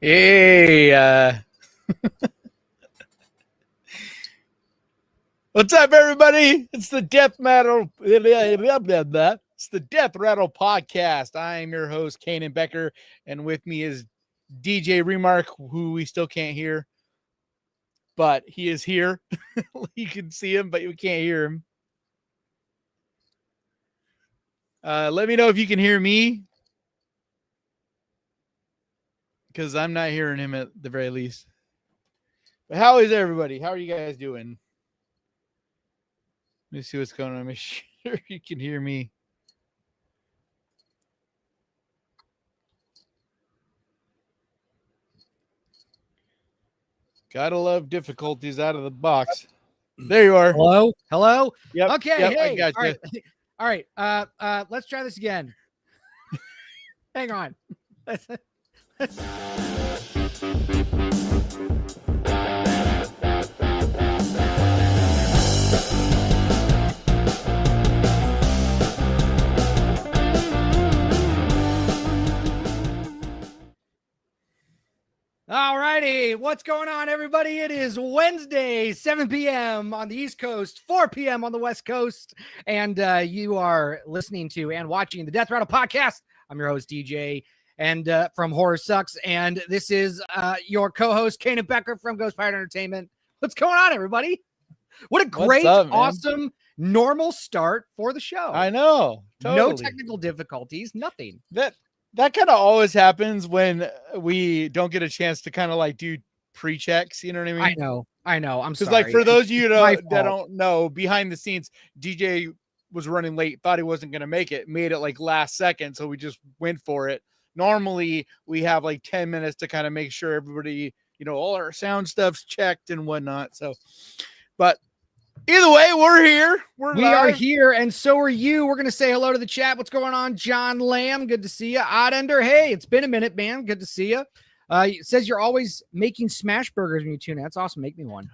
Hey, what's up, everybody? It's the Death Metal. It's the Death Rattle podcast. I am your host, Kanan Becker, and with me is DJ Remark, who we still can't hear, but he is here. You can see him, but you can't hear him. Let me know if you can hear me, because I'm not hearing him at the very least. But how is everybody? How are you guys doing? Let me see what's going on. Make sure you can hear me. Gotta love difficulties out of the box. There you are. Hello. Yep. Okay. Yep, Hey. I got you. All right. Let's try this again. Hang on. All righty. What's going on, everybody? It is Wednesday, 7 p.m. on the East Coast, 4 p.m. on the West Coast. And you are listening to and watching the Death Rattle podcast. I'm your host, DJ, and from Horror Sucks. And this is your co-host, Kanan Becker from Ghost Pirate Entertainment. What's going on, everybody? What a great, awesome, normal start for the show. I know. Totally. No technical difficulties, nothing. That kind of always happens when we don't get a chance to kind of like do pre-checks. You know what I mean? I know. I'm sorry. Because like for those of you that don't know, behind the scenes, DJ was running late, thought he wasn't going to make it, made it like last second. So we just went for it. Normally we have like 10 minutes to kind of make sure everybody, all our sound stuff's checked and whatnot. So, but either way, we're here. We are here, and so are you. We're going to say hello to the chat. What's going on, John Lamb? Good to see you. Oddender, hey, it's been a minute, man. Good to see you. It says you're always making smash burgers when you tune in. That's awesome. Make me one.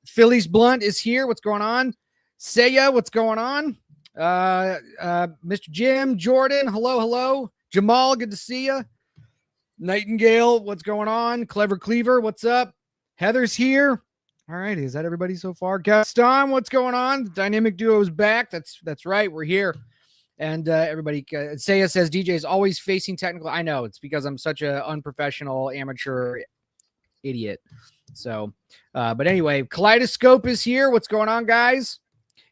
Philly's Blunt is here. What's going on? Saya, what's going on? Mr. Jim, Jordan, hello. Jamal, good to see you. Nightingale, what's going on? Clever Cleaver, what's up? Heather's here. All right, is that everybody so far? Gaston, what's going on? The dynamic duo is back. That's right. We're here. And everybody, Saya says DJ is always facing technical. I know it's because I'm such an unprofessional amateur idiot. So, but anyway, Kaleidoscope is here. What's going on, guys?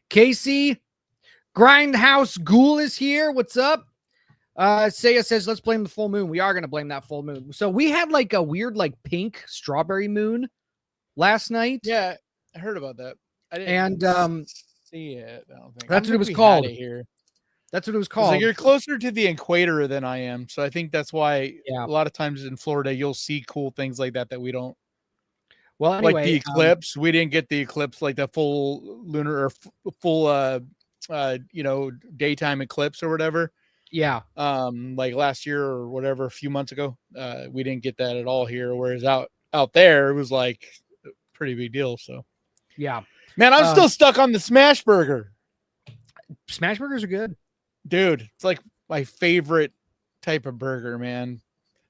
Casey, Grindhouse Ghoul is here. What's up? Saya says, let's blame the full moon. We are going to blame that full moon. So we had like a weird, like pink strawberry moon last night. Yeah, I heard about that. I didn't see it. I don't think that's what it was called. Here. That's what it was called. Like you're closer to the equator than I am, so I think that's why a lot of times in Florida you'll see cool things like that we don't. Well, anyway, like the eclipse, we didn't get the eclipse like the full lunar or full daytime eclipse or whatever. Yeah. Like last year or whatever, a few months ago, we didn't get that at all here. Whereas out there, it was like pretty big deal. So yeah, man, I'm still stuck on the smash burger. Smash burgers are good, dude. It's like my favorite type of burger, man.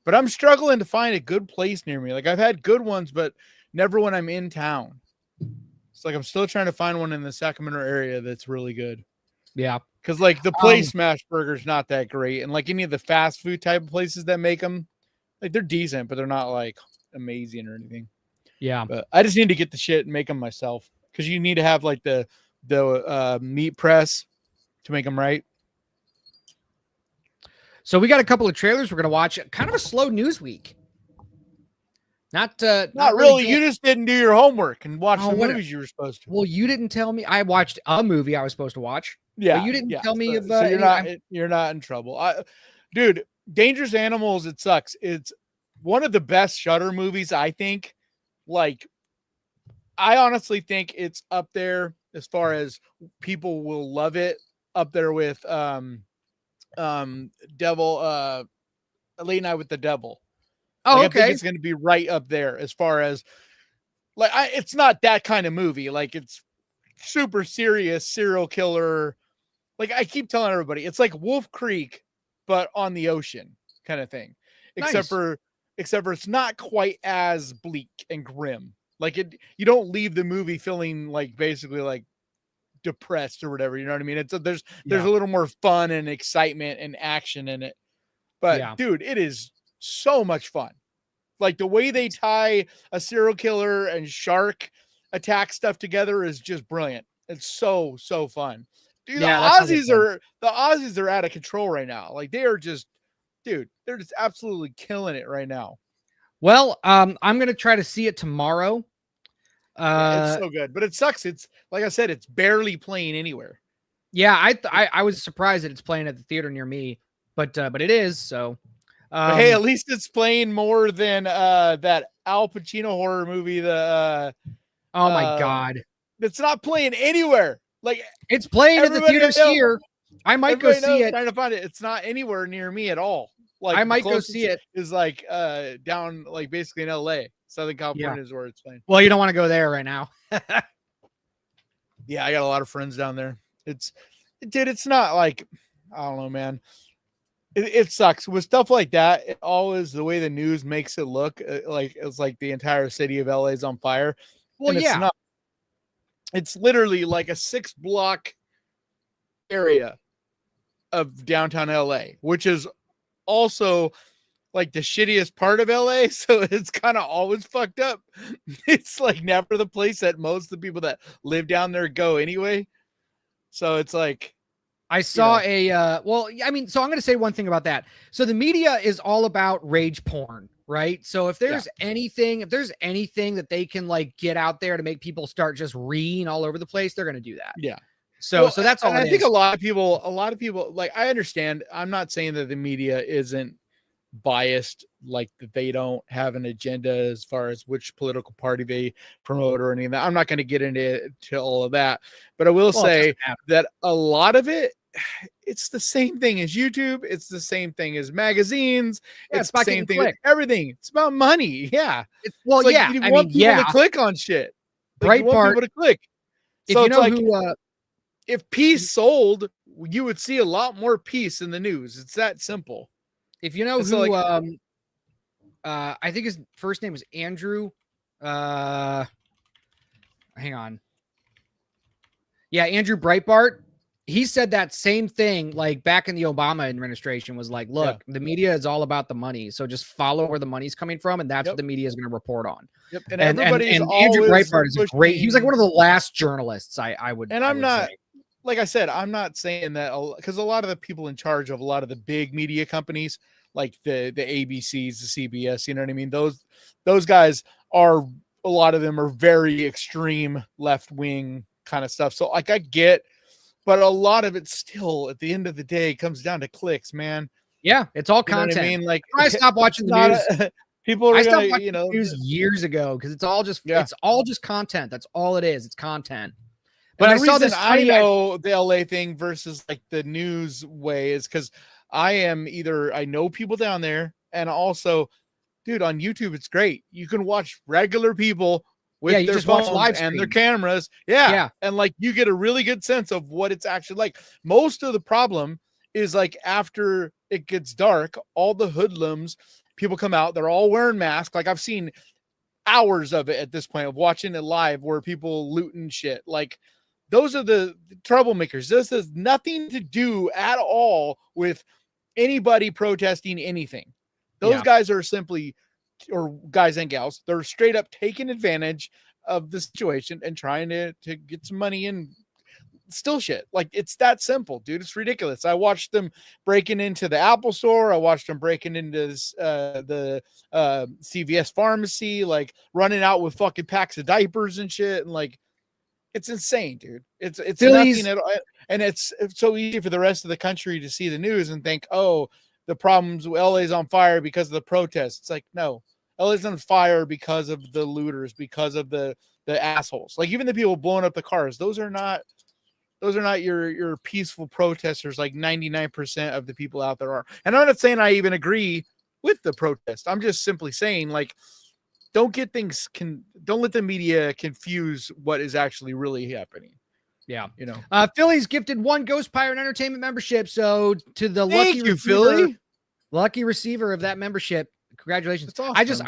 But I'm struggling to find a good place near me. Like I've had good ones, but never when I'm in town. It's like I'm still trying to find one in the Sacramento area that's really good. Yeah, because like the place smash burger is not that great, and like any of the fast food type of places that make them, like they're decent, but they're not like amazing or anything. Yeah, but I just need to get the shit and make them myself, because you need to have like the meat press to make them right. So we got a couple of trailers we're gonna watch. Kind of a slow news week. Not really. You just didn't do your homework and watch the movies you were supposed to. Well, you didn't tell me. I watched a movie I was supposed to watch. Yeah, but you didn't tell me of. So you're not in trouble, dude. Dangerous Animals. It sucks. It's one of the best Shudder movies, I think. Like, I honestly think it's up there as far as people will love it. Up there with Devil, Late Night with the Devil. Oh, like, I think it's going to be right up there as far as like it's not that kind of movie. Like it's super serious serial killer. Like I keep telling everybody, it's like Wolf Creek, but on the ocean kind of thing. Except for except for it's not quite as bleak and grim. Like you don't leave the movie feeling like basically like depressed or whatever. You know what I mean? There's a little more fun and excitement and action in it. But dude, it is so much fun. Like the way they tie a serial killer and shark attack stuff together is just brilliant. It's so fun. Dude, the Aussies are out of control right now. Like they are just, dude, they're just absolutely killing it right now. Well, I'm gonna try to see it tomorrow. It's so good, but it sucks. It's like I said, it's barely playing anywhere. Yeah, I was surprised that it's playing at the theater near me, but it is. So, but hey, at least it's playing more than that Al Pacino horror movie. The oh my god, it's not playing anywhere. Like it's playing at the theaters here. I might go see it. Trying to find it. It's not anywhere near me at all. Like I might go see it. Is like down like basically in LA, Southern California is where it's playing. Well, you don't want to go there right now. Yeah, I got a lot of friends down there. It's not like, I don't know, man. It sucks with stuff like that. It always the way the news makes it look like it's like the entire city of LA is on fire. Well, it's not. It's literally like a 6-block area of downtown LA, which is also like the shittiest part of LA. So it's kind of always fucked up. It's like never the place that most of the people that live down there go anyway. So it's like, I saw so I'm going to say one thing about that. So the media is all about rage porn, right? So if there's anything that they can like get out there to make people start just reeing all over the place, they're going to do that. Yeah. So that's all. I think a lot of people, like, I understand. I'm not saying that the media isn't biased, like that they don't have an agenda as far as which political party they promote or anything. I'm not going to get into all of that, but I will say that a lot of it, it's the same thing as YouTube. It's the same thing as magazines. It's the same thing as everything. It's about money. Yeah. You want people to click on shit. Like, you want people to click. If so you know who, if peace sold, you would see a lot more peace in the news. It's that simple. If you know who, I think his first name was Andrew. Hang on. Yeah, Andrew Breitbart. He said that same thing like back in the Obama administration was like, look, the media is all about the money. So just follow where the money's coming from. And that's what the media is going to report on. Yep. And Andrew Breitbart is great. He was like one of the last journalists I would. And I'm not, say. Like I said, I'm not saying that because a lot of the people in charge of a lot of the big media companies, like the ABCs, the CBS, you know what I mean? Those guys are, a lot of them are very extreme left-wing kind of stuff. So like I get, but a lot of it still at the end of the day comes down to clicks, man. Yeah. It's all content. I mean, like I stopped watching the news. People are stopped watching the news years ago because it's all just content. That's all it is. It's content. But I saw this. I know the LA thing versus like the news way is because I know people down there, and also, dude, on YouTube it's great. You can watch regular people with their phones and their cameras. Yeah. And like you get a really good sense of what it's actually like. Most of the problem is like after it gets dark, all the hoodlums, people come out, they're all wearing masks. Like I've seen hours of it at this point of watching it live where people looting shit. Like those are the troublemakers. This has nothing to do at all with anybody protesting anything. Those guys are simply, or guys and gals, they're straight up taking advantage of the situation and trying to get some money and steal shit. Like it's that simple, dude. It's ridiculous. I watched them breaking into the Apple store. I watched them breaking into the CVS pharmacy, like running out with fucking packs of diapers and shit. And like, it's insane, dude. It's nothing at all. And it's so easy for the rest of the country to see the news and think, oh, the problems, LA's on fire because of the protests. It's like, no, LA's on fire because of the looters, because of the assholes. Like even the people blowing up the cars, those are not your peaceful protesters like 99% of the people out there are. And I'm not saying I even agree with the protest. I'm just simply saying, like, don't let the media confuse what is actually really happening. Yeah. You know, Philly's gifted 1 Ghost Pirate Entertainment membership. So to the lucky receiver of that membership, Congratulations. That's awesome.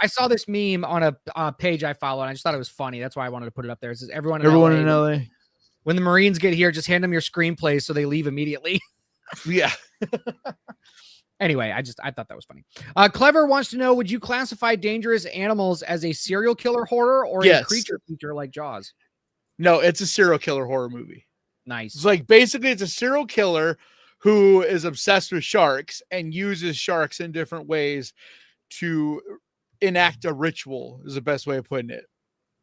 I saw this meme on a page I follow, and I just thought it was funny. That's why I wanted to put it up there. It says everyone in LA. When the Marines get here, just hand them your screenplay so they leave immediately. Yeah. Anyway, I thought that was funny. Clever wants to know, would you classify Dangerous Animals as a serial killer horror or a creature feature like Jaws? No, it's a serial killer horror movie. Nice. It's like basically it's a serial killer who is obsessed with sharks and uses sharks in different ways to enact a ritual is the best way of putting it.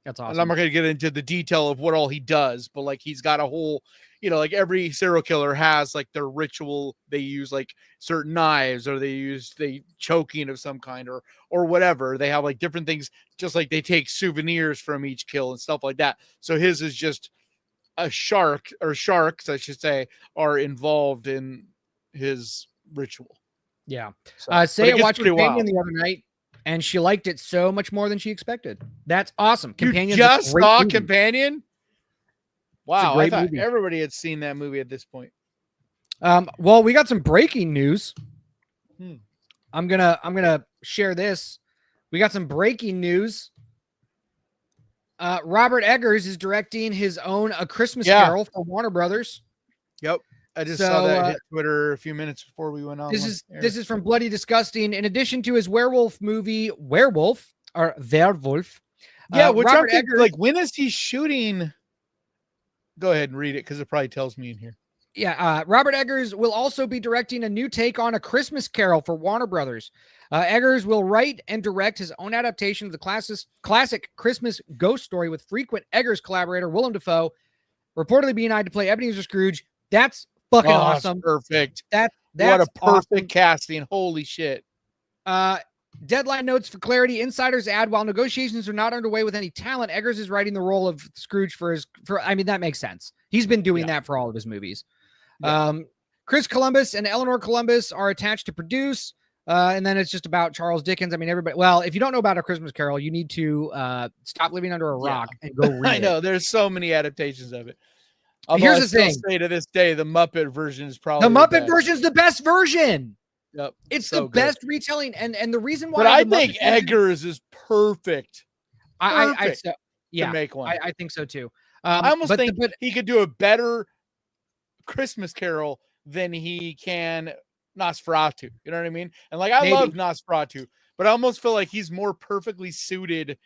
That's awesome. And I'm not going to get into the detail of what all he does, but like he's got a whole, like every serial killer has like their ritual. They use like certain knives, or they use the choking of some kind, or whatever. They have like different things, just like they take souvenirs from each kill and stuff like that. So his is just a shark, or sharks, I should say, are involved in his ritual. Yeah. Saya watched Companion the other night, and she liked it so much more than she expected. That's awesome. Companion just saw movie. Companion? Wow, I thought everybody had seen that movie at this point. Well, we got some breaking news. I'm gonna share this. We got some breaking news. Robert Eggers is directing his own A Christmas Carol for Warner Brothers. Yep. I just saw that hit Twitter a few minutes before we went on. This is from Bloody Disgusting. In addition to his werewolf movie, Werewolf. Yeah, which Robert Eggers, like, when is he shooting? Go ahead and read it, because it probably tells me in here. Yeah, Robert Eggers will also be directing a new take on A Christmas Carol for Warner Brothers. Eggers will write and direct his own adaptation of the classic Christmas ghost story with frequent Eggers collaborator Willem Dafoe, reportedly being eyed to play Ebenezer Scrooge. That's fucking awesome. Perfect. That's what a perfect awesome. casting. Holy shit. Deadline notes for clarity. Insiders add, while negotiations are not underway with any talent, Eggers is writing the role of Scrooge I mean, that makes sense. He's been doing that for all of his movies. Yeah. Chris Columbus and Eleanor Columbus are attached to produce. And then it's just about Charles Dickens. I mean, everybody, well, if you don't know about A Christmas Carol, you need to stop living under a rock and go read I know. There's so many adaptations of it. Although here's the thing. Say to this day, the Muppet version is probably the Muppet version is the best version. Yep. It's so the best retelling. And the reason why. But I think Eggers is perfect. I to make one. I think so too. I almost think he could do a better Christmas Carol than he can Nosferatu. You know what I mean? And like, I love Nosferatu, but I almost feel like he's more perfectly suited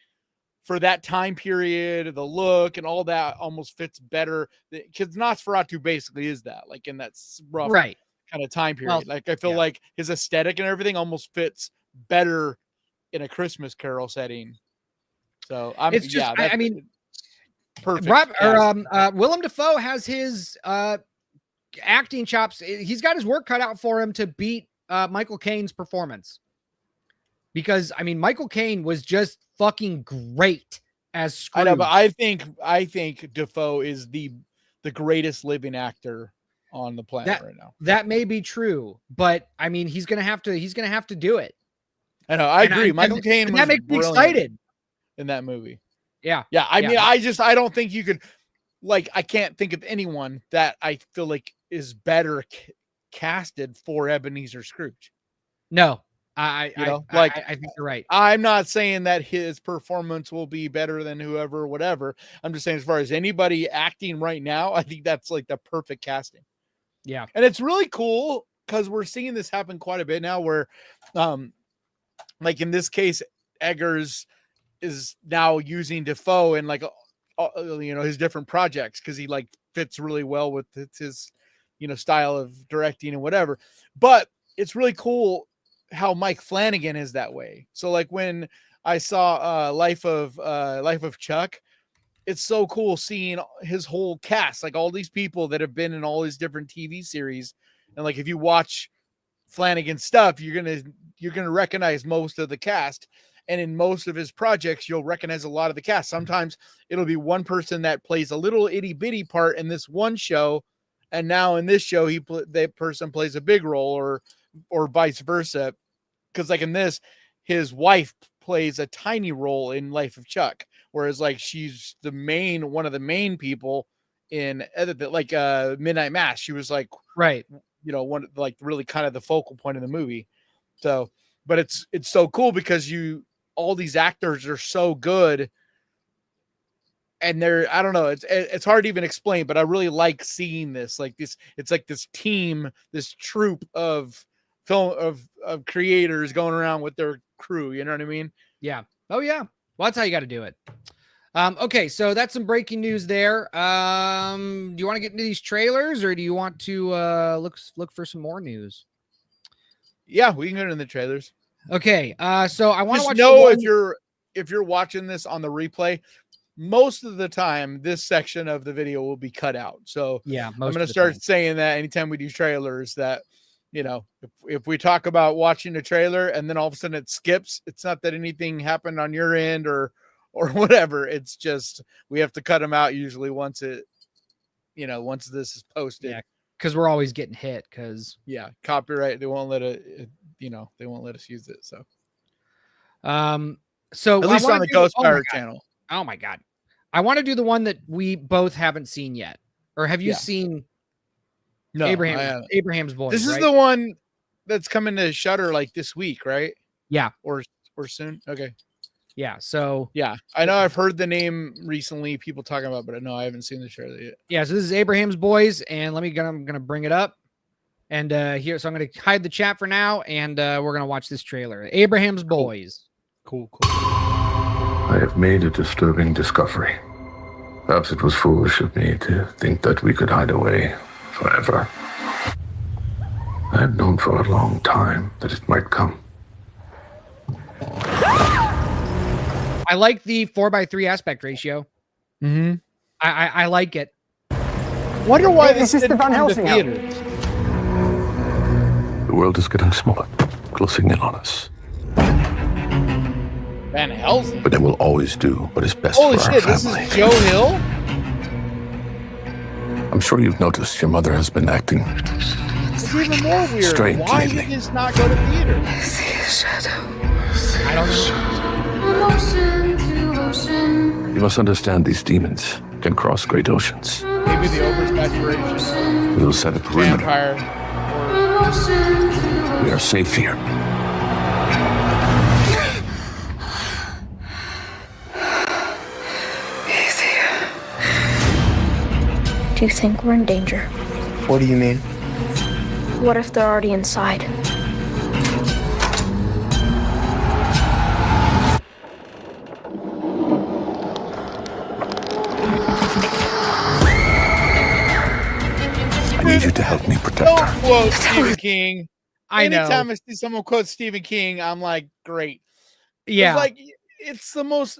for that time period. The look and all that almost fits better, because Nosferatu basically is that, like, in that rough kind of time period. Well, like, I feel like his aesthetic and everything almost fits better in a Christmas Carol setting. So it's just, I mean, perfect. Willem Dafoe has his acting chops. He's got his work cut out for him to beat Michael Caine's performance, because I mean, Michael Caine was just fucking great as Scrooge. I know, but I think Dafoe is the greatest living actor on the planet right now. That may be true, but I mean, he's gonna have to do it. I know. I agree. Michael Caine was that makes me excited in that movie. Yeah. I mean, I don't think you could, like, I can't think of anyone that I feel like is better casted for Ebenezer Scrooge. No, I think you're right. I'm not saying that his performance will be better than whoever, whatever. I'm just saying, as far as anybody acting right now, I think that's like the perfect casting. Yeah. And it's really cool because we're seeing this happen quite a bit now, where, like in this case, Eggers is now using Dafoe in like, his different projects, because he like fits really well with his, style of directing and whatever. But it's really cool how Mike Flanagan is that way. So like when I saw Life of Chuck, it's so cool seeing his whole cast, like all these people that have been in all these different TV series. And like, if you watch Flanagan's stuff, you're gonna recognize most of the cast. And in most of his projects, you'll recognize a lot of the cast. Sometimes it'll be one person that plays a little itty bitty part in this one show, and now in this show, that person plays a big role, or vice versa. Because like in this, his wife plays a tiny role in Life of Chuck, whereas like she's one of the main people in like Midnight Mass. She was like, right, one, like really kind of the focal point of the movie. So. but it's so cool because all these actors are so good. And I don't know, it's hard to even explain, but I really like seeing this. Like this, it's like this team, this troupe of film of creators going around with their crew. You know what I mean? Yeah. Oh yeah. Well, that's how you got to do it. Okay, so that's some breaking news there. Do you want to get into these trailers, or do you want to look for some more news? Yeah, we can go into the trailers. Okay. So I want to watch. Know if you're watching this on the replay, most of the time this section of the video will be cut out. So yeah, I'm going to start saying that anytime we do trailers that, you know, if we talk about watching a trailer and then all of a sudden it skips, it's not that anything happened on your end or whatever. It's just, we have to cut them out usually once this is posted. Yeah. Cause we're always getting hit. Copyright. They won't let they won't let us use it. So, so at least on the Ghost Power channel. Oh my God. I want to do the one that we both haven't seen yet. Or have you seen Abraham's Boys? This is the one that's coming to Shudder like this week, right? Yeah. Or soon. Okay. Yeah. So yeah, I know I've heard the name recently, people talking about, but I haven't seen the trailer yet. Yeah. So this is Abraham's Boys, and I'm going to bring it up. And here, so I'm going to hide the chat for now, and we're going to watch this trailer. Abraham's Boys. Cool. I have made a disturbing discovery. Perhaps it was foolish of me to think that we could hide away forever. I have known for a long time that it might come. I like the 4:3 aspect ratio. Mm-hmm. I like it. Wonder why this is the Van Helsing theaters. The world is getting smaller, closing in on us. Van Helsing. But then we'll always do what is best Holy for shit, our family. This is Joe Hill? I'm sure you've noticed your mother has been acting It's even more weird. strange Why lately. did this not go to theater? I don't know. You must understand these demons can cross great oceans. Maybe the oversaturation. We will set a perimeter. Vampire. We are safe here. Do you think we're in danger? What do you mean? What if they're already inside? I need you to help me protect Don't her. quote Stephen King. Anytime know. I see someone quote Stephen King, I'm like, great. Yeah. It's like, it's the most.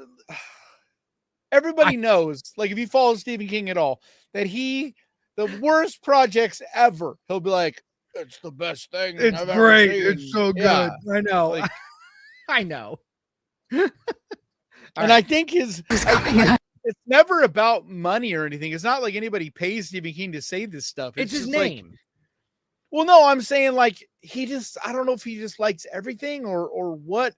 Everybody knows, like, if you follow Stephen King at all, that the worst projects ever, he'll be like, it's the best thing. It's I've great. Ever seen. It's so good. Yeah. I know. Like, I know. I think it's never about money or anything. It's not like anybody pays Stephen King to say this stuff. It's his just name. Like, well, no, I'm saying like I don't know if he just likes everything or what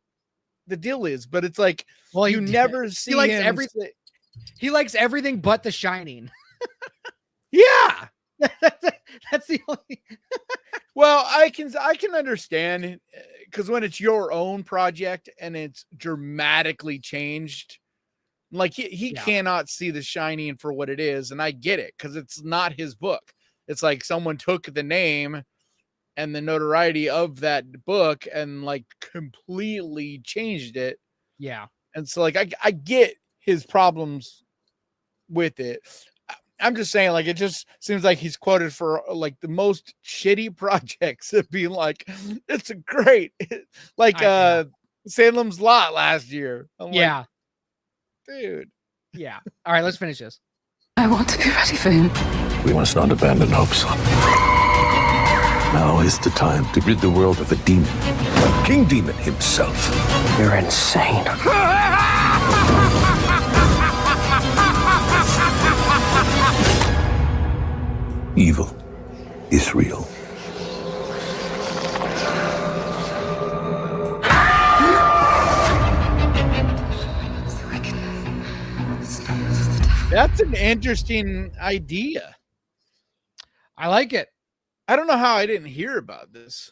the deal is, but it's like, well, you never see he likes him everything. He likes everything but The Shining. Yeah. That's the only. Well, I can understand, because when it's your own project and it's dramatically changed, like he cannot see The Shining for what it is, and I get it, because it's not his book. It's like someone took the name and the notoriety of that book and like completely changed it. Yeah. And so like I get his problems with it. I'm just saying, like, it just seems like he's quoted for like the most shitty projects of being like, it's a great, like Salem's Lot last year. I'm like, dude. Yeah. All right, let's finish this. I want to be ready for him. We must not abandon hope, son. Now is the time to rid the world of the demon. King Demon himself. You're insane. Evil is real. That's an interesting idea. I like it. I don't know how I didn't hear about this.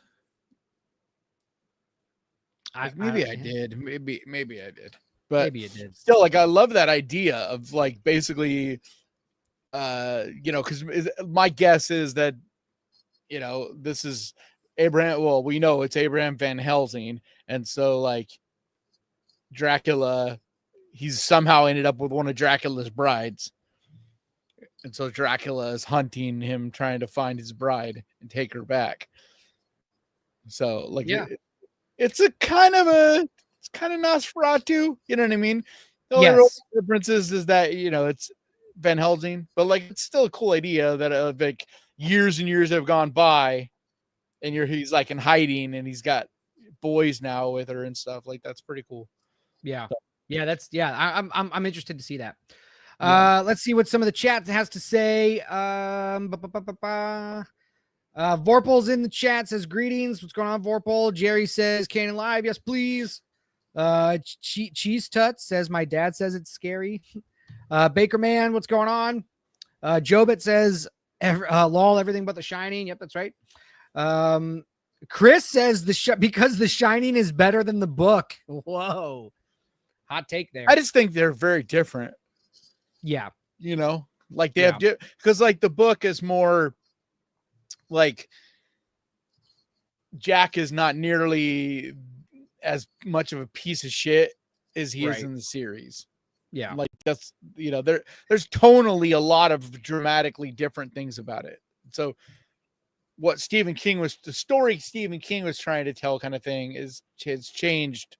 Like, maybe I did. Maybe I did. But maybe it did. Still, like, I love that idea of like basically, because my guess is that, this is Abraham. Well, we know it's Abraham Van Helsing, and so like Dracula, he's somehow ended up with one of Dracula's brides, and so Dracula is hunting him, trying to find his bride and take her back. So like, it's kind of Nosferatu, you know what I mean? The only real difference is that, it's Van Helsing, but like, it's still a cool idea that like years and years have gone by and he's like in hiding and he's got boys now with her and stuff. Like, that's pretty cool. Yeah. I'm interested to see that. Yeah. Let's see what some of the chat has to say. Vorpal's in the chat, says greetings. What's going on, Vorpal? Jerry says Canon Live. Yes, please. Cheese Tut says my dad says it's scary. Baker Man, what's going on? Jobit says lol, everything but The Shining. Yep, that's right. Chris says because The Shining is better than the book. Whoa, hot take there. I just think they're very different. Yeah, like they have because like the book is more like Jack is not nearly as much of a piece of shit as he is in the series. Yeah, like that's there's tonally a lot of dramatically different things about it. So what the story Stephen King was trying to tell, kind of thing, has changed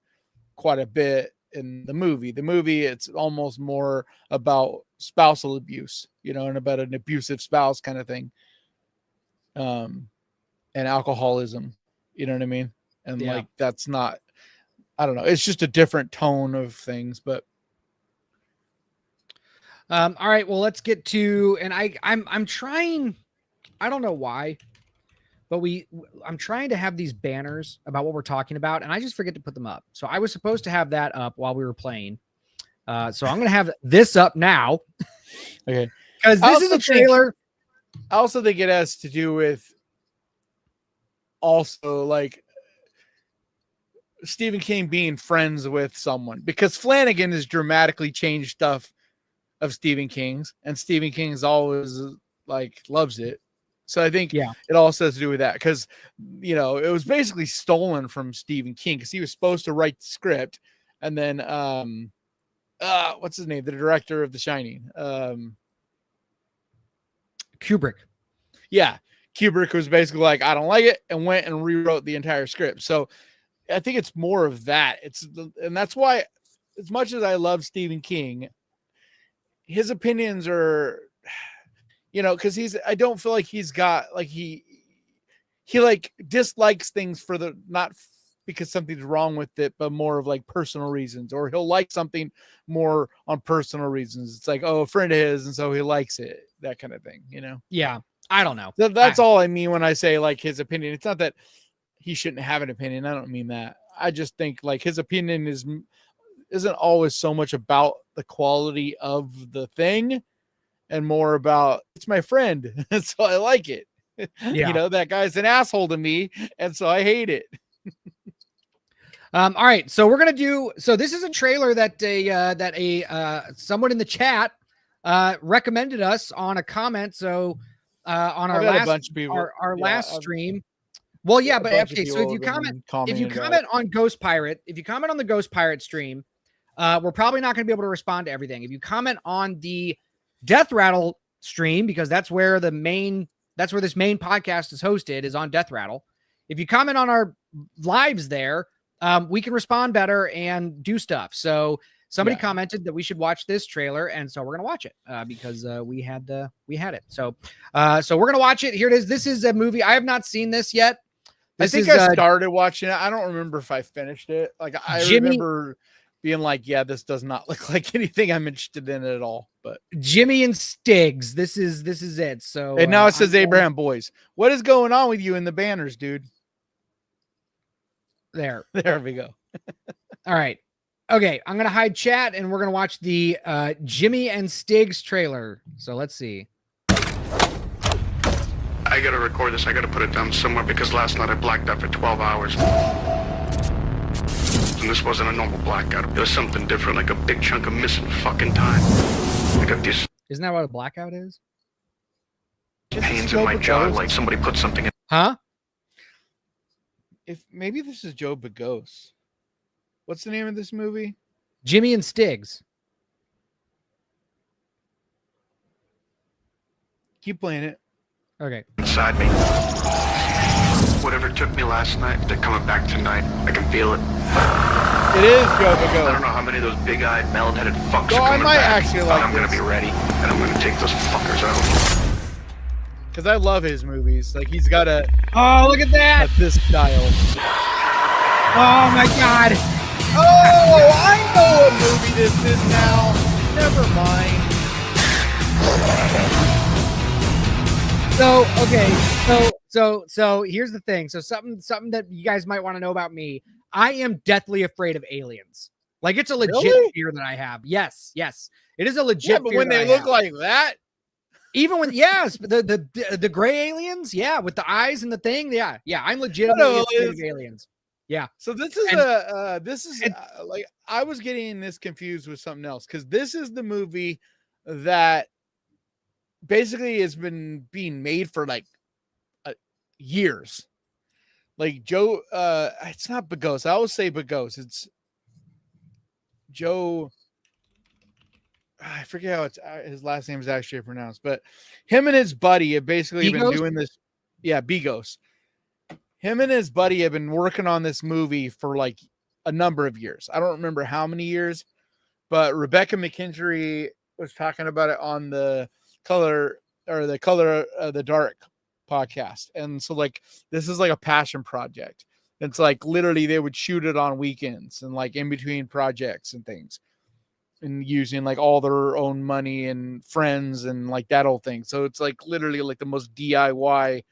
quite a bit in the movie. The movie, it's almost more about spousal abuse, and about an abusive spouse kind of thing, and alcoholism. You know what I mean? And like, that's not, I don't know. It's just a different tone of things, but. All right, well, let's get to, and I'm trying, I don't know why, but I'm trying to have these banners about what we're talking about, and I just forget to put them up. So I was supposed to have that up while we were playing. So I'm going to have this up now. Okay. Because this is a trailer. I also think it has to do with also like Stephen King being friends with someone, because Flanagan has dramatically changed stuff of Stephen King's, and Stephen King's always like loves it. So I think it also has to do with that, because it was basically stolen from Stephen King, because he was supposed to write the script, and then what's his name, the director of The Shining, Kubrick. Yeah, Kubrick was basically like, I don't like it, and went and rewrote the entire script. So I think it's more of that. And that's why, as much as I love Stephen King, his opinions are, because I don't feel like he's got like he like dislikes things for not because something's wrong with it, but more of like personal reasons, or he'll like something more on personal reasons. It's like, oh, a friend of his, and so he likes it, that kind of thing, Yeah, I don't know. That's all I mean when I say like his opinion. It's not that he shouldn't have an opinion. I don't mean that. I just think like his opinion isn't always so much about the quality of the thing, and more about, it's my friend, and so I like it. Yeah. That guy's an asshole to me, and so I hate it. All right, so we're gonna do. So this is a trailer that someone in the chat recommended us on a comment. So on our last bunch of people. Our last stream. Well, yeah, but okay. So if you comment on Ghost Pirate, if you comment on the Ghost Pirate stream, we're probably not going to be able to respond to everything. If you comment on the Death Rattle stream, because that's where this main podcast is hosted, is on Death Rattle. If you comment on our lives there, we can respond better and do stuff. So somebody commented that we should watch this trailer, and so we're gonna watch it because we had it. So we're gonna watch it. Here it is. This is a movie. I have not seen this yet. I think I started watching it. I don't remember if I finished it. Like, I remember being like, yeah, this does not look like anything I'm interested in at all. But Jimmy and Stiggs, this is it. So and now it says Abraham Boys. What is going on with you in the banners, dude? There we go. All right. Okay, I'm gonna hide chat, and we're gonna watch the Jimmy and Stiggs trailer. So let's see. I gotta record this. I gotta put it down somewhere because last night I blacked out for 12 hours. And this wasn't a normal blackout. It was something different, like a big chunk of missing fucking time. I got these Isn't that what a blackout is? pains in my jaw, like somebody put something in. Huh? If maybe this is Joe Begos. What's the name of this movie? Jimmy and Stiggs. Keep playing it. Okay. Inside me. Whatever took me last night, they're coming back tonight. I can feel it. It is Joe I don't Begos. know how many of those big-eyed, melon-headed fucks So are I coming might back, actually but like I'm gonna this. be ready, and I'm gonna take those fuckers out. Because I love his movies. Like he's got Oh, look at that. this style. Oh my God. Oh, I know what movie this is now. Never mind. So, okay. So here's the thing. So something that you guys might want to know about me. I am deathly afraid of aliens. Like it's a legit Really? fear that I have. Yes. It is a legit Yeah, but fear when that they I look have. like that, Even when the gray aliens, yeah, with the eyes and the thing, yeah, I'm legitimately No, afraid of it's- aliens. Yeah. so this is And- like I was getting this confused with something else because this is the movie that basically has been being made for like years. Like Joe, it's not Begos. I always say Begos. It's Joe. I forget how it's his last name is actually pronounced, but him and his buddy have basically been Begos? doing this. Yeah, Begos. Him and his buddy have been working on this movie for like a number of years. I don't remember how many years, but Rebecca McKendry was talking about it on the Color of the Dark podcast. And so like this is like a passion project. It's like literally they would shoot it on weekends and like in between projects and things and using like all their own money and friends and like that whole thing. So it's like literally like the most DIY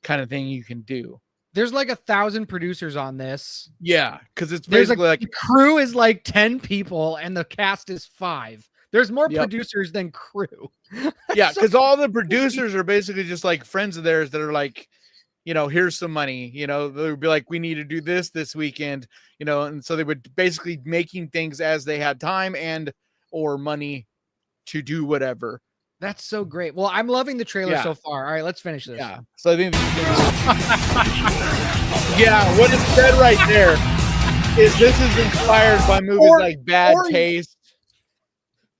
kind of thing you can do. There's like 1,000 producers on this. Yeah, because it's There's basically the crew is like 10 people and the cast is 5. There's more producers than crew. yeah, So because all the producers are basically just like friends of theirs that are like, you know, here's some money, you know, they would be like, we need to do this weekend, you know, and so they would basically making things as they had time and or money to do whatever. That's so great. Well, I'm loving the trailer Yeah. so far. All right, let's finish this. Yeah, so I think yeah, what is said right there is this is inspired by movies like Bad Taste.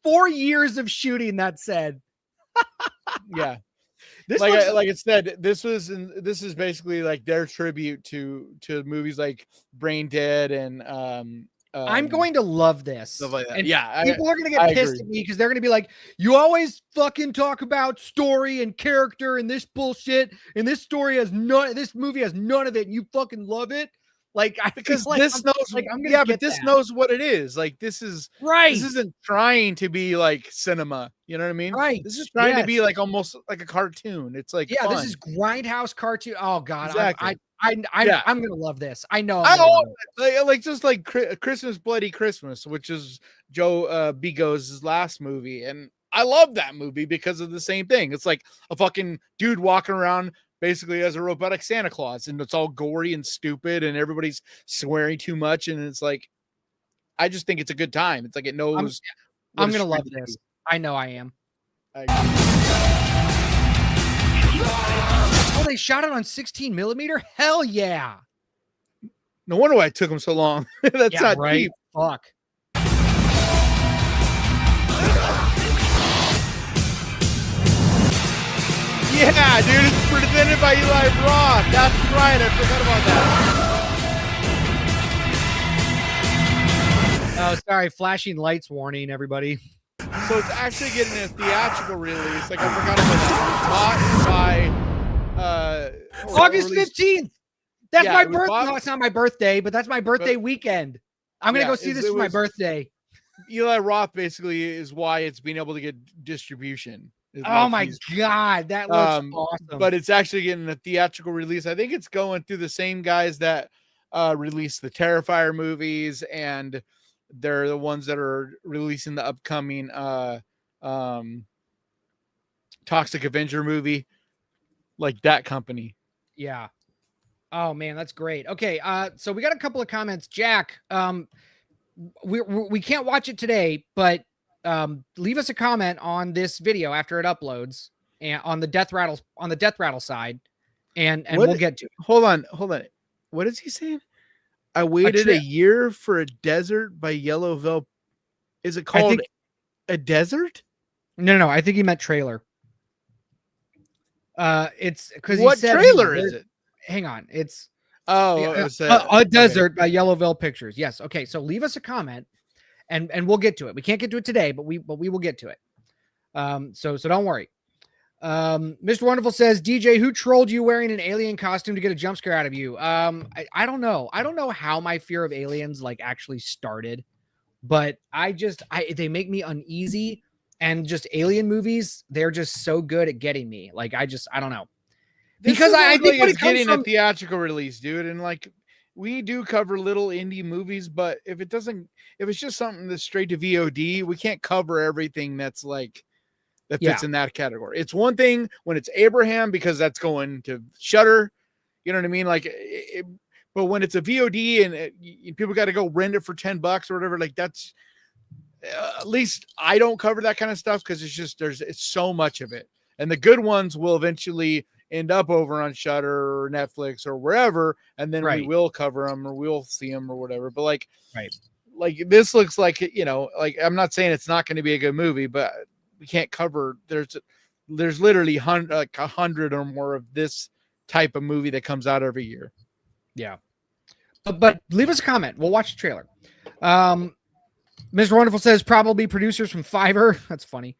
4 years of shooting, that said. Yeah. This like looks like it said, this is basically like their tribute to movies like Brain Dead and I'm going to love this. stuff like that. And Yeah, people are going to I get pissed agree. at me because they're going to be like, you always fucking talk about story and character and this bullshit. And this movie has none of it. And you fucking love it. Like, I because feel like this knows, I'm gonna yeah, but get this that. knows what it is. Like this is Right. This isn't trying to be like cinema. You know what I mean? Right. This is trying to Yes. be like almost like a cartoon. It's like Yeah, fun. this is grindhouse cartoon. Oh God, Exactly. I'm gonna love this. I know. I I'm gonna love it. like just like Christmas Bloody Christmas, which is Joe Begos' last movie, and I love that movie because of the same thing. It's like a fucking dude walking around basically as a robotic Santa Claus, and it's all gory and stupid, and everybody's swearing too much, and it's like I just think it's a good time. It's like it knows. what I'm it's gonna love trying to this. do. I know I am. I agree. Oh, they shot it on 16 millimeter. Hell yeah. No wonder why it took him so long. That's Yeah, not right. cheap. Fuck. Yeah, dude, it's presented by Eli Roth. That's right. I forgot about that. Oh, sorry. Flashing lights warning, everybody. So it's actually getting a theatrical release. Like I forgot about that. Bought by August 15th. That's Yeah, my it was birthday. Bob- No, it's not my birthday, but that's my birthday weekend. I'm gonna Yeah, go see this it for my was- birthday. Eli Roth basically is why it's being able to get distribution. Is Oh like my he's- God, that looks awesome. But it's actually getting a theatrical release. I think it's going through the same guys that released the Terrifier movies, and they're the ones that are releasing the upcoming Toxic Avenger movie, like that company. yeah. Oh man, that's great. Okay, so we got a couple of comments. Jack, we can't watch it today, but leave us a comment on this video after it uploads and on the Death Rattle side, and we'll get to it. Hold on. What is he saying? I waited a year for a desert by Yellow Velvet. Is it called a desert? No. I think he meant trailer. It's because what trailer is it? Hang on, it's a desert by Yellow Veil Pictures. Yes. Okay. So leave us a comment, and we'll get to it. We can't get to it today, but we will get to it. So don't worry. Mr. Wonderful says, DJ, who trolled you wearing an alien costume to get a jump scare out of you? I don't know. I don't know how my fear of aliens like actually started, but they make me uneasy, and just alien movies, they're just so good at getting me. Like, I don't know. Because I think it's getting a theatrical release, dude. And like, we do cover little indie movies, but if it's just something that's straight to VOD, we can't cover everything that's like, that fits in that category. It's one thing when it's Abraham, because that's going to Shudder. You know what I mean? Like, but when it's a VOD and people got to go rent it for $10 or whatever, like that's, at least I don't cover that kind of stuff, because it's so much of it. And the good ones will eventually end up over on Shudder or Netflix or wherever, and then we will cover them or we'll see them or whatever. But like this looks like, like, I'm not saying it's not going to be a good movie, but we can't cover. There's literally 100 or more of this type of movie that comes out every year. Yeah, but leave us a comment. We'll watch the trailer. Mr. Wonderful says probably producers from Fiverr. That's funny.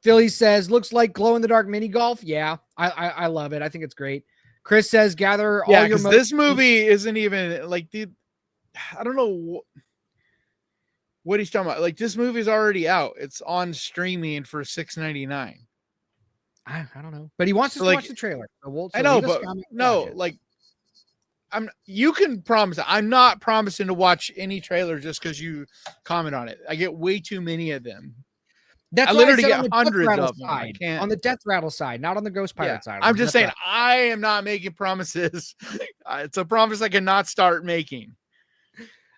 Philly says looks like glow in the dark mini golf. Yeah, I love it. I think it's great. Chris says gather all your. This movie isn't even like I don't know what he's talking about. Like, this movie is already out. It's on streaming for $6.99. I don't know, but he wants us to watch the trailer. So I know, but no, like, you can promise. I'm not promising to watch any trailer just because you comment on it. I get way too many of them. That's I literally get hundreds of them. I can't. On the Death Rattle side, not on the Ghost Pirate side. I'm just saying, I am not making promises. It's a promise I cannot start making.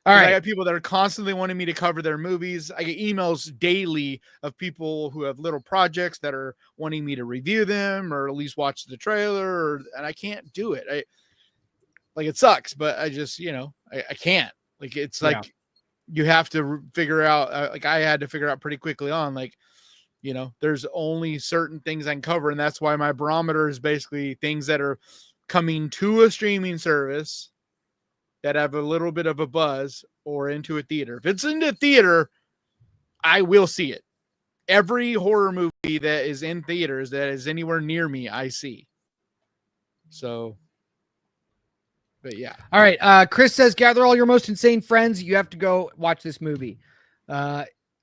All right. I got people that are constantly wanting me to cover their movies. I get emails daily of people who have little projects that are wanting me to review them or at least watch the trailer, and I can't do it. It sucks, but I just, I can't. Like, it's like you have to figure out, like I had to figure out pretty quickly on, like, there's only certain things I can cover. And that's why my barometer is basically things that are coming to a streaming service that have a little bit of a buzz or into a theater. If it's into theater, I will see it. Every horror movie that is in theaters that is anywhere near me, I see. So, but yeah. All right. Chris says, gather all your most insane friends. You have to go watch this movie.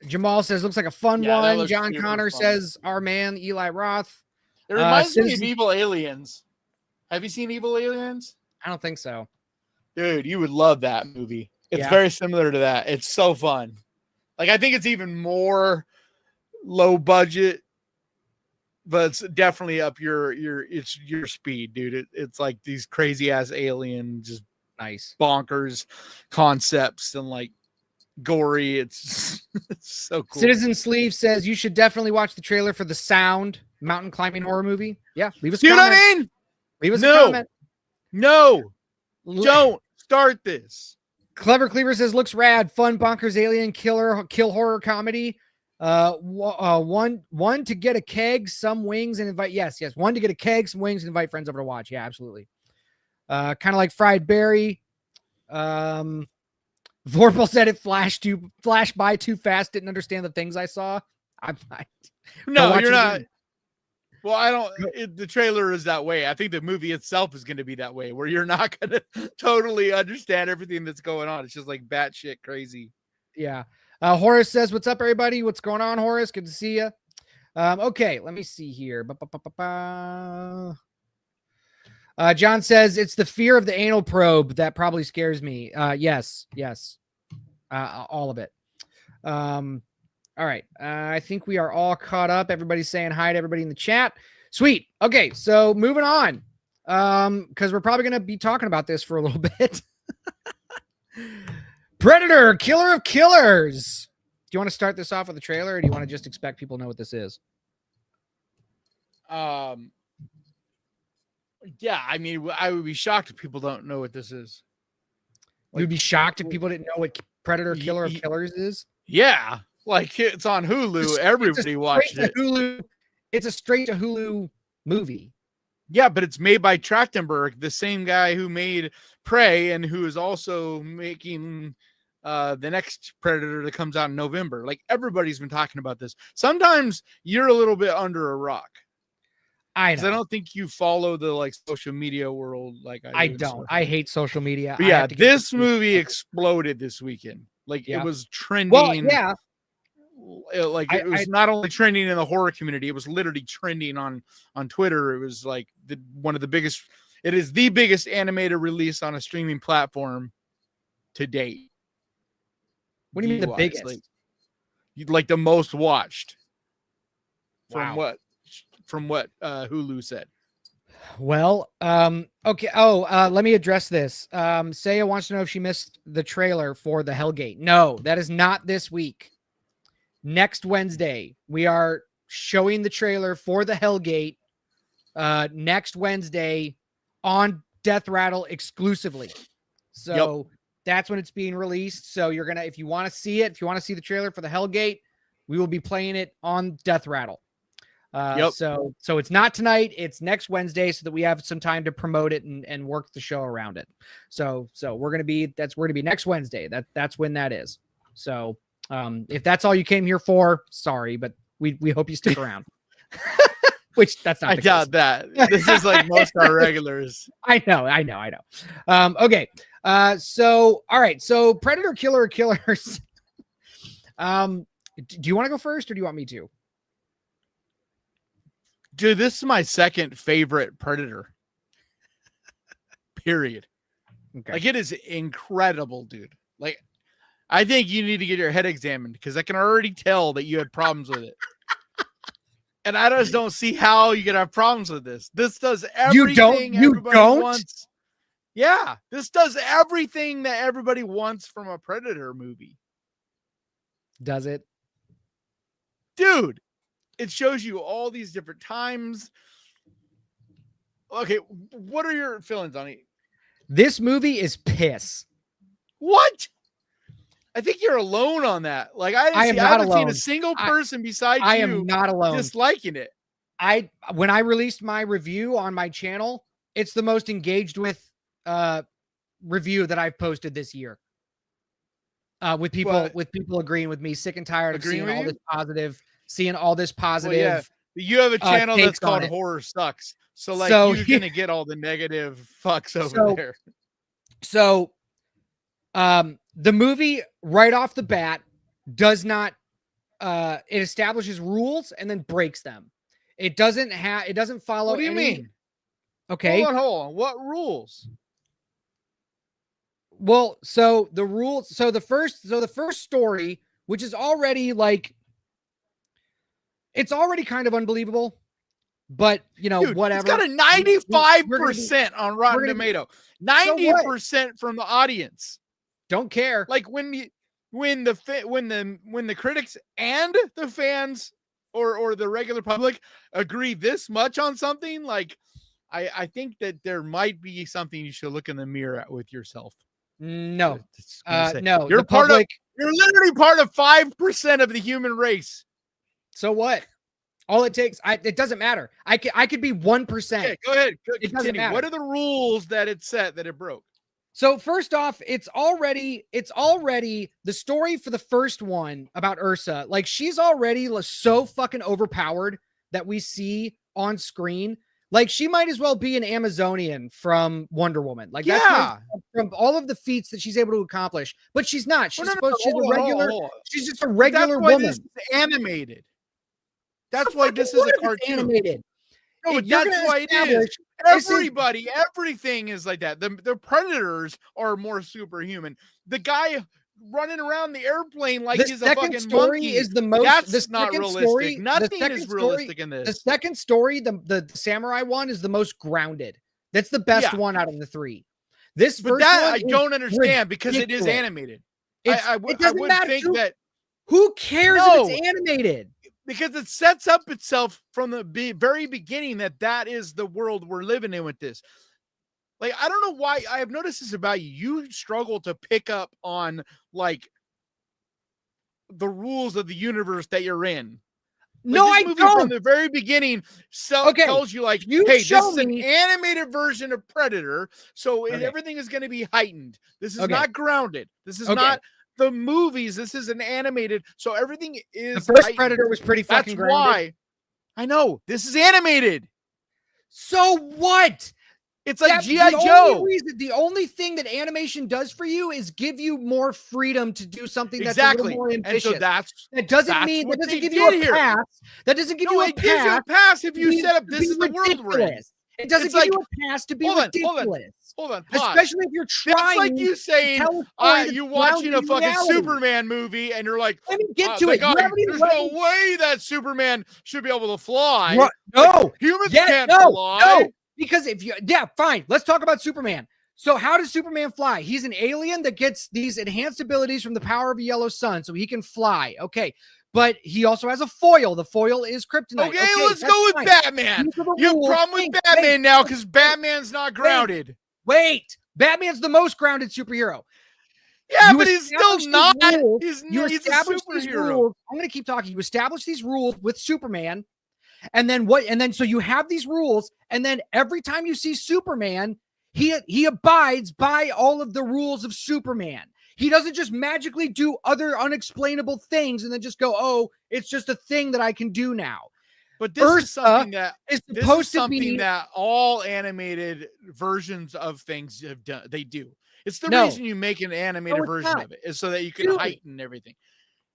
Jamal says, looks like a fun one. John Connor says, our man, Eli Roth. It reminds me of Evil Aliens. Have you seen Evil Aliens? I don't think so. Dude, you would love that movie. It's very similar to that. It's so fun. Like, I think it's even more low budget, but it's definitely up your speed, dude. It's like these crazy ass alien, just nice bonkers concepts and like gory. It's so cool. Citizen Sleeve says you should definitely watch the trailer for The Sound mountain climbing horror movie. Yeah, leave us a comment. What I mean? Leave us a comment. No. Don't start this. Clever Cleaver says looks rad, fun, bonkers, alien kill horror comedy. One to get a keg, some wings, and invite. Yes. One to get a keg, some wings, and invite friends over to watch. Yeah, absolutely. Kind of like Fried Berry. Vorpal said it flashed by too fast. Didn't understand the things I saw. No, you're not. Well, I don't. The trailer is that way. I think the movie itself is going to be that way, where you're not going to totally understand everything that's going on. It's just like batshit crazy. Yeah. Horace says, "What's up, everybody? What's going on, Horace? Good to see you." Okay, let me see here. John says it's the fear of the anal probe that probably scares me. Yes. All of it. All right. I think we are all caught up. Everybody's saying hi to everybody in the chat. Sweet. Okay. So moving on. Because we're probably going to be talking about this for a little bit. Predator, Killer of Killers. Do you want to start this off with a trailer, or do you want to just expect people to know what this is? Yeah, I mean, I would be shocked if people don't know what this is. You'd be shocked if people didn't know what Predator, Killer of Killers is. Yeah, like it's on Hulu. Everybody watched it. Hulu. It's a straight to Hulu movie. Yeah, but it's made by Trachtenberg, the same guy who made Prey and who is also making the next Predator that comes out in November. Like, everybody's been talking about this. Sometimes you're a little bit under a rock. I know. I don't think you follow the like social media world like I do. don't. I hate social media. But yeah, this movie exploded this weekend. Like, it was trending. Well, yeah. It was not only trending in the horror community, it was literally trending on Twitter. It was like one of the biggest. It is the biggest animated release on a streaming platform to date. What do you mean the biggest? Like the most watched. Wow. From what Hulu said. Well, okay. Let me address this. Saya wants to know if she missed the trailer for the Hellgate. No, that is not this week. Next Wednesday, we are showing the trailer for the Hellgate next Wednesday on Death Rattle exclusively. So that's when it's being released. So you're if you want to see it, if you want to see the trailer for the Hellgate, we will be playing it on Death Rattle. So it's not tonight, it's next Wednesday, so that we have some time to promote it and work the show around it. So we're gonna be next Wednesday. That's when that is. So if that's all you came here for, sorry, but we hope you stick around. Which that's not. I doubt that. This is like most of our regulars. I know. Okay. So all right. So Predator, Killer of Killers. Do you want to go first, or do you want me to? Dude, this is my second favorite Predator. Period. Okay. Like, it is incredible, dude. Like, I think you need to get your head examined, because I can already tell that you had problems with it. And I just don't see how you could have problems with this. This does everything everybody wants. Yeah, this does everything that everybody wants from a Predator movie. Does it? Dude, it shows you all these different times. Okay, what are your feelings on it? This movie is piss. What? I think you're alone on that. Like, I haven't seen a single person besides you. I am not alone disliking it. When I released my review on my channel, it's the most engaged with review that I've posted this year. With people agreeing with me, sick and tired of seeing all this positive. Well, yeah. You have a channel that's called Horror Sucks. So you're gonna get all the negative fucks over there. So the movie right off the bat does not it establishes rules and then breaks them. It doesn't follow. What do you mean? Okay. Hold on. What rules? Well, so the rules, the first story, which is already it's already kind of unbelievable, but Dude, whatever. It's got a 95% on Rotten Tomato. 90% from the audience. Don't care. Like, when the critics and the fans or the regular public agree this much on something, like, I think that there might be something you should look in the mirror at with yourself. No, no, you're literally part of 5% of the human race. So what? All it takes, it doesn't matter. I could be 1%. Okay, go ahead. It doesn't matter. What are the rules that it set that it broke? So first off, it's already the story for the first one about Ursa. Like, she's already so fucking overpowered that we see on screen. Like, she might as well be an Amazonian from Wonder Woman. Like, that's from all of the feats that she's able to accomplish. But she's not. She's she's just a regular woman. This is animated. That's why this is a cartoon. Animated. No, but that's why it is. Everything is like that. The Predators are more superhuman. The guy running around the airplane like he's a fucking monkey is the most. That's not realistic. Nothing is realistic in this. The second story, the samurai one, is the most grounded. That's the best Yeah. one out of the three. This But first that one I is don't understand because it is ridiculous. animated. It doesn't would matter. think that Who cares No. if it's animated? because it sets up itself from the very beginning that is the world we're living in with this. Like, I don't know why I have noticed this about you. You struggle to pick up on like the rules of the universe that you're in. Like, No, this I movie don't. from the very beginning Okay, tells you like, you hey, this show is an me- animated version of Predator, so Okay. everything is going to be heightened. This is Okay. not grounded. This is Okay. not the movies. This is an animated, so everything is The first heightened. Predator was pretty That's fucking grounded. why I know this is animated. So what? It's like That's G.I. the Joe. only reason, the only thing that animation does for you is give you more freedom to do something that's a Exactly. little more And ambitious. so that's That doesn't that's mean what that doesn't they give you a did here. pass. That doesn't give no, you a it gives you a pass. pass if you to set up be this is the world we're in. ridiculous. It doesn't It's give like- you a pass to be hold on, ridiculous. Hold on, pause. Especially if you're That's trying. like you saying tell a story that's you watching grounded a in fucking reality. Superman movie and you're like, Let me get to they it. You gotta- haven't even there's let no me- way that Superman should be able to fly. What? No. Humans Yeah, can't no, fly. no. Because if you, yeah, fine. Let's talk about Superman. So how does Superman fly? He's an alien that gets these enhanced abilities from the power of a yellow sun, so he can fly. Okay. But he also has a foil. The foil is kryptonite. Okay, let's that's go with fine. Batman. These are the You have a rules. problem with Wait, Batman now because Batman's not grounded. Wait. Batman's the most grounded superhero. Yeah, You but he's still establish not. these rules- He's You a establish these superhero. rules. I'm going to keep talking. You establish these rules with Superman. And then what? And then so you have these rules. And then every time you see Superman, he abides by all of the rules of Superman. He doesn't just magically do other unexplainable things and then just go, oh, it's just a thing that I can do now. But this Ursa is something that It's this is supposed to something be that all animated versions of things have done. They do. It's the No. reason you make an animated No, it's version not. of it is so that you can Dude. heighten everything.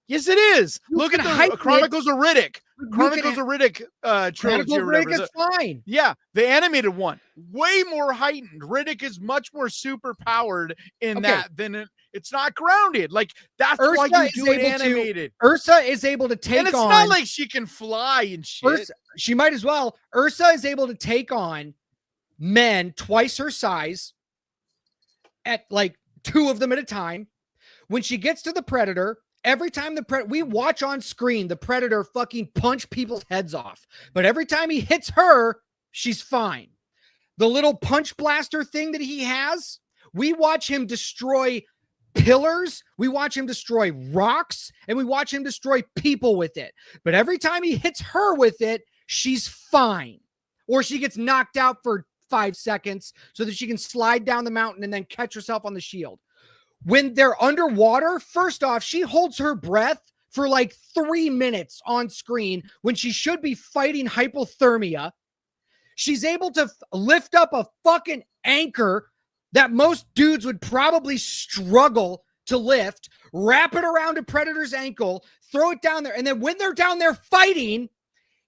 Yes, it is. You Look can at the heighten it. Chronicles of Riddick. You Chronicles can- of Riddick trilogy Chronicles or of whatever. Riddick is fine. Yeah, the animated one, way more heightened. Riddick is much more super powered in Okay. that than it's not grounded. Like that's Ursa why you is do it able to animated. Ursa is able to take And it's on. not like she can fly and shit. Ursa, she might as well. Ursa is able to take on men twice her size at like 2 of them at a time. When she gets to the Predator, every time we watch on screen, the Predator fucking punch people's heads off. But every time he hits her, she's fine. The little punch blaster thing that he has, we watch him destroy pillars, we watch him destroy rocks, and we watch him destroy people with it. But every time he hits her with it, she's fine. Or she gets knocked out for 5 seconds so that she can slide down the mountain and then catch herself on the shield. When they're underwater, first off, she holds her breath for like 3 minutes on screen when she should be fighting hypothermia. She's able to lift up a fucking anchor that most dudes would probably struggle to lift, wrap it around a Predator's ankle, throw it down there. And then when they're down there fighting,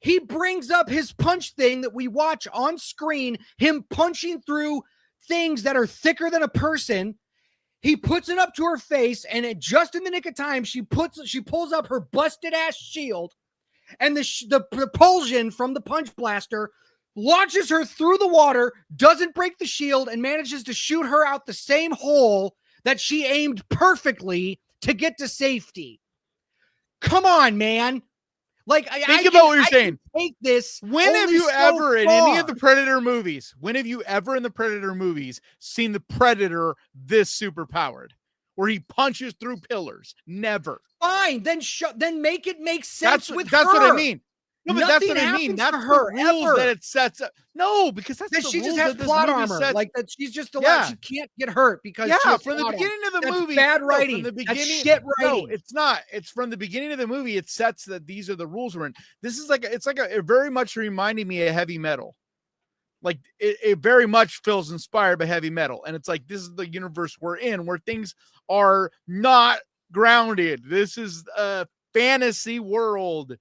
he brings up his punch thing that we watch on screen, him punching through things that are thicker than a person. He puts it up to her face, and just in the nick of time, she pulls up her busted ass shield, and the propulsion from the punch blaster launches her through the water, doesn't break the shield, and manages to shoot her out the same hole that she aimed perfectly to get to safety. Come on, man. Like, Think about what you're I saying. can take this. When have only you so ever in any far. of the Predator movies, when have you ever in the Predator movies seen the Predator this super powered where he punches through pillars? Never. Fine, then make it make sense with that's her. what I mean. No, but that's Nothing what I mean. happens That's to the her, rules ever. that it sets up. No, because that's That the she just rules has that this plot movie armor, sets. like that. She's just allowed. Yeah. She can't get hurt because Yeah, she has from the plot armor. beginning of the That's movie. bad no, writing. From the That's beginning, shit no, writing. it's not. It's from the beginning of the movie. It sets that these are the rules we're in. This is it very much reminding me of heavy metal. Like it very much feels inspired by heavy metal. And it's like, this is the universe we're in where things are not grounded. This is a fantasy world.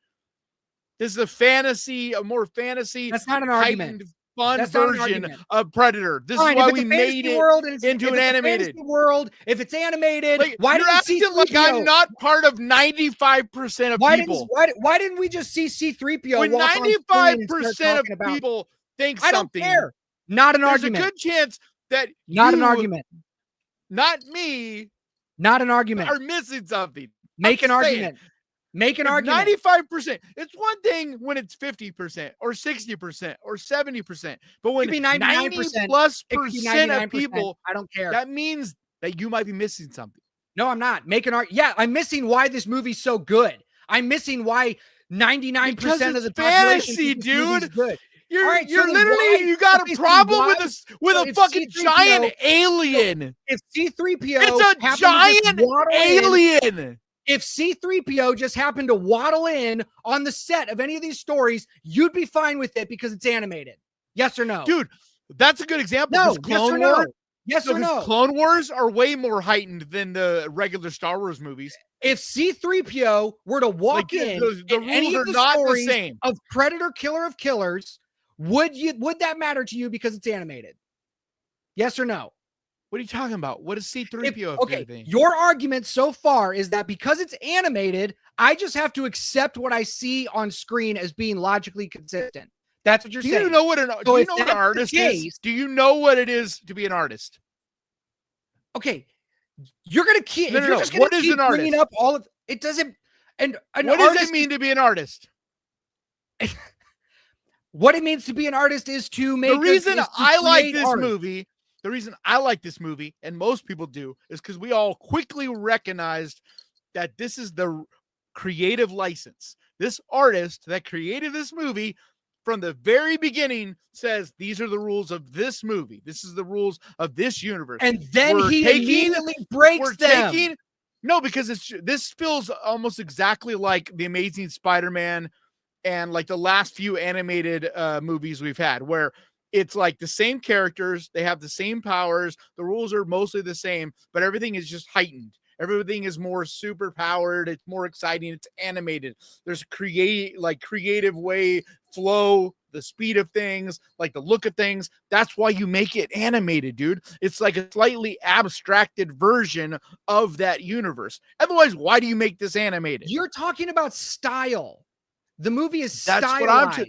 This is a more fantasy. That's not an argument. heightened, fun That's not an version argument. of Predator. This Fine, is why if it's we a fantasy made it world and into if an it's a animated fantasy world. If it's animated, Like, why you're didn't we see acting like I'm 3PO? not part of 95% of people. Why didn't we just see C3PO When walk on screen and start 95% talking of about? people think I don't something, care. Not an There's argument. a good chance that Not an you, argument. not me, Not an argument. are missing something. Make an I'm saying, argument. Make an if argument. 95%. It's one thing when it's 50% or 60% or 70%, but when It could be 90 99%, plus it could be percent of 99%. people, I don't care. that means that you might be missing something. No, I'm not. Make an argument. Yeah, I'm missing why this movie's so good. I'm missing why 99% of the population fantasy, think this movie's dude. good. You're, All right, so you're then literally, why- you got okay, a so problem why- with so a if fucking C-3PO giant alien. If C-3PO It's a happened to just giant waddle in- alien. if C-3PO just happened to waddle in on the set of any of these stories, you'd be fine with it because it's animated. Yes or no? Dude, that's a good example. no. 'cause Yes or Clone no? Wars, Yes no, or 'cause no? Clone Wars are way more heightened than the regular Star Wars movies. If C-3PO were to walk in the any rules of are the not the stories same. of Predator Killer of Killers, would that matter to you because it's animated? Yes or no? What are you talking about? What is C-3PO? If Okay, anything? your argument so far is that because it's animated, I just have to accept what I see on screen as being logically consistent. That's what you're Do saying. you know what an So do you if know what that's an the artist case- is? Do you know what it is to be an artist? Okay, you're gonna keep. No, if no, you're no. just gonna What is keep an bringing artist? up all of it, doesn't. And an What does artist it mean to be an artist? What it means to be an artist is to make. The reason is to I like create this art. movie, the reason I like this movie, and most people do, is because we all quickly recognized that this is the creative license. This artist that created this movie from the very beginning says these are the rules of this movie. This is the rules of this universe. And then We're he taking- immediately breaks them. No, because this feels almost exactly like the Amazing Spider-Man and like the last few animated movies we've had, where it's like the same characters, they have the same powers, the rules are mostly the same, but everything is just heightened. Everything is more super powered, it's more exciting, it's animated. There's creative way, flow, the speed of things, like the look of things. That's why you make it animated, dude. It's like a slightly abstracted version of that universe. Otherwise, why do you make this animated? You're talking about style. The movie is That's stylized. what I'm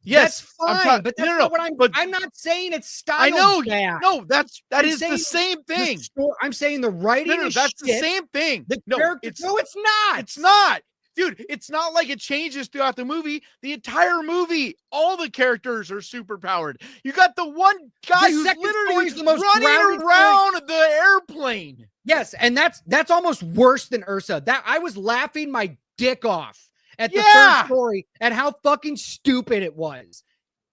Yes, that's fine, I'm but that's no, not what but I'm not saying it's I styled know. bad. No, that I'm is the saying same thing. I'm saying the writing No, is that's the shit. same thing. The No, character, it's no, it's not. It's not. Dude, it's not like it changes throughout the movie. The entire movie, all the characters are super powered. You got the one guy The who's second story literally is the most running grounded around the airplane. Yes, and that's almost worse than Ursa. That I was laughing my dick off at the Yeah. third story at how fucking stupid it was.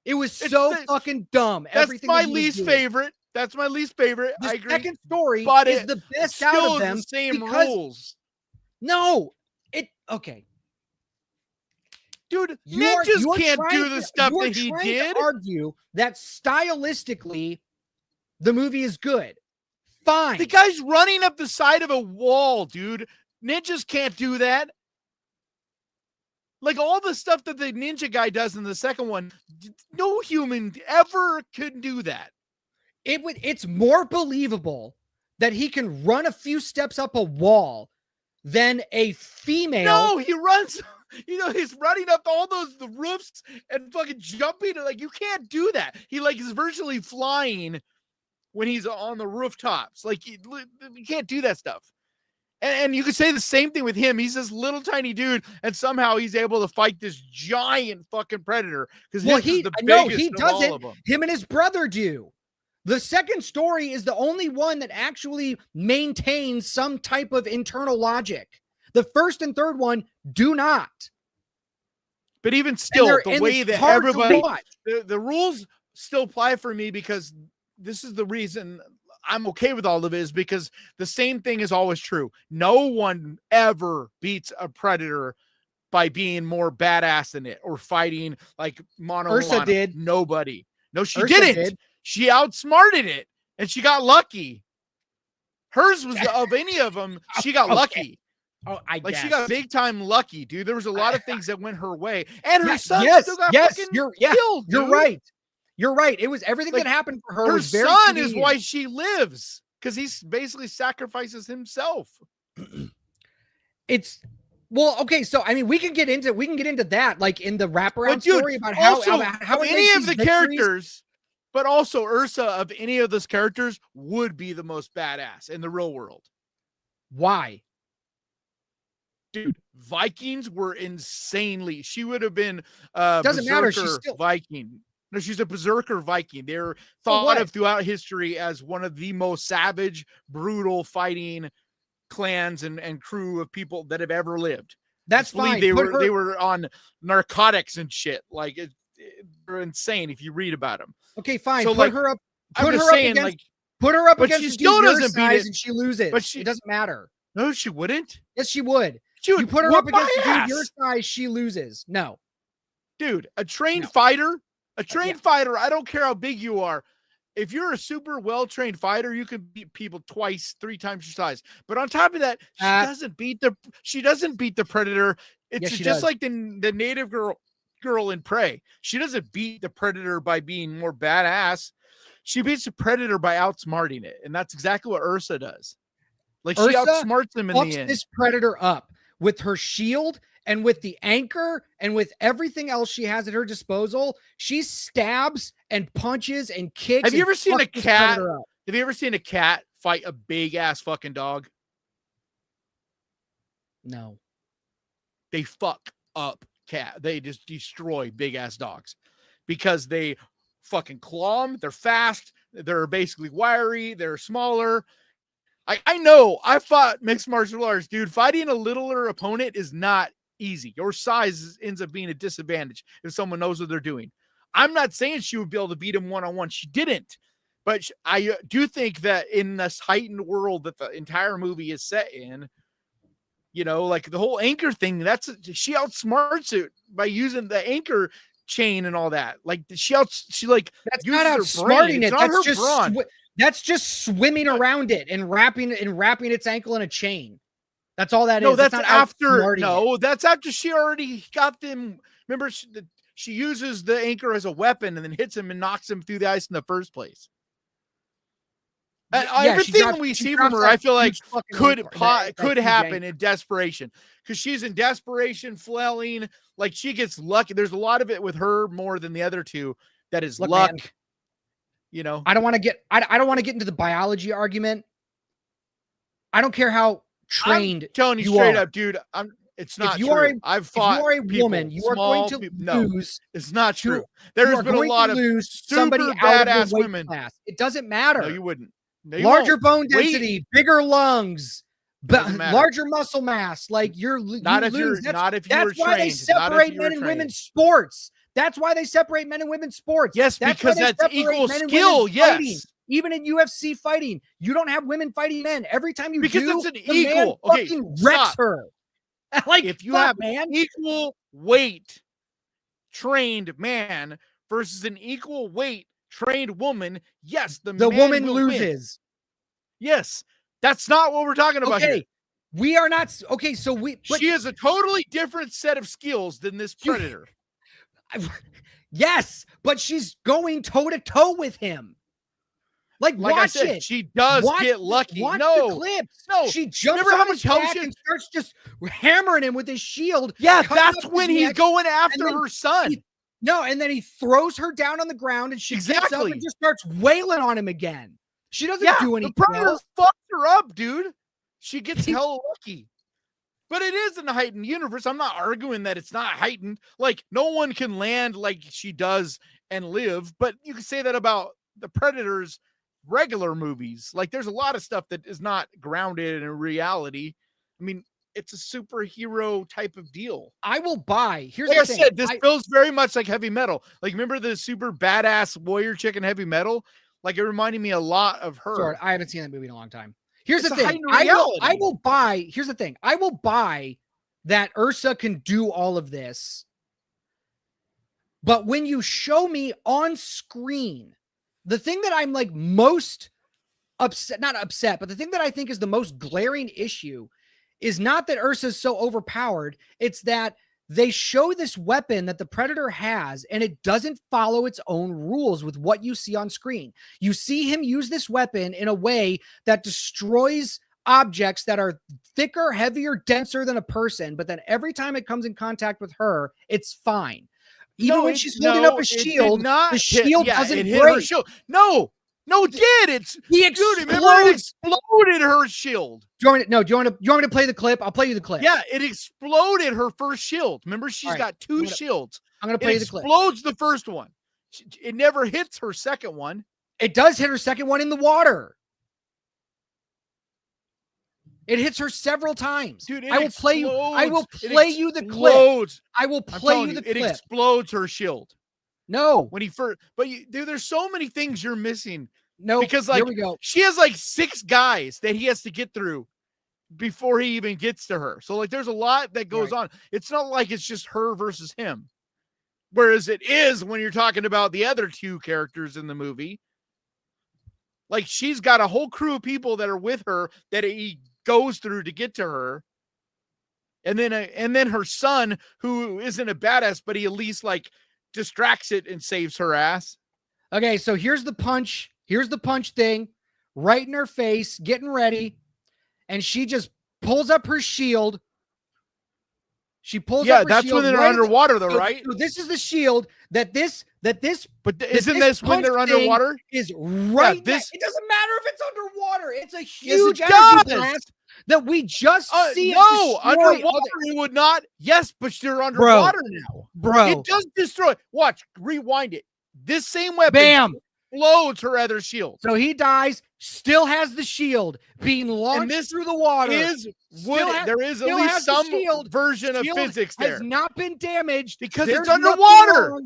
It was It's so the- fucking dumb. That's Everything my that he was least doing. favorite. That's my least favorite. The I agree. second story but is it the best out still of them is the same because rules. no, it okay. Dude, You're ninjas can't trying do the to- stuff you're that he trying did. To argue that stylistically, the movie is good. Fine. The guy's running up the side of a wall, dude. Ninjas can't do that. Like all the stuff that the ninja guy does in the second one, no human ever could do that. It's more believable that he can run a few steps up a wall than a female. No, he runs, he's running up all the roofs and fucking jumping. Like, you can't do that. He like is virtually flying when he's on the rooftops. Like, you can't do that stuff. And you could say the same thing with him. He's this little tiny dude, and somehow he's able to fight this giant fucking predator. Because he the biggest he of all doesn't. of them. Him and his brother do. The second story is the only one that actually maintains some type of internal logic. The first and third one do not. But even still, the and way it's that hard to everybody, watch. the rules still apply for me, because this is the reason I'm okay with all of it, is because the same thing is always true. No one ever beats a predator by being more badass than it or fighting like mono. Ursa did. Nobody. No, she Ursa didn't. did. She outsmarted it, and she got lucky. Hers was of any of them. She got Okay. lucky. Oh, I Like, guess. she got big time lucky, dude. There was a lot of things that went her way, and her son still got fucking you're killed. You're dude. right. You're right. It was everything Like, that happened for her. Her was very son is convenient. why she lives, because he basically sacrifices himself. It's well, okay. So I mean, we can get into that, like in the wraparound But dude, story about how also, how of it any makes of the these victories- characters, But also Ursa of any of those characters would be the most badass in the real world. Why? Dude, Vikings were insanely. She would have been Doesn't matter. She's berserker still Viking. No, she's a berserker Viking. They're thought of throughout history as one of the most savage, brutal fighting clans and crew of people that have ever lived. That's fine. They were on narcotics and shit. Like they're insane if you read about them. Okay, fine. So, put her up. Put her up against. Put her up against. She still doesn't beat it, and she loses. But it doesn't matter. No, she wouldn't. Yes, she would. You put her up against a dude your size, she loses. No, dude, a trained fighter. A trained fighter, I don't care how big you are. If you're a super well-trained fighter, you can beat people twice, 3 times your size. But on top of that, she doesn't beat the predator. It's just like the native girl in Prey. She doesn't beat the predator by being more badass. She beats the predator by outsmarting it. And that's exactly what Ursa does. Like she outsmarts him in the end. This predator up with her shield and with the anchor and with everything else she has at her disposal. She stabs and punches and kicks. Have you ever seen a cat? Have you ever seen a cat fight a big ass fucking dog? No. They fuck up cat. They just destroy big ass dogs because they fucking claw them. They're fast. They're basically wiry. They're smaller. I know. I fought mixed martial arts, dude. Fighting a littler opponent is not easy. Your size ends up being a disadvantage if someone knows what they're doing. I'm not saying she would be able to beat him one-on-one. She didn't. But I do think that in this heightened world that the entire movie is set in, you know, like the whole anchor thing, she outsmarts it by using the anchor chain and all that. Like that's not outsmarting it. That's just swimming around it and wrapping its ankle in a chain. That's all that is. That's after. No, that's after she already got them. Remember, she uses the anchor as a weapon and then hits him and knocks him through the ice in the first place. Everything we see from her, I feel like could happen in desperation because she's in desperation, flailing. Like she gets lucky. There's a lot of it with her more than the other two. That is luck. Man, you know, I don't want to get. I don't want to get into the biology argument. I don't care how trained. I'm telling you straight up, dude. It's not true. I've fought. If you are a woman, you are going to lose. It's not true. There's been a lot of super badass women. Class. It doesn't matter. No, you wouldn't. No, larger bone density, bigger lungs, larger muscle mass. Like you're not if you're That's why they separate men and women's sports. That's why they separate men and women's sports. Yes, because that's equal skill. Yes. Even in UFC fighting, you don't have women fighting men. Every time you because do, it's an equal. Man fucking wrecks her. Like if you have equal weight trained man versus an equal weight trained woman, yes, the woman loses. Win. Yes, that's not what we're talking about here. We are not okay. So she has a totally different set of skills than this predator. Yes, but she's going toe to toe with him. Like watch it. She does get lucky. Watch the clips. No, she jumps on his back and starts just hammering him with his shield. Yeah, that's when he's going after her son. And then he throws her down on the ground and she gets up and just starts wailing on him again. She doesn't do anything. The predator fucks her up, dude. She gets hella lucky. But it is in the heightened universe. I'm not arguing that it's not heightened. Like, no one can land like she does and live. But you can say that about the Predator's regular movies. Like, there's a lot of stuff that is not grounded in reality. I mean, it's a superhero type of deal. I will buy. Here's like the thing. This feels very much like Heavy Metal. Like, remember the super badass warrior chick in Heavy Metal? Like, it reminded me a lot of her. Sorry, I haven't seen that movie in a long time. Here's the thing. I will buy. Here's the thing. I will buy that Ursa can do all of this. But when you show me on screen, the thing that I'm like most upset, not upset, but the thing that I think is the most glaring issue is not that Ursa is so overpowered. It's that they show this weapon that the Predator has, and it doesn't follow its own rules with what you see on screen. You see him use this weapon in a way that destroys objects that are thicker, heavier, denser than a person, but then every time it comes in contact with her, it's fine. Even when she's holding up a shield, the shield doesn't it break. hit her shield. No, it did. Remember it exploded her shield. Do you want me to play the clip? I'll play you the clip. Yeah, it exploded her first shield. Remember, she's got two shields. I'm gonna play the clip. It explodes the first one. It never hits her second one. It does hit her second one in the water. It hits her several times. Dude, I will play you the clip. I will play you the clip. It explodes her shield. No. When he first, dude, there's so many things you're missing. No, because here we go. She has like 6 guys that he has to get through before he even gets to her. So like there's a lot that goes on. It's not like it's just her versus him. Whereas it is when you're talking about the other 2 characters in the movie. Like she's got a whole crew of people that are with her that he goes through to get to her. And then her son, who isn't a badass, but he at least like distracts it and saves her ass. Okay, so here's the punch. Here's the punch thing right in her face, getting ready. And she just pulls up her shield. She pulls up her shield. Yeah, that's when they're underwater, though, right? So this is the shield that this. But isn't this when they're underwater? Is right. Yeah, this. It doesn't matter if it's underwater. It's a huge energy blast that we just see. No, underwater it would not. Yes, but they're underwater now, bro. It does destroy. Watch, rewind it. This same weapon explodes her other shield. So he dies. Still has the shield being launched through the water. There is at least some version of physics there. Has not been damaged because it's underwater.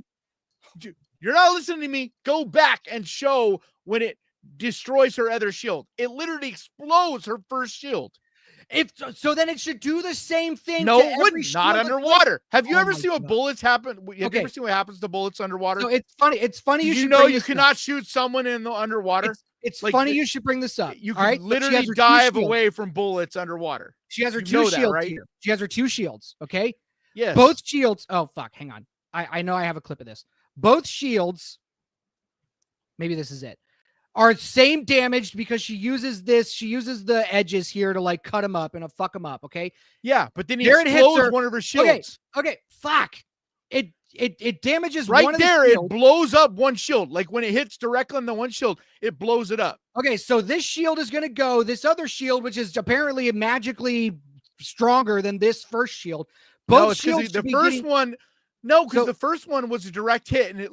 You're not listening to me. Go back and show when it destroys her other shield. It literally explodes her first shield. So then it should do the same thing. No, it wouldn't. Not underwater. Have you ever seen what bullets happen? Have you ever seen what happens to bullets underwater? So it's funny. It's funny. You know you cannot shoot someone in the underwater. It's funny you should bring this up. You can literally dive away from bullets underwater. She has her 2 shields, right? Here. She has her 2 shields. Okay. Yes. Both shields. Oh fuck. Hang on. I know I have a clip of this. Both shields. Maybe this is it. Are same damaged because she uses this. She uses the edges here to like cut them up and fuck them up. Okay. Yeah, but then he explodes one of her shields. Okay. Fuck. It damages right one there. Of the it blows up one shield. Like when it hits directly on the one shield, it blows it up. Okay, so this shield is going to go. This other shield, which is apparently magically stronger than this first shield. Both shields. The first one. No, because the first one was a direct hit, and it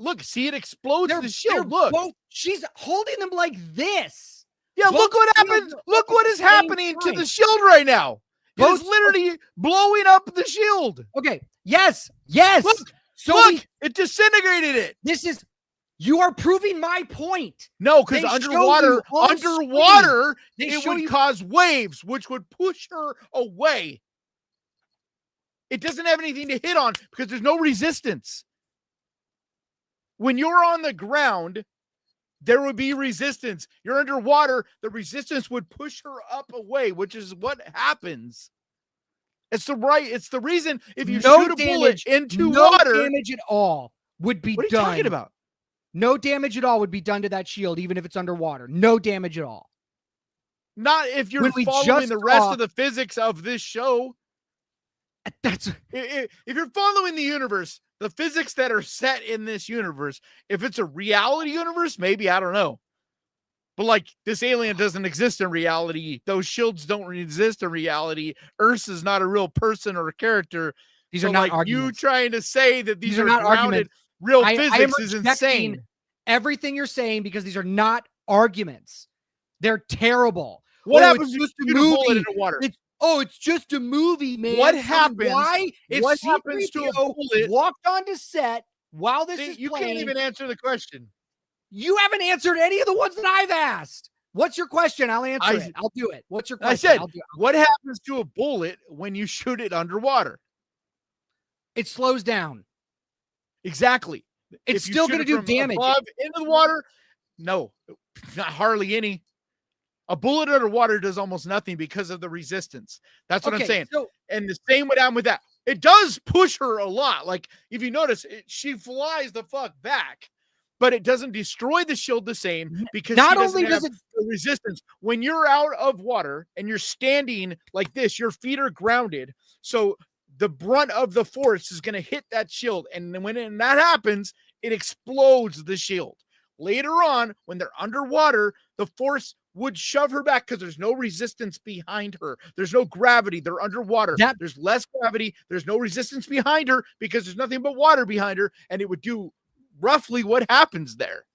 explodes the shield. Look, she's holding them like this. Yeah, look what happened. Look what is happening to the shield right now. It's literally blowing up the shield. Okay. Yes. Look, it disintegrated it. You are proving my point. No, because underwater, it would cause waves, which would push her away. It doesn't have anything to hit on because there's no resistance. When you're on the ground, there would be resistance. You're underwater, the resistance would push her up away, which is what happens. It's the reason if you shoot a bullet into water. No damage at all would be done. What are you talking about? No damage at all would be done to that shield, even if it's underwater. No damage at all. Not if you're following the rest of the physics of this show. If you're following the universe, the physics that are set in this universe, if it's a reality universe, maybe, I don't know. But like this alien doesn't exist in reality. Those shields don't exist in reality. Ursa's not a real person or a character. These are not like arguments. You trying to say that these are not grounded arguments. Real physics is insane. Everything you're saying because these are not arguments. They're terrible. What happens if you shoot a bullet in the water? It's just a movie, man. What happens? Why? What happens to a bullet? Walked onto set while this is you playing. Can't even answer the question. You haven't answered any of the ones that I've asked. What's your question? I'll answer it. I'll do it. What's your question? I said, what happens to a bullet when you shoot it underwater? It slows down. Exactly. It's still going to do damage. Above, into the water? No, not hardly any. A bullet underwater does almost nothing because of the resistance. That's what I'm saying. And the same would happen with that. It does push her a lot. Like, if you notice, she flies the fuck back, but it doesn't destroy the shield the same because not she only does it resistance. When you're out of water and you're standing like this, your feet are grounded. So the brunt of the force is going to hit that shield. And then when that happens, it explodes the shield. Later on, when they're underwater, the force would shove her back because there's no resistance behind her. There's no gravity. They're underwater. There's less gravity. There's no resistance behind her because there's nothing but water behind her. And it would do roughly what happens there.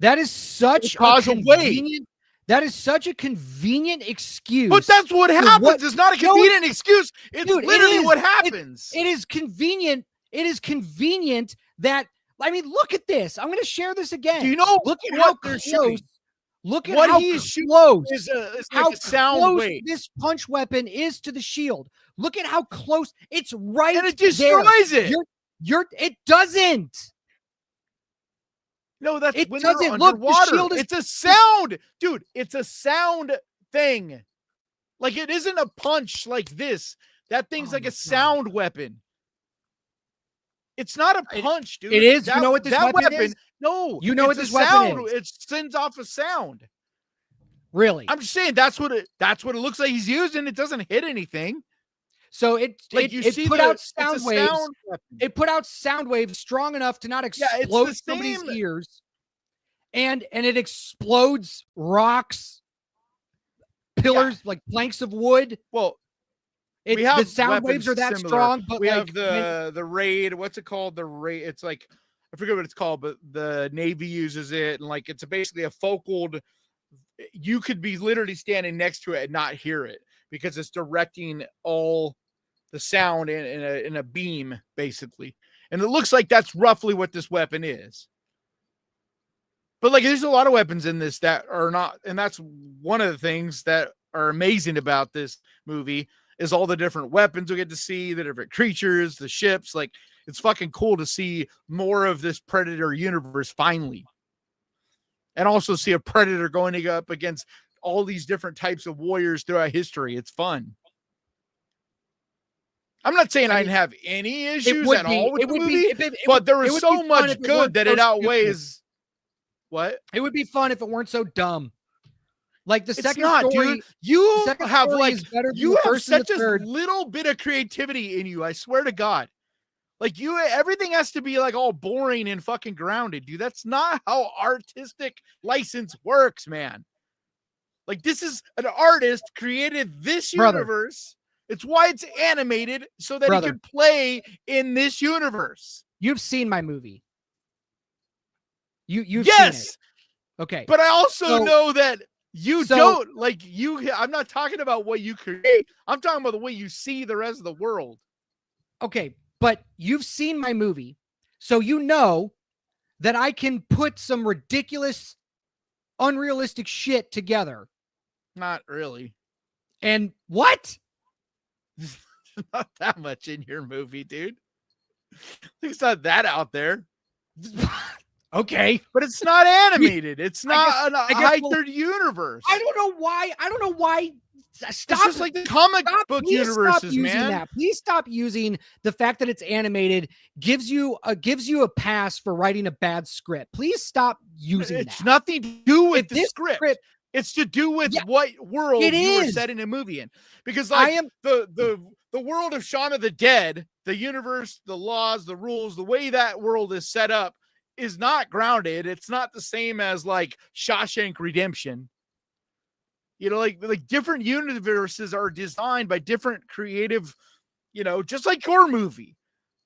That is such a convenient. That is such a convenient excuse. But that's what happens. It's not a convenient excuse. It's literally what happens. It is convenient. It is convenient that, I mean, look at this. I'm going to share this again. Do you know look at how close. Look at what how close is like a sound close wave. This punch weapon is to the shield. Look at how close it's right and it destroys there. it. It doesn't. No, that's it when doesn't. they're Look, underwater. the shield is, it's a sound, dude. It's a sound thing. Like it isn't a punch like this. That thing's like a sound weapon. It's not a punch, dude. It is. You know what this weapon is? No, you know what this weapon is. It sends off a sound. Really? I'm just saying that's what it looks like he's using. It doesn't hit anything. So it put out sound waves. It put out sound waves strong enough to not explode somebody's ears. And it explodes rocks, pillars, like planks of wood. Well, the sound waves are that strong, but we have the raid. What's it called? The raid. It's like, I forget what it's called, but the Navy uses it, and like it's basically a focal. You could be literally standing next to it and not hear it because it's directing all the sound in a beam, basically. And it looks like that's roughly what this weapon is. But like, there's a lot of weapons in this that are not, and that's one of the things that are amazing about this movie is all the different weapons we get to see, the different creatures, the ships. Like, it's fucking cool to see more of this Predator universe finally. And also see a Predator going up against all these different types of warriors throughout history. It's fun. I'm not saying I didn't have any issues at all with the movie, but there was so much good that it outweighs. What? It would be fun if it weren't so dumb. Like the second story, dude. You have like you have such a little bit of creativity in you. I swear to God. Like everything has to be like all boring and fucking grounded, dude. That's not how artistic license works, man. Like this is an artist created this universe. It's why it's animated so that he can play in this universe. You've seen my movie. You've seen it. Okay. But I also know that you don't like you. I'm not talking about what you create. I'm talking about the way you see the rest of the world. Okay. But you've seen my movie, so you know that I can put some ridiculous, unrealistic shit together. Not really. And what? Not that much in your movie, dude. It's not that out there. Okay. But it's not animated. It's not a high-third universe. I don't know why. Stop. It's just like the comic book universes, man. That. Please stop using the fact that it's animated gives you a pass for writing a bad script. Please stop using that. It's nothing to do with the script. It's to do with what world you are setting a movie in. Because like the world of Shaun of the Dead, the universe, the laws, the rules, the way that world is set up is not grounded. It's not the same as like Shawshank Redemption. You know, like different universes are designed by different creative, just like your movie.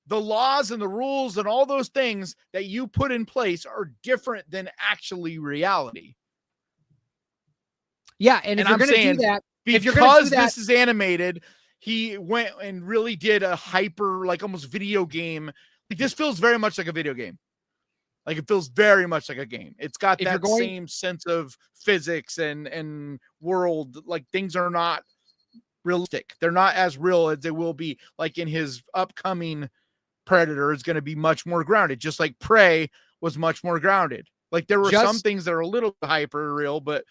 The laws and the rules and all those things that you put in place are different than actually reality. Yeah, and if you're going to do that, because this is animated, he went and really did a hyper, like almost video game. Like this feels very much like a video game. Like it feels very much like a game. It's got that same sense of physics and world. Like things are not realistic. They're not as real as they will be. Like in his upcoming Predator is going to be much more grounded. Just like Prey was much more grounded. Like there were some things that are a little hyper real, but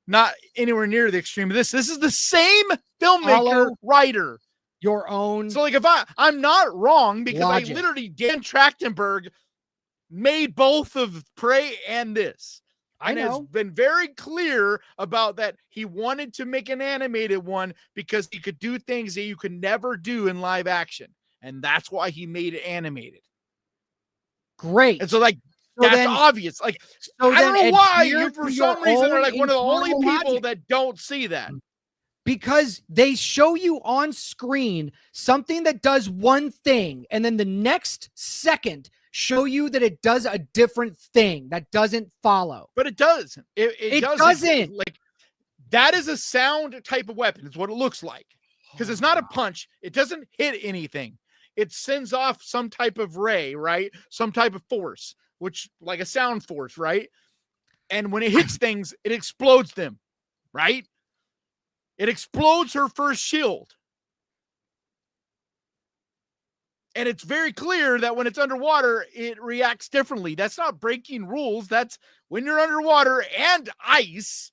not anywhere near the extreme of this. This is the same filmmaker, writer. Your own. So like if I'm not wrong because logic. I literally Dan Trachtenberg made both of Prey and this. I And has know. been very clear about that. He wanted to make an animated one because he could do things that you could never do in live action. And that's why he made it animated. Great. And so, like, So that's then- obvious. Like, So I don't then know why adhere you, for to some your reason, are own like one of the only internal people logic. that don't see that. Because they show you on screen something that does one thing, and then the next second show you that it does a different thing that doesn't follow. But it does. It doesn't. Like, that is a sound type of weapon. It's what it looks like. Because it's not a punch. It doesn't hit anything. It sends off some type of ray, right? Some type of force, which like a sound force, right? And when it hits things, it explodes them, right? It explodes her first shield. And it's very clear that when it's underwater, it reacts differently. That's not breaking rules. That's when you're underwater and ice,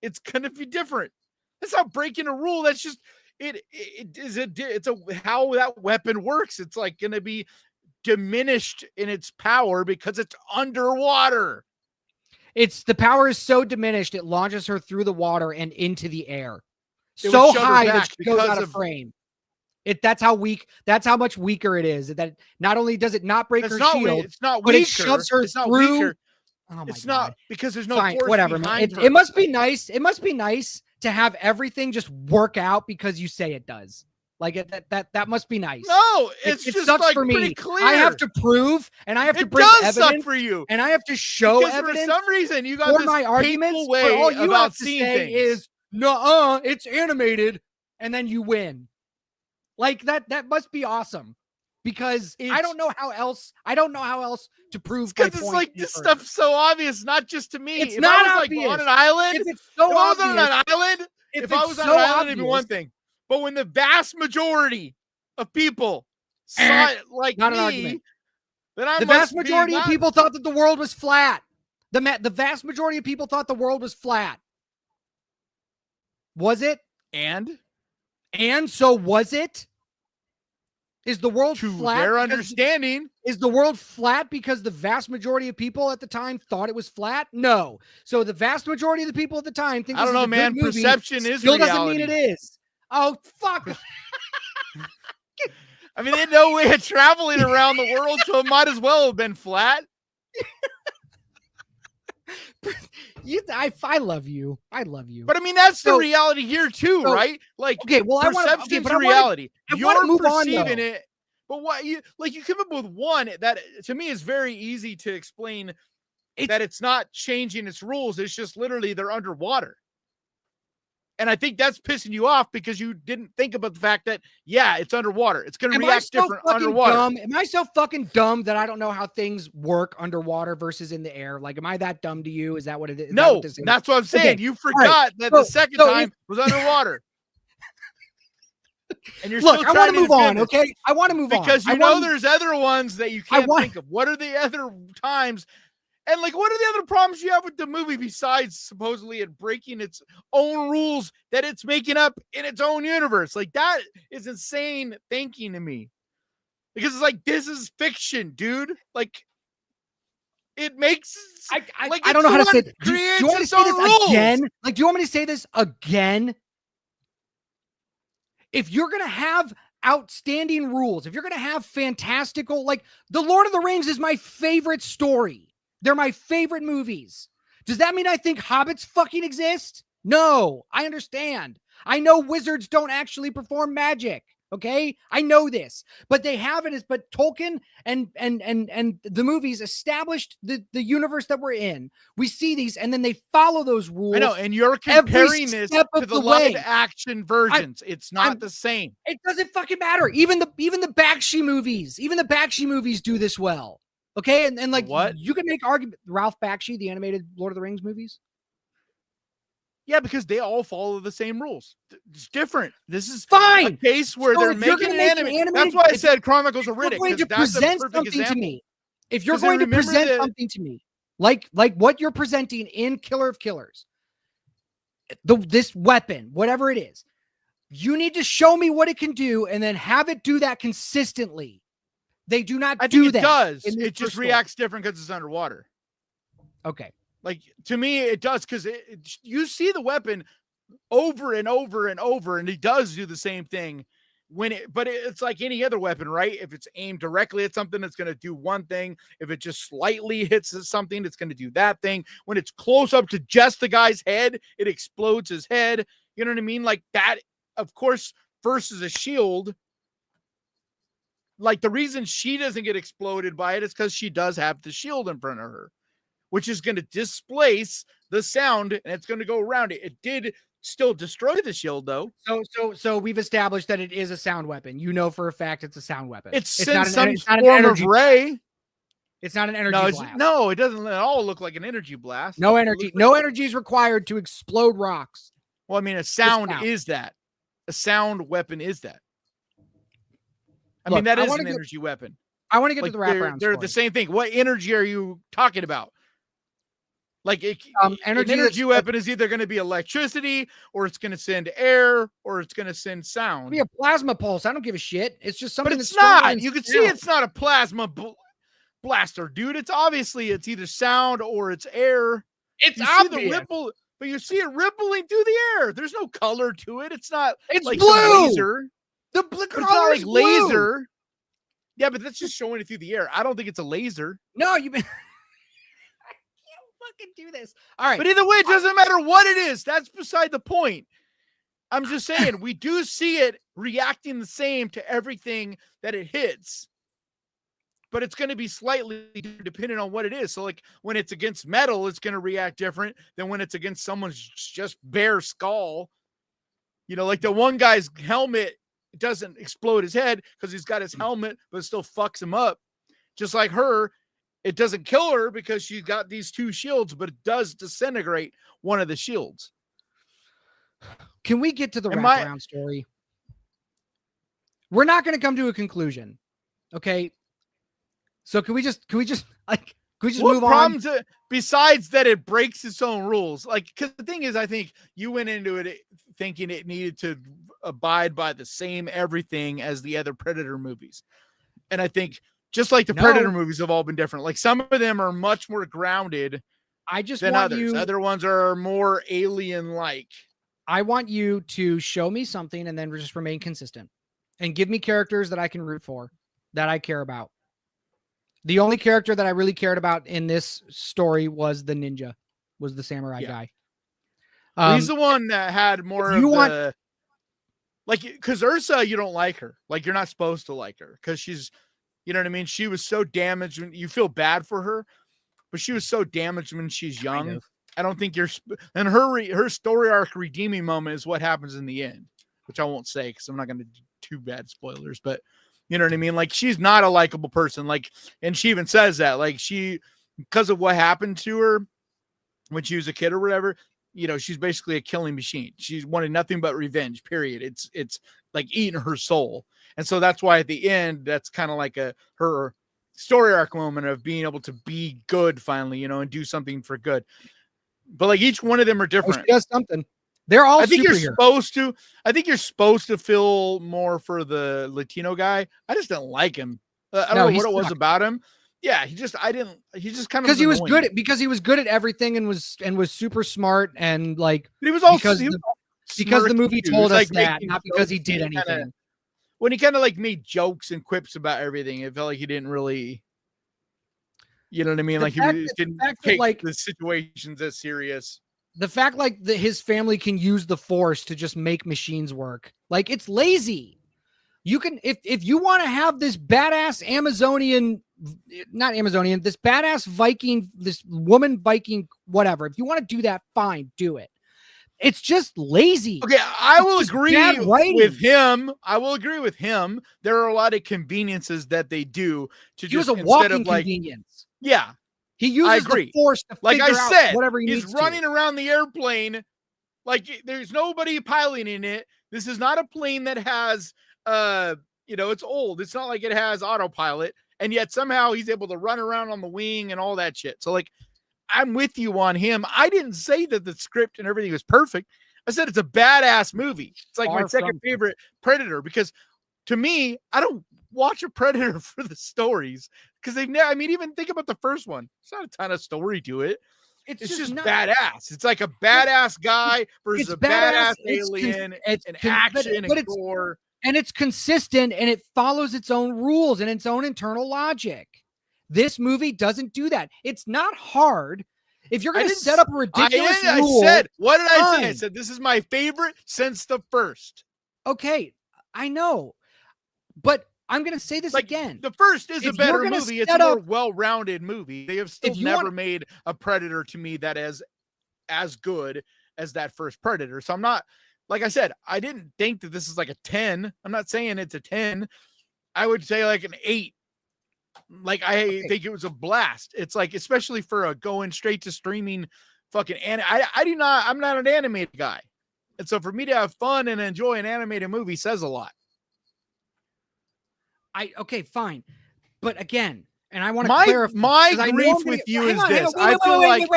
it's going to be different. That's not breaking a rule. That's just it's how that weapon works. It's like going to be diminished in its power because it's underwater. It's the power is so diminished it launches her through the water and into the air. It So would shut her high that back she goes because out of frame. That's how weak. That's how much weaker it is. That not only does it not break her shield, it's not but weaker. it shoves her it's not through. weaker. Oh my It's God. not because there's no Fine, force whatever, man. behind her. It must be nice. It must be nice to have everything just work out because you say it does. Like that must be nice. No, It it's just sucks like for pretty me. clear. I have to prove and I have to It bring does suck evidence for you. and I have to show Because evidence for some reason you got for this my arguments. hateful But way all you about have to seeing say things. is no, it's animated, and then you win. Like that must be awesome. Because I don't know how else. I don't know how else to prove. Because it's like this stuff's so obvious, not just to me. It's if not I was obvious. like on an island, If it's so if I was obvious, on an island, if I it's was on so an island, it'd be obvious- one thing. But when the vast majority of people saw it like not an me, argument. then I The must vast majority be of not- people thought that the world was flat. The vast majority of people thought the world was flat. Was it? And So was it? Is the world to flat? their because- understanding, Is the world flat because the vast majority of people at the time thought it was flat? No. So the vast majority of the people at the time think I don't this is know, a good man. movie, Perception is still reality. doesn't mean it is. Oh fuck! I mean, they had no way of traveling around the world, so it might as well have been flat. I love you. I love you. But I mean, that's the So- reality here too, so- right? Like, okay, well, I want to. perception's Okay, but reality. I wanna You're move on, perceiving though. it, but what you come up with one that to me is very easy to explain. That it's not changing its rules. It's just literally they're underwater. And I think that's pissing you off because you didn't think about the fact that, yeah, it's underwater. It's going to Am I react so different fucking underwater. dumb? Am I so fucking dumb that I don't know how things work underwater versus in the air? Like, am I that dumb to you? Is that what it is? Is that No, what this is? that's what I'm saying. Okay, You forgot that the second so time was underwater. And you're Look, still I trying want to move defend on, this. okay? I want to move on. Because I you know wanna- there's other ones that you can't think of. What are the other times? And like, what are the other problems you have with the movie besides supposedly it breaking its own rules that it's making up in its own universe? Like, that is insane thinking to me. Because it's like, this is fiction, dude. Like, it makes like I don't know how to say it. this. Do Creates you want me to its say own this rules. again? Like, do you want me to say this again? If you're going to have outstanding rules, if you're going to have fantastical, like The Lord of the Rings is my favorite story. They're my favorite movies. Does that mean I think hobbits fucking exist? No, I understand. I know wizards don't actually perform magic. Okay, I know this, but they haven't. But Tolkien and the movies established the universe that we're in. We see these, and then they follow those rules. I know, and you're every comparing this step to of the the live way. action versions. It's not I'm- the same. It doesn't fucking matter. Even the Bakshi movies do this well. Okay, and like What? you can make argument. Ralph Bakshi, the animated Lord of the Rings movies. Yeah, because they all follow the same rules. It's different. This is Fine. a case where So they're if you're making gonna an make an anime. animated- That's why I if said Chronicles of You're Riddick. going to 'Cause that's a present perfect something to example. me. If you're 'Cause I going to remember present that- something to me, like what you're presenting in Killer of Killers, this weapon, whatever it is, you need to show me what it can do, and then have it do that consistently. They do not I do think it that. does. in this It just first story. reacts different because it's underwater. Okay. Like, to me, it does, because you see the weapon over and over and over, and he does do the same thing but it's like any other weapon, right? If it's aimed directly at something, it's going to do one thing. If it just slightly hits something, it's going to do that thing. When it's close up to just the guy's head, it explodes his head. You know what I mean? Like that, of course, versus a shield. Like, the reason she doesn't get exploded by it is because she does have the shield in front of her, which is going to displace the sound, and it's going to go around it. It did still destroy the shield, though. So we've established that it is a sound weapon. You know for a fact it's a sound weapon. It's not some form of ray. It's not an energy blast. No, it doesn't at all look like an energy blast. No energy. No energy is required to explode rocks. Well, I mean, a sound is that. A sound weapon is that. I mean, that is an energy weapon. I want to get to the wraparound. They're the same thing. What energy are you talking about? Like, an energy weapon is either going to be electricity, or it's going to send air, or it's going to send sound. It'll be a plasma pulse. I don't give a shit. It's just something. But it's not. You can see it's not a plasma blaster, dude. It's either sound or it's air. It's obvious. See the ripple, but you see it rippling through the air. There's no color to it. It's not. It's like blue. Laser. The color it's not like is laser. Blue. Yeah, but that's just showing it through the air. I don't think it's a laser. No, you. Fucking do this. All right. But either way, it doesn't matter what it is. That's beside the point. I'm just saying, we do see it reacting the same to everything that it hits. But it's going to be slightly different depending on what it is. So, like, when it's against metal, it's going to react different than when it's against someone's just bare skull. You know, like the one guy's helmet doesn't explode his head because he's got his helmet, but it still fucks him up. Just like her, it doesn't kill her because she's got these two shields, but it does disintegrate one of the shields. Can we get to the wraparound story? We're not going to come to a conclusion. Okay. So can we just move on? Besides that, it breaks its own rules. Like, because the thing is, I think you went into it thinking it needed to abide by the same everything as the other Predator movies. And I think just like the Predator movies have all been different. Like, some of them are much more grounded than others. Other ones are more alien-like. I want you to show me something and then just remain consistent and give me characters that I can root for, that I care about. The only character that I really cared about in this story was the ninja, was the samurai guy. He's the one that had more of the... Like, because Ursa, you don't like her. Like, you're not supposed to like her because she's... You know what I mean? She was so damaged. You feel bad for her, but she was so damaged when she's young. Kind of. I don't think you're... And her story arc redeeming moment is what happens in the end, which I won't say because I'm not going to do too bad spoilers, but... You know what I mean? Like, she's not a likable person. Like, and she even says that, like, because of what happened to her when she was a kid or whatever, you know, she's basically a killing machine. She's wanted nothing but revenge, period. It's like eating her soul. And so that's why at the end, that's kind of like her story arc moment of being able to be good finally, you know, and do something for good. But like, each one of them are different. She does something. They're all. I think you're supposed to. I think you're supposed to feel more for the Latino guy. I just didn't like him. I don't know what it was about him. Yeah, he just kind of because he was good at everything and was super smart and like. But he was also because the movie told us that, not because he did anything. When he kind of like made jokes and quips about everything, it felt like he didn't really. You know what I mean? Like he didn't take like the situations as serious. The fact like his family can use the Force to just make machines work. Like, it's lazy. You can, if you want to have this badass this badass Viking, this woman Viking, whatever. If you want to do that, fine, do it. It's just lazy. Okay, I will agree with him. I will agree with him. There are a lot of conveniences that they do to he was a walking convenience. Yeah. He uses the Force to like I said, whatever he's running around the airplane. Like, there's nobody piloting it. This is not a plane that has, it's old. It's not like it has autopilot. And yet somehow he's able to run around on the wing and all that shit. So, like, I'm with you on him. I didn't say that the script and everything was perfect. I said it's a badass movie. It's like my second favorite Predator because to me, I don't watch a Predator for the stories because they've never, I mean, even think about the first one. There's not a ton of story to it. It's just not badass. It's like a badass guy versus it's a badass it's alien it's and con- action but and gore. and it's consistent and it follows its own rules and its own internal logic. This movie doesn't do that. It's not hard. If you're going to set up a ridiculous rule, I said, what did I say? I fine. said, this is my favorite since the first. Okay, I know, but I'm going to say this Like, again. the first is If a better you're gonna movie. It's set a more up- well-rounded movie. They have still If you never want- made a Predator to me that is as good as that first Predator. So I'm not, like I said, I didn't think that this is like a 10. I'm not saying it's a 10. I would say like an 8. Like, I think it was a blast. It's like, especially for a going straight to streaming fucking, and I'm not an animated guy. And so for me to have fun and enjoy an animated movie says a lot. Okay, fine. But again, and I want to clarify. My 'cause I know grief I'm gonna with get- you hang is on, hang this. on, I feel like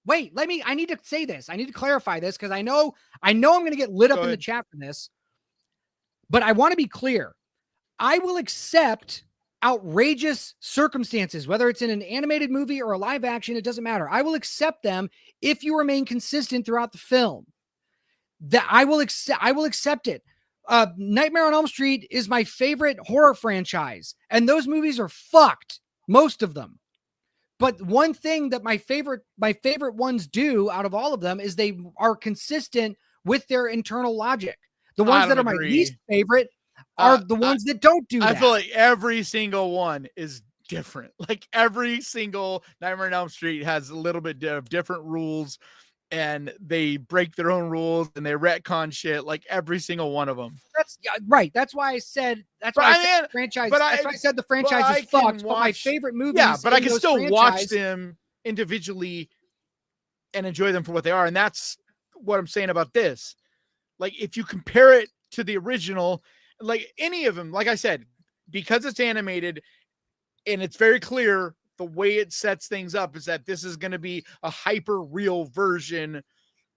wait. I need to say this. I need to clarify this because I know I'm going to get lit up in the chat for this. But I want to be clear. I will accept outrageous circumstances, whether it's in an animated movie or a live action, it doesn't matter. I will accept them if you remain consistent throughout the film. That I will accept it. Nightmare on Elm Street is my favorite horror franchise, and those movies are fucked, most of them. But one thing that my favorite ones do out of all of them is they are consistent with their internal logic. The ones that are my least favorite are the ones that don't do that. I feel like every single one is different. Like, every single Nightmare on Elm Street has a little bit of different rules, and they break their own rules and they retcon shit, like every single one of them. That's right. That's why I said that's why I said the franchise. That's why I said the franchise is fucked. But my favorite movies. Yeah, but I can still watch franchise, them individually and enjoy them for what they are. And that's what I'm saying about this. Like, if you compare it to the original, like any of them, like I said, because it's animated and it's very clear, the way it sets things up is that this is going to be a hyper real version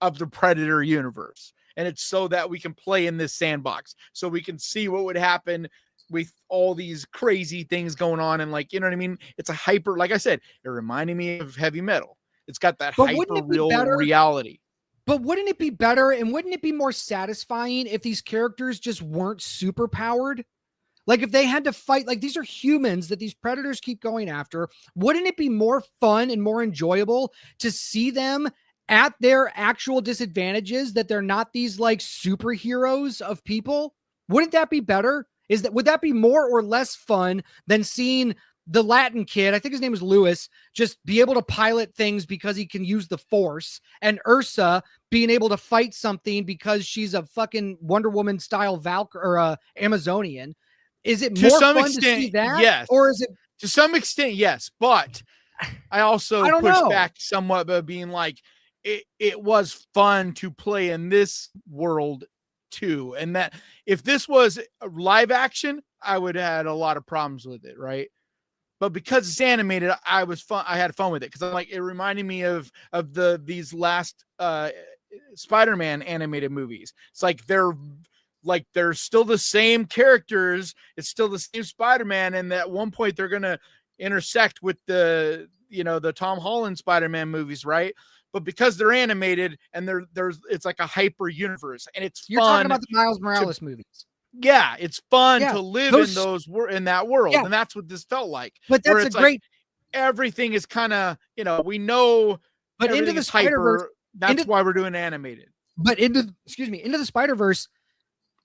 of the Predator universe. And it's so that we can play in this sandbox, so we can see what would happen with all these crazy things going on. And, like, you know what I mean? It's a hyper, like I said, it reminded me of Heavy Metal. It's got that hyper real reality. But wouldn't it be better and wouldn't it be more satisfying if these characters just weren't super powered? Like, if they had to fight, like, these are humans that these predators keep going after. Wouldn't it be more fun and more enjoyable to see them at their actual disadvantages, that they're not these like superheroes of people? Wouldn't that be better? Would that be more or less fun than seeing the Latin kid, I think his name is Lewis, just be able to pilot things because he can use the Force, and Ursa being able to fight something because she's a fucking Wonder Woman style Amazonian? Is it more fun to see that? Yes. Or is it to some extent? Yes. But I also push back somewhat by being like, it was fun to play in this world too. And that if this was a live action, I would have had a lot of problems with it. Right. But because it's animated, I had fun with it. Cause I'm like, it reminded me of these last Spider-Man animated movies. It's like, they're still the same characters. It's still the same Spider-Man. And at one point they're going to intersect with the Tom Holland Spider-Man movies. Right. But because they're animated and it's like a hyper universe, and you're fun. talking about the Miles Morales movies. Yeah, it's fun to live in that world. Yeah. And that's what this felt like. But that's a great, everything is kind of, we know, but Into the Spider-Verse, that's why we're doing animated. But Into the Spider-Verse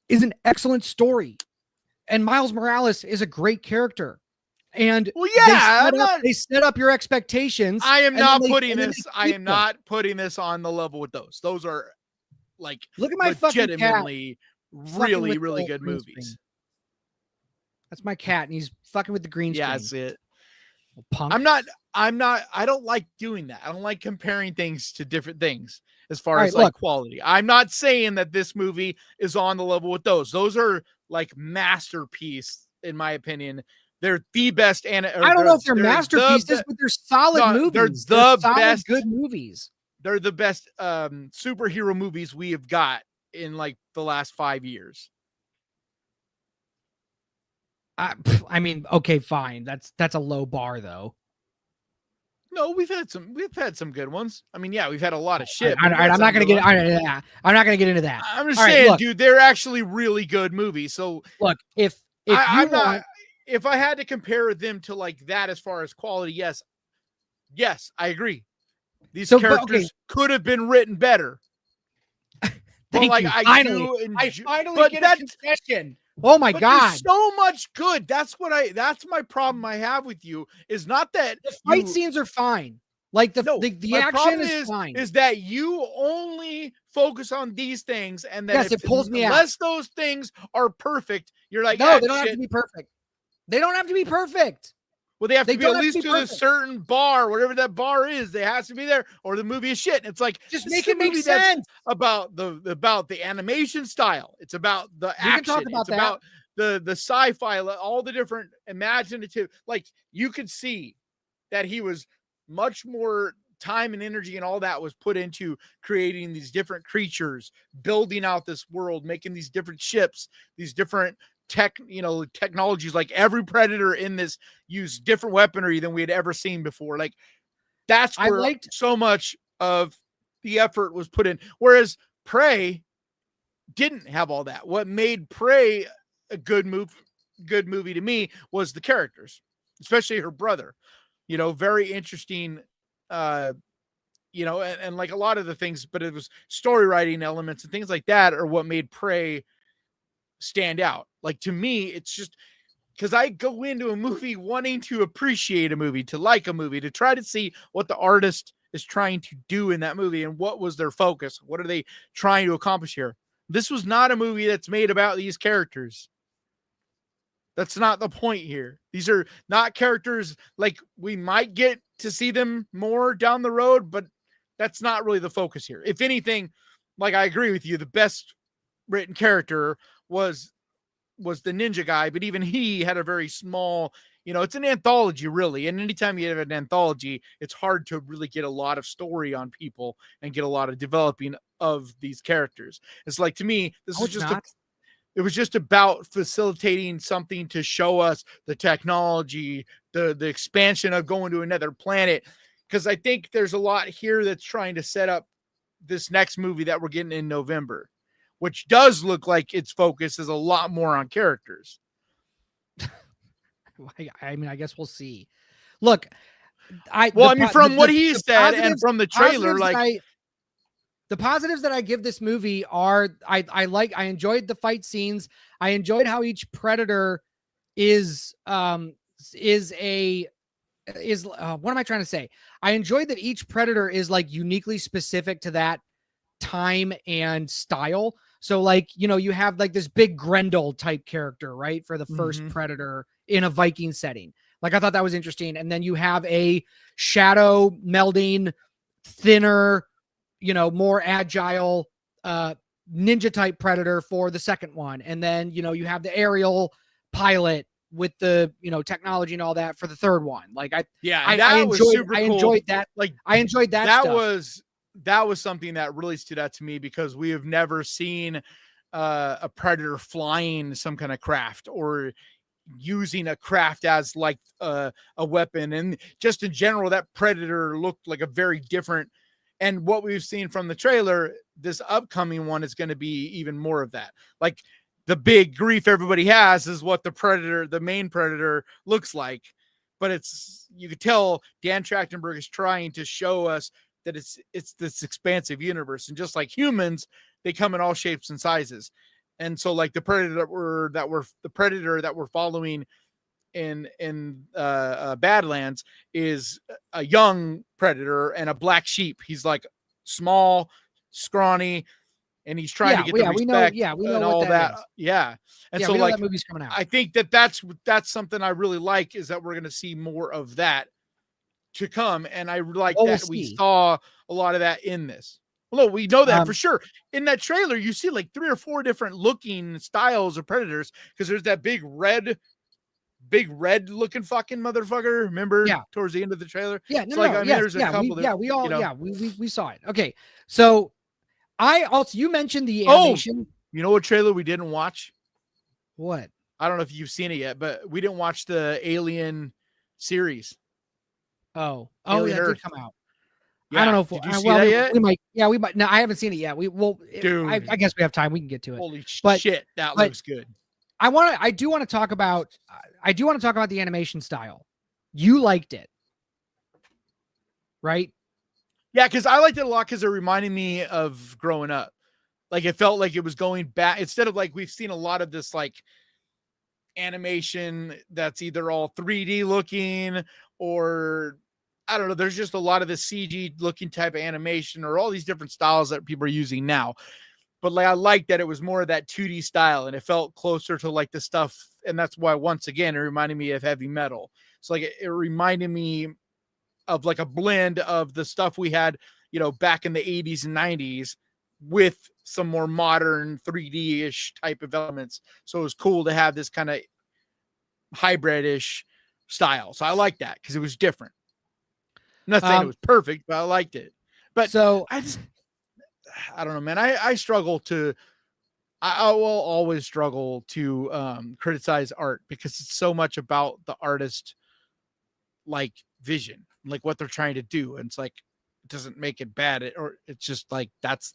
is an excellent story. And Miles Morales is a great character. And they set up your expectations. I am not putting this on the level with those. Those are like, look at my fucking cat. Really, really good movies. That's my cat, and he's fucking with the green screen. Yeah, that's it. Punk. I don't like doing that. I don't like comparing things to different things as far as quality. I'm not saying that this movie is on the level with those. Those are like masterpiece, in my opinion. They're the best. I don't know if they're masterpieces, but they're solid movies. They're the best good movies. They're the best superhero movies we have got in like the last 5 years. I mean, okay, fine. That's a low bar though. No, we've had some good ones. I mean, yeah, we've had a lot of shit. All right, I'm not going to get. I'm not going to get into that. I'm just All right, saying, look, dude, they're actually really good movies. So look, if I'm you want, if I had to compare them to like that as far as quality, yes, I agree. These characters could have been written better. Thank you. I finally get a concession. Oh my God. There's so much good. That's my problem I have with you is not that the fight scenes are fine. Like the action is fine. Is that you only focus on these things and that yes, it pulls me out. Unless those things are perfect, you're like, no, they don't have to be perfect. They don't have to be perfect. Well, they have to be at least to a certain bar, whatever that bar is. They has to be there, or the movie is shit. And it's like just make it make sense. About the animation style. It's about the action. We can talk about about the sci-fi, all the different imaginative. Like you could see that he was much more time and energy and all that was put into creating these different creatures, building out this world, making these different ships, these different technologies. Like every predator in this used different weaponry than we had ever seen before. Like that's where so much of the effort was put in. Whereas Prey didn't have all that. What made Prey a good movie to me was the characters, especially her brother. Very interesting. And like a lot of the things, but it was story writing elements and things like that are what made Prey stand out. Like to me, it's just because I go into a movie wanting to appreciate a movie, to like a movie, to try to see what the artist is trying to do in that movie and what was their focus. What are they trying to accomplish here? This was not a movie that's made about these characters. That's not the point here. These are not characters like we might get to see them more down the road, but that's not really the focus here. If anything, like I agree with you, the best written character was the ninja guy, but even he had a very small, it's an anthology really. And anytime you have an anthology, it's hard to really get a lot of story on people and get a lot of developing of these characters. It's like, to me, it was just about facilitating something to show us the technology, the expansion of going to another planet. Because I think there's a lot here that's trying to set up this next movie that we're getting in November, which does look like its focus is a lot more on characters. I mean, I guess we'll see. Look, from what he said and from the trailer, the positives that I give this movie are I enjoyed the fight scenes. I enjoyed how each predator is what am I trying to say? I enjoyed that each predator is like uniquely specific to that time and style. So like, you have like this big Grendel type character, right? For the first predator in a Viking setting. Like I thought that was interesting. And then you have a shadow melding, thinner, more agile, ninja type predator for the second one. And then, you have the aerial pilot with the, technology and all that for the third one. Like I enjoyed that. Like I enjoyed that. That was something that really stood out to me because we have never seen a predator flying some kind of craft or using a craft as like a weapon. And just in general, that predator looked like a very different. And what we've seen from the trailer, this upcoming one is going to be even more of that. Like the big grief everybody has is what the main predator looks like. But you could tell Dan Trachtenberg is trying to show us that it's this expansive universe. And just like humans, they come in all shapes and sizes. And so like the predator that we're following in Badlands is a young predator and a black sheep. He's like small, scrawny, and he's trying to get the respect. We know and all that. Yeah. And so like that movie's coming out. I think that's something I really like is that we're going to see more of that to come. And I like that we saw a lot of that in this. Well, no, we know that for sure. In that trailer, you see like 3 or 4 different looking styles of predators because there's that big red looking fucking motherfucker. Remember? Yeah. Towards the end of the trailer. Yeah. There's a couple. We saw it. Okay. So you mentioned the animation. You know what trailer we didn't watch? What? I don't know if you've seen it yet, but we didn't watch the Alien series. Oh, Alien that Earth. did come out. Yeah. I don't know if Did you see that yet? we might. Yeah, we might. No, I haven't seen it yet. I Dude. guess we have time. We can get to it. Holy But- shit, that but- looks good. I do want to talk about the animation style. You liked it, right? Yeah, because I liked it a lot because it reminded me of growing up. Like it felt like it was going back instead of like we've seen a lot of this like animation that's either all 3D looking or I don't know. There's just a lot of the CG looking type of animation or all these different styles that people are using now. But like I like that it was more of that 2D style and it felt closer to like the stuff. And that's why once again it reminded me of heavy metal. So like it reminded me of like a blend of the stuff we had, back in the 80s and 90s with some more modern 3D-ish type of elements. So it was cool to have this kind of hybrid-ish style. So I like that because it was different. I'm not saying it was perfect, but I liked it. But so I don't know, man. I struggle to I will always struggle to criticize art because it's so much about the artist like vision, like what they're trying to do. And it's like it doesn't make it bad, or it's just like that's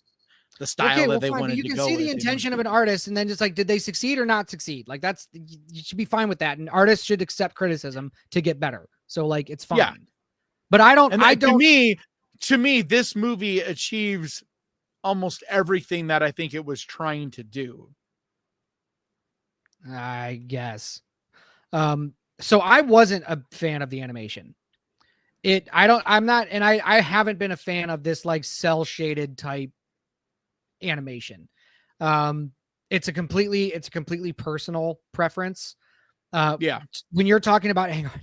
the style that they fine, wanted you to can go see the with, intention of an artist and then just like, did they succeed or not succeed? Like you should be fine with that. And artists should accept criticism to get better. So like, it's fine. Yeah. But I don't, to me, this movie achieves almost everything that I think it was trying to do. I guess. So I wasn't a fan of the animation. I haven't been a fan of this like cell shaded type animation. It's a completely personal preference. Yeah. When you're talking about, hang on.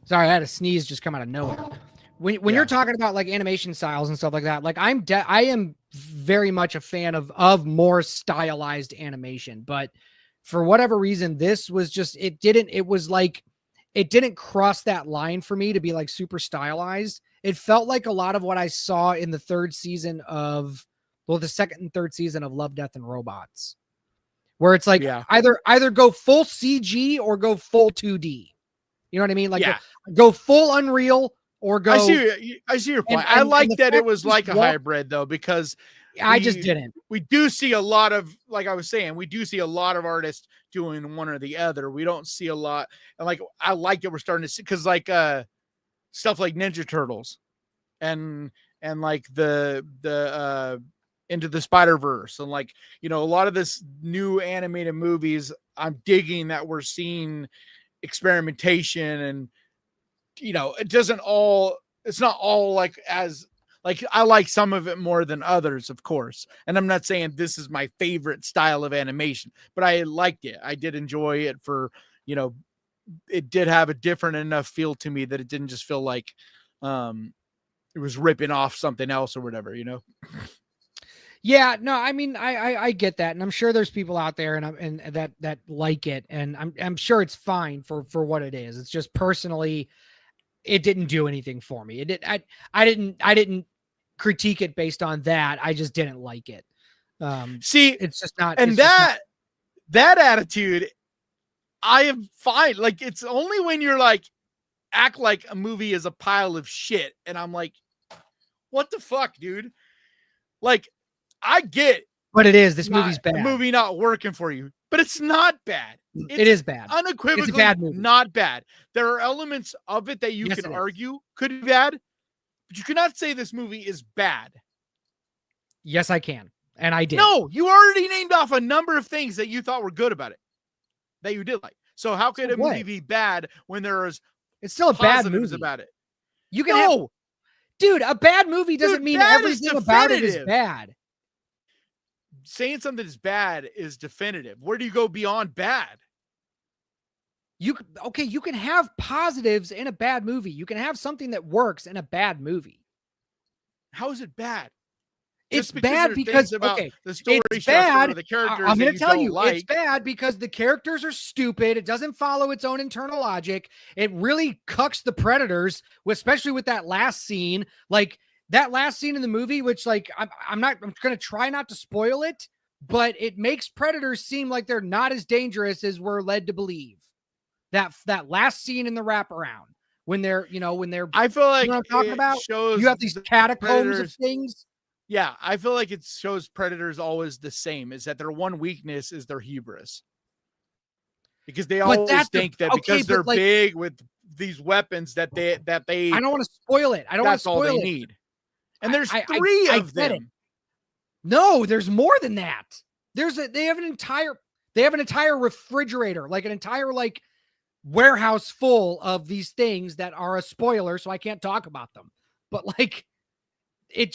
Sorry, I had a sneeze just come out of nowhere. When you're talking about like animation styles and stuff like that, like I am very much a fan of more stylized animation, but for whatever reason, this was just, it didn't cross that line for me to be like super stylized. It felt like a lot of what I saw in the second and third season of Love, Death and Robots, where it's like either go full CG or go full 2D. You know what I mean? Like go full Unreal or go. I see your point. I like that it was like a hybrid though, because I just didn't. We do see a lot of, like I was saying, we do see a lot of artists doing one or the other. We don't see a lot. And like, I like that we're starting to see, cause like, stuff like Ninja Turtles and like the Into the Spider-Verse and like, a lot of this new animated movies, I'm digging that we're seeing experimentation and, it's not all like I like some of it more than others, of course. And I'm not saying this is my favorite style of animation, but I liked it. I did enjoy it for, it did have a different enough feel to me that it didn't just feel like it was ripping off something else or whatever, Yeah, no, I mean, I get that, and I'm sure there's people out there and that like it, and I'm sure it's fine for what it is. It's just personally, it didn't do anything for me. I didn't critique it based on that. I just didn't like it. See, it's just not. And that attitude, I am fine. Like, it's only when you're like, act like a movie is a pile of shit. And I'm like, what the fuck, dude? Like, I get. But it is. This movie's bad. A movie not working for you, but it's not bad. It is bad. Unequivocally it's a bad movie. Not bad. There are elements of it that you can argue could be bad, but you cannot say this movie is bad. Yes, I can. And I did. No, you already named off a number of things that you thought were good about it, that you did like. So how could a movie be bad when there's it's still a bad movie about it? You can dude, a bad movie doesn't mean everything about it is bad. Saying something is bad is definitive. Where do you go beyond bad? You can have positives in a bad movie. You can have something that works in a bad movie. How is it bad? It's bad because the story it's bad. Or the characters. I'm going to tell you, it's bad because the characters are stupid. It doesn't follow its own internal logic. It really cucks the predators, especially with that last scene. Like that last scene in the movie, which like I'm going to try not to spoil it, but it makes predators seem like they're not as dangerous as we're led to believe. That last scene in the wraparound when they're, I feel like you know what I'm talking about? shows You have these catacombs Predators. of things. Yeah, I feel like it shows Predators always the same, is that their one weakness is their hubris. Because they always think that because they're big with these weapons that they I don't want to spoil it. I don't want to spoil it. That's all they need. And there's three of them. No, there's more than that. They have an entire refrigerator, like an entire like warehouse full of these things that are a spoiler, so I can't talk about them. But like it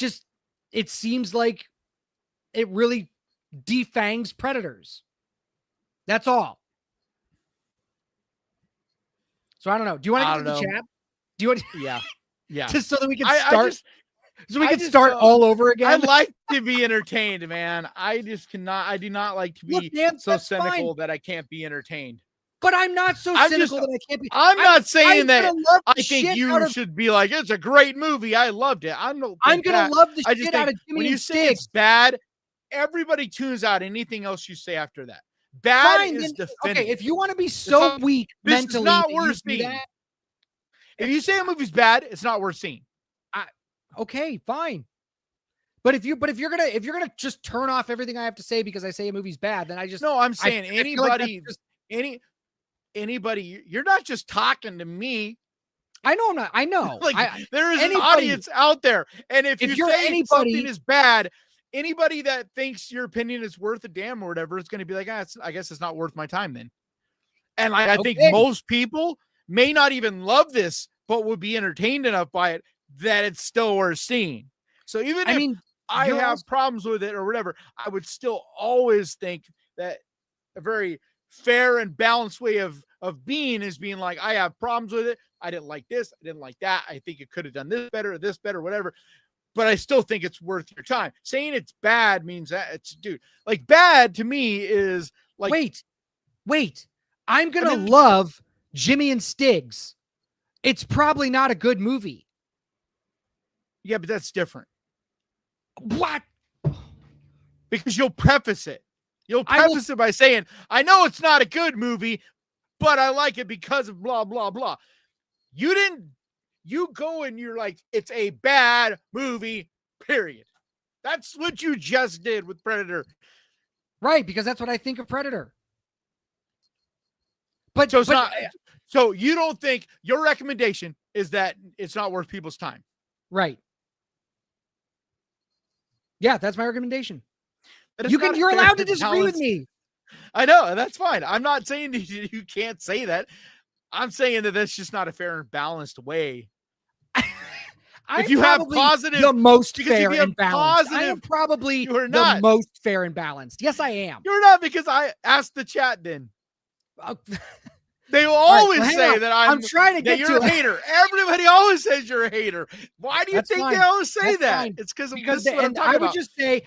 seems like it really defangs Predators. That's all. So I don't know. Do you want to get to the chat? Do you want? Yeah. Just so that we can start. So we can start all over again. I like to be entertained, man. I do not like to be so cynical that I can't be entertained. But I'm not so cynical that I can't be. I'm not saying that I think you should be like, it's a great movie. I loved it. I'm going to love the shit out of Jimmy when you and say Sticks. it's bad, everybody tunes out anything else you say after that. Bad is definitive. Okay, if you want to be so weak mentally, it's not worth seeing. If you say a movie's bad, it's not worth seeing. Okay, fine. But if you're gonna just turn off everything I have to say because I say a movie's bad, then I'm saying anybody. You're not just talking to me. I know I'm not. I know. There is an audience out there, and if you're saying something is bad, anybody that thinks your opinion is worth a damn or whatever is going to be like, I guess it's not worth my time then. And I think most people may not even love this, but would be entertained enough by it that it's still worth seeing. So even if I have problems with it or whatever, I would still always think that a very fair and balanced way of being is being like, I have problems with it. I didn't like this. I didn't like that. I think it could have done this better, whatever. But I still think it's worth your time. Saying it's bad means that it's, dude, like bad to me is like, wait, I'm going to love Jimmy and Stiggs. It's probably not a good movie. Yeah, but that's different. What? Because you'll preface it. You'll preface it by saying, I know it's not a good movie, but I like it because of blah, blah, blah. You go and you're like, it's a bad movie, period. That's what you just did with Predator. Right, because that's what I think of Predator. But so you don't think your recommendation is that it's not worth people's time. Right. Yeah, that's my recommendation. You're allowed to disagree with me. I know, that's fine. I'm not saying you can't say that. I'm saying that that's just not a fair and balanced way. If you have positive, the most fair and balanced. I am probably the most fair and balanced. Yes, I am. You're not, because I asked the chat then. They will always say that I'm trying to get you're a hater. Everybody always says you're a hater. Why do you think they always say that? Fine. It's because I would just say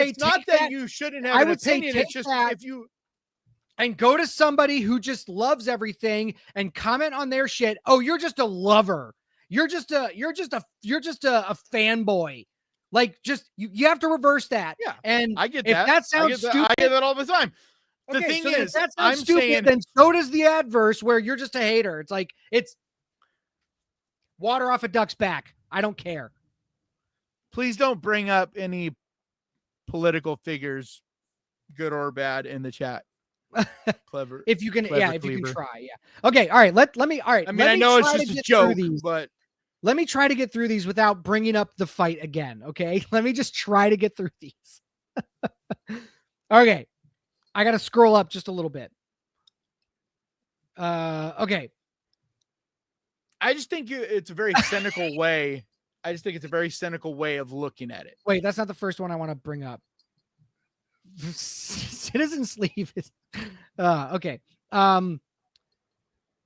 it's not that you shouldn't have an opinion. It's just if you and go to somebody who just loves everything and comment on their shit. Oh, you're just a lover. You're just a fanboy. Like, just you have to reverse that. Yeah, and I get if that. That sounds stupid. I get that all the time. The thing is, if I'm stupid, then so does the adverse, where you're just a hater. It's like it's water off a duck's back. I don't care. Please don't bring up any political figures, good or bad, in the chat. Clever. If you can, if you can try, Okay, all right. Let me. All right. I mean, I know it's just a joke, but let me try to get through these without bringing up the fight again. Okay, let me just try to get through these. Okay. I got to scroll up just a little bit. Okay. I just think it's a very cynical way. I just think it's a very cynical way of looking at it. Wait, that's not the first one I want to bring up. Citizen Sleeve is okay. All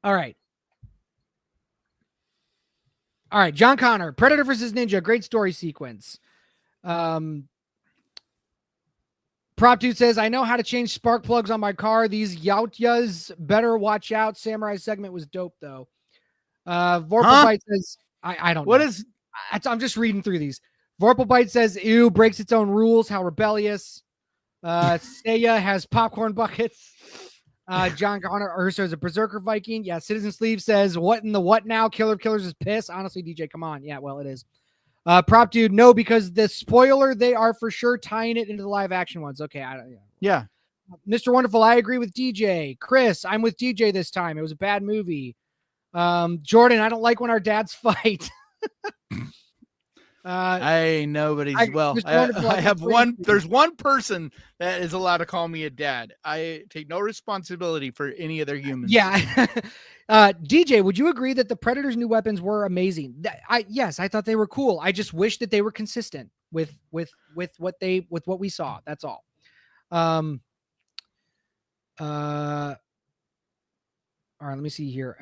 right. John Connor, Predator versus Ninja, great story sequence. Prop Dude says, I know how to change spark plugs on my car. These Yautyas better watch out. Samurai segment was dope, though. Vorpal says, I don't know. What is... I'm just reading through these. Vorpal Bite says, ew, breaks its own rules. How rebellious. Seiya has popcorn buckets. John Connor Urso is a Berserker Viking. Yeah, Citizen Sleeve says, what in the what now? Killer of Killers is piss. Honestly, DJ, come on. Yeah, well, it is. Prop Dude, no, because the spoiler, they are for sure tying it into the live action ones. Okay, I don't. Yeah. Mr. Wonderful, I agree with DJ. Chris, I'm with DJ this time. It was a bad movie. Jordan, I don't like when our dads fight. I know, but I have one. There's one person that is allowed to call me a dad. I take no responsibility for any other humans. Yeah. DJ, would you agree that the Predator's new weapons were amazing? Yes, I thought they were cool. I just wish that they were consistent with what we saw. That's all. All right, let me see here.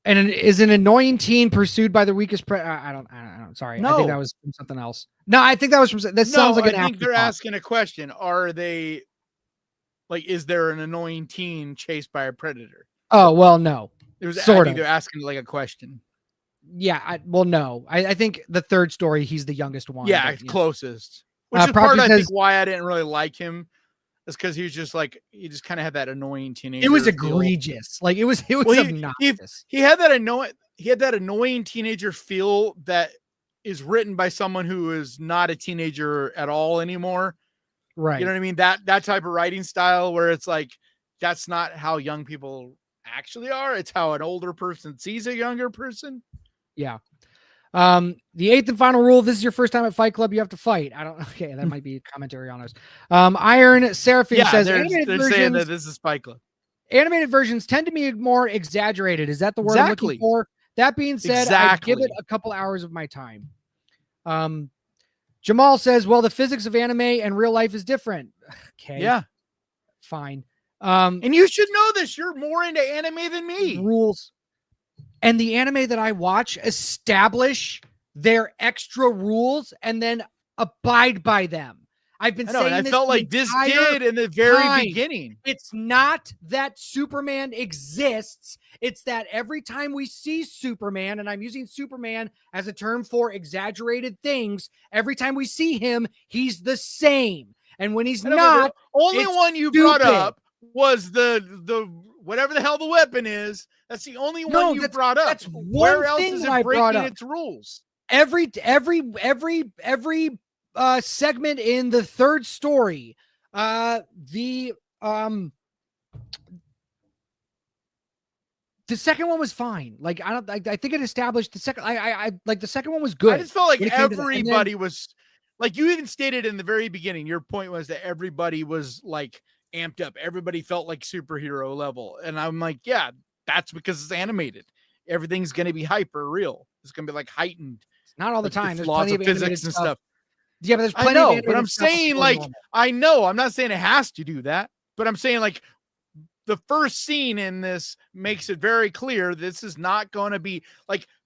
And is an annoying teen pursued by the weakest I don't. Sorry. No. I think that was from something else. No, I think that was from sounds like an I think they're asking a question. Are they is there an annoying teen chased by a predator? Oh, well, no. It was sort of. They're asking like a question. Yeah, no. I think the third story, he's the youngest one. Yeah, but, closest. Which is part I think why I didn't really like him. Is because he was just he just kind of had that annoying teenager. It was egregious. It was obnoxious. He had that annoying teenager feel that is written by someone who is not a teenager at all anymore. Right. You know what I mean? That type of writing style where it's that's not how young people actually are. It's how an older person sees a younger person. Yeah. The eighth and final rule, this is your first time at Fight Club, you have to fight. Okay, that might be commentary on us. Iron Seraphim says they're saying that this is Fight Club. Animated versions tend to be more exaggerated. Is that the word I'm looking for? That being said, I give it a couple hours of my time. Jamal says, well, the physics of anime and real life is different. Okay. Yeah. Fine. And you should know this. You're more into anime than me. Rules. And the anime that I watch establish their extra rules and then abide by them. I've been saying this. I felt like this did in the very beginning. It's not that Superman exists. It's that every time we see Superman, and I'm using Superman as a term for exaggerated things, every time we see him, he's the same. And when he's not, the only one you brought up was the whatever the hell the weapon is. That's the only one you brought up. That's where else is it breaking its rules? Every segment in the third story, the second one was fine. I think it established the second. I the second one was good. I just felt like everybody was you even stated in the very beginning. Your point was that everybody was amped up. Everybody felt like superhero level, and I'm like, yeah. That's because it's animated. Everything's going to be hyper real. It's going to be heightened. Not all the time. There's lots of physics and stuff. Yeah, but there's plenty of but I'm saying I know. I'm not saying it has to do that, but I'm saying the first scene in this makes it very clear this is not going to be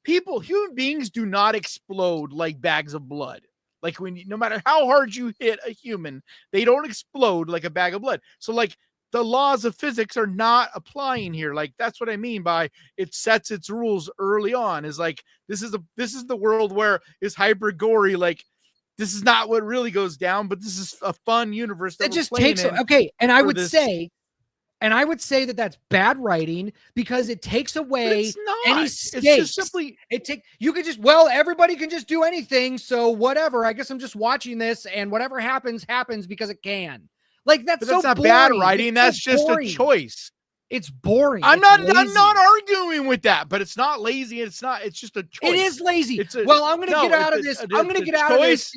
human beings do not explode like bags of blood. No matter how hard you hit a human, they don't explode like a bag of blood. So the laws of physics are not applying here. That's what I mean by it sets its rules early on. Is this is the world where it's hyper gory. This is not what really goes down, but this is a fun universe. It just takes okay. And I would say that that's bad writing because it takes away any stakes. It's just simply everybody can just do anything. So whatever. I guess I'm just watching this, and whatever happens because it can. That's not boring. Bad writing. That's just a choice. It's boring. I'm not arguing with that, but it's not lazy. It's just a choice. It is lazy. I'm going to get out of this. I'm going to get out of this.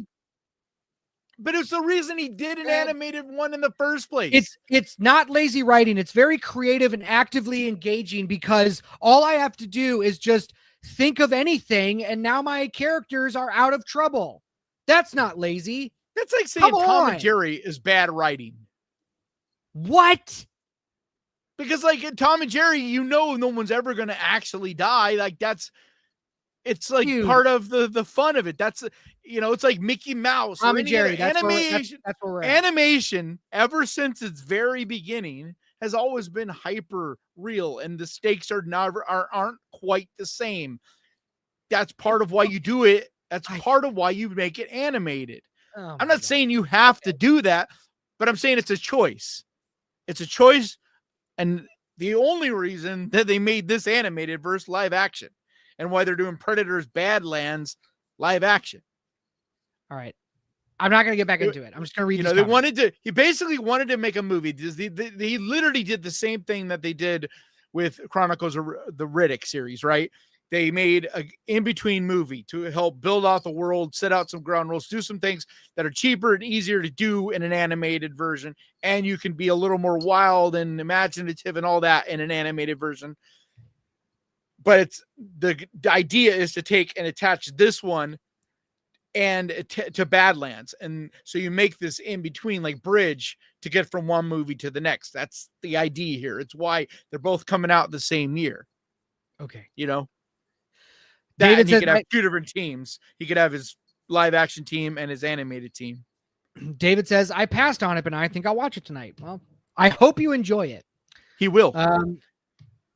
But it's the reason he did an animated one in the first place. It's not lazy writing. It's very creative and actively engaging because all I have to do is just think of anything, and now my characters are out of trouble. That's not lazy. That's like saying Tom and Jerry is bad writing. What? Because in Tom and Jerry, no one's ever going to actually die. It's part of the fun of it. That's it's like Mickey Mouse. Tom and Jerry. Animation. That's where we're at. Animation, ever since its very beginning, has always been hyper real, and the stakes aren't quite the same. That's part of why you do it. That's part of why you make it animated. I'm not saying you have to do that, but I'm saying it's a choice. It's a choice And the only reason that they made this animated versus live action and why they're doing Predators Badlands live action. All right. I'm not going to get back into it. I'm just going to read these comments. He basically wanted to make a movie. He literally did the same thing that they did with Chronicles of the Riddick series, right? They made an in-between movie to help build out the world, set out some ground rules, do some things that are cheaper and easier to do in an animated version. And you can be a little more wild and imaginative and all that in an animated version. But it's the idea is to take and attach this one and to Badlands. And so you make this in between like bridge to get from one movie to the next. That's the idea here. It's why they're both coming out the same year. Okay. You know, David he could have two different teams. He could have his live action team and his animated team. David says, I passed on it, but I think I'll watch it tonight. Well, I hope you enjoy it. He will.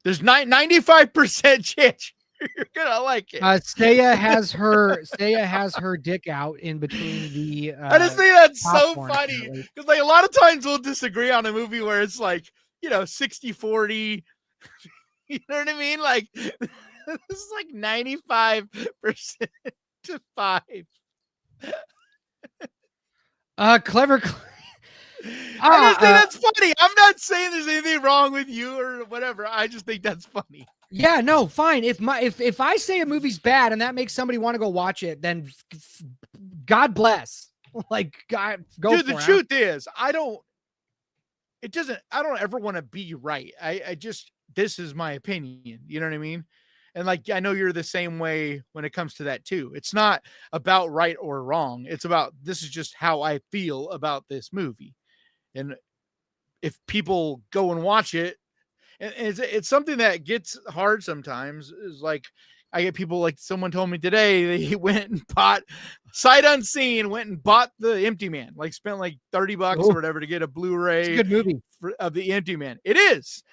There's 95% chance you're gonna like it. Saya has her dick out in between the. I just think that's so funny because like a lot of times we'll disagree on a movie where it's like 60-40. You know what I mean? Like this is like 95% to 5. Clever. I just think that's funny. I'm not saying there's anything wrong with you or whatever. I just think that's funny. Yeah, no, fine. If I say a movie's bad and that makes somebody want to go watch it, then God bless. Like, God, go. Dude, the truth is, I don't ever want to be right. I just, this is my opinion. You know what I mean? And like, I know you're the same way when it comes to that too. It's not about right or wrong. It's about, this is just how I feel about this movie. And if people go and watch it, and it's something that gets hard sometimes, is like, I get people like someone told me today, they went and bought sight unseen, went and bought the Empty Man, like spent like $30 or whatever to get a Blu-ray. It's a good movie of the Empty Man. It is,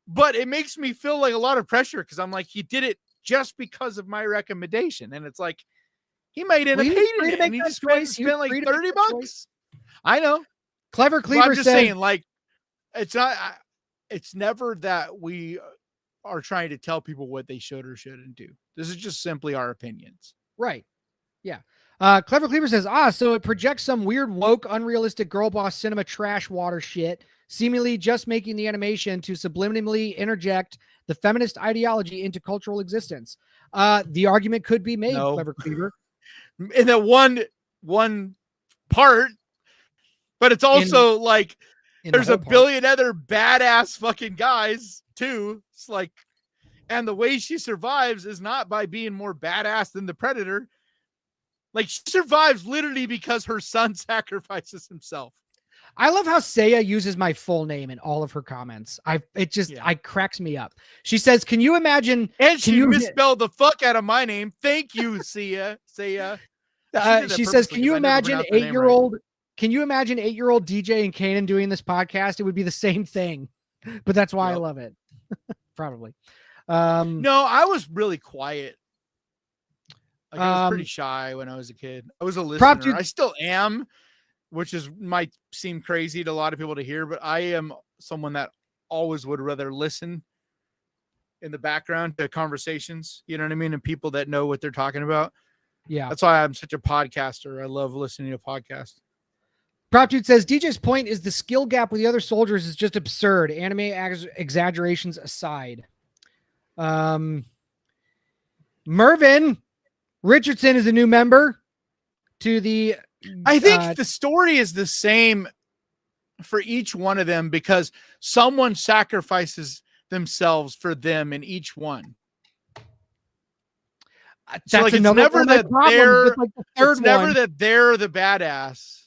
but it makes me feel like a lot of pressure because I'm like, he did it just because of my recommendation. And it's like, he might end up hating it. And he just spent like $30. I know. Clever Cleaver I'm just saying, like, it's never that we are trying to tell people what they should or shouldn't do. This is just simply our opinions. Right. Yeah. Clever Cleaver says, so it projects some weird, woke, unrealistic girl boss cinema trash water shit, seemingly just making the animation to subliminally interject the feminist ideology into cultural existence. The argument could be made, Clever Cleaver. In that one part, but it's also like there's a billion other badass fucking guys too. It's like, and the way she survives is not by being more badass than the Predator. Like, she survives literally because her son sacrifices himself. I love how Saya uses my full name in all of her comments. I cracks me up. She says, "Can you imagine?" And she misspelled the fuck out of my name. Thank you, Saya. She says, "Can you imagine 8-year-old? Can you imagine 8-year-old DJ and Kanan doing this podcast? It would be the same thing." But that's why I love it. Probably. No, I was really quiet. Like, I was pretty shy when I was a kid. I was a listener. I still am, which might seem crazy to a lot of people to hear, but I am someone that always would rather listen in the background to conversations, you know what I mean? And people that know what they're talking about. Yeah. That's why I'm such a podcaster. I love listening to podcasts. Prop Dude says, DJ's point is the skill gap with the other soldiers is just absurd. Anime exaggerations aside. Mervin Richardson is a new member to the... I think the story is the same for each one of them because someone sacrifices themselves for them in each one. That's so like, it's never that they're the badass.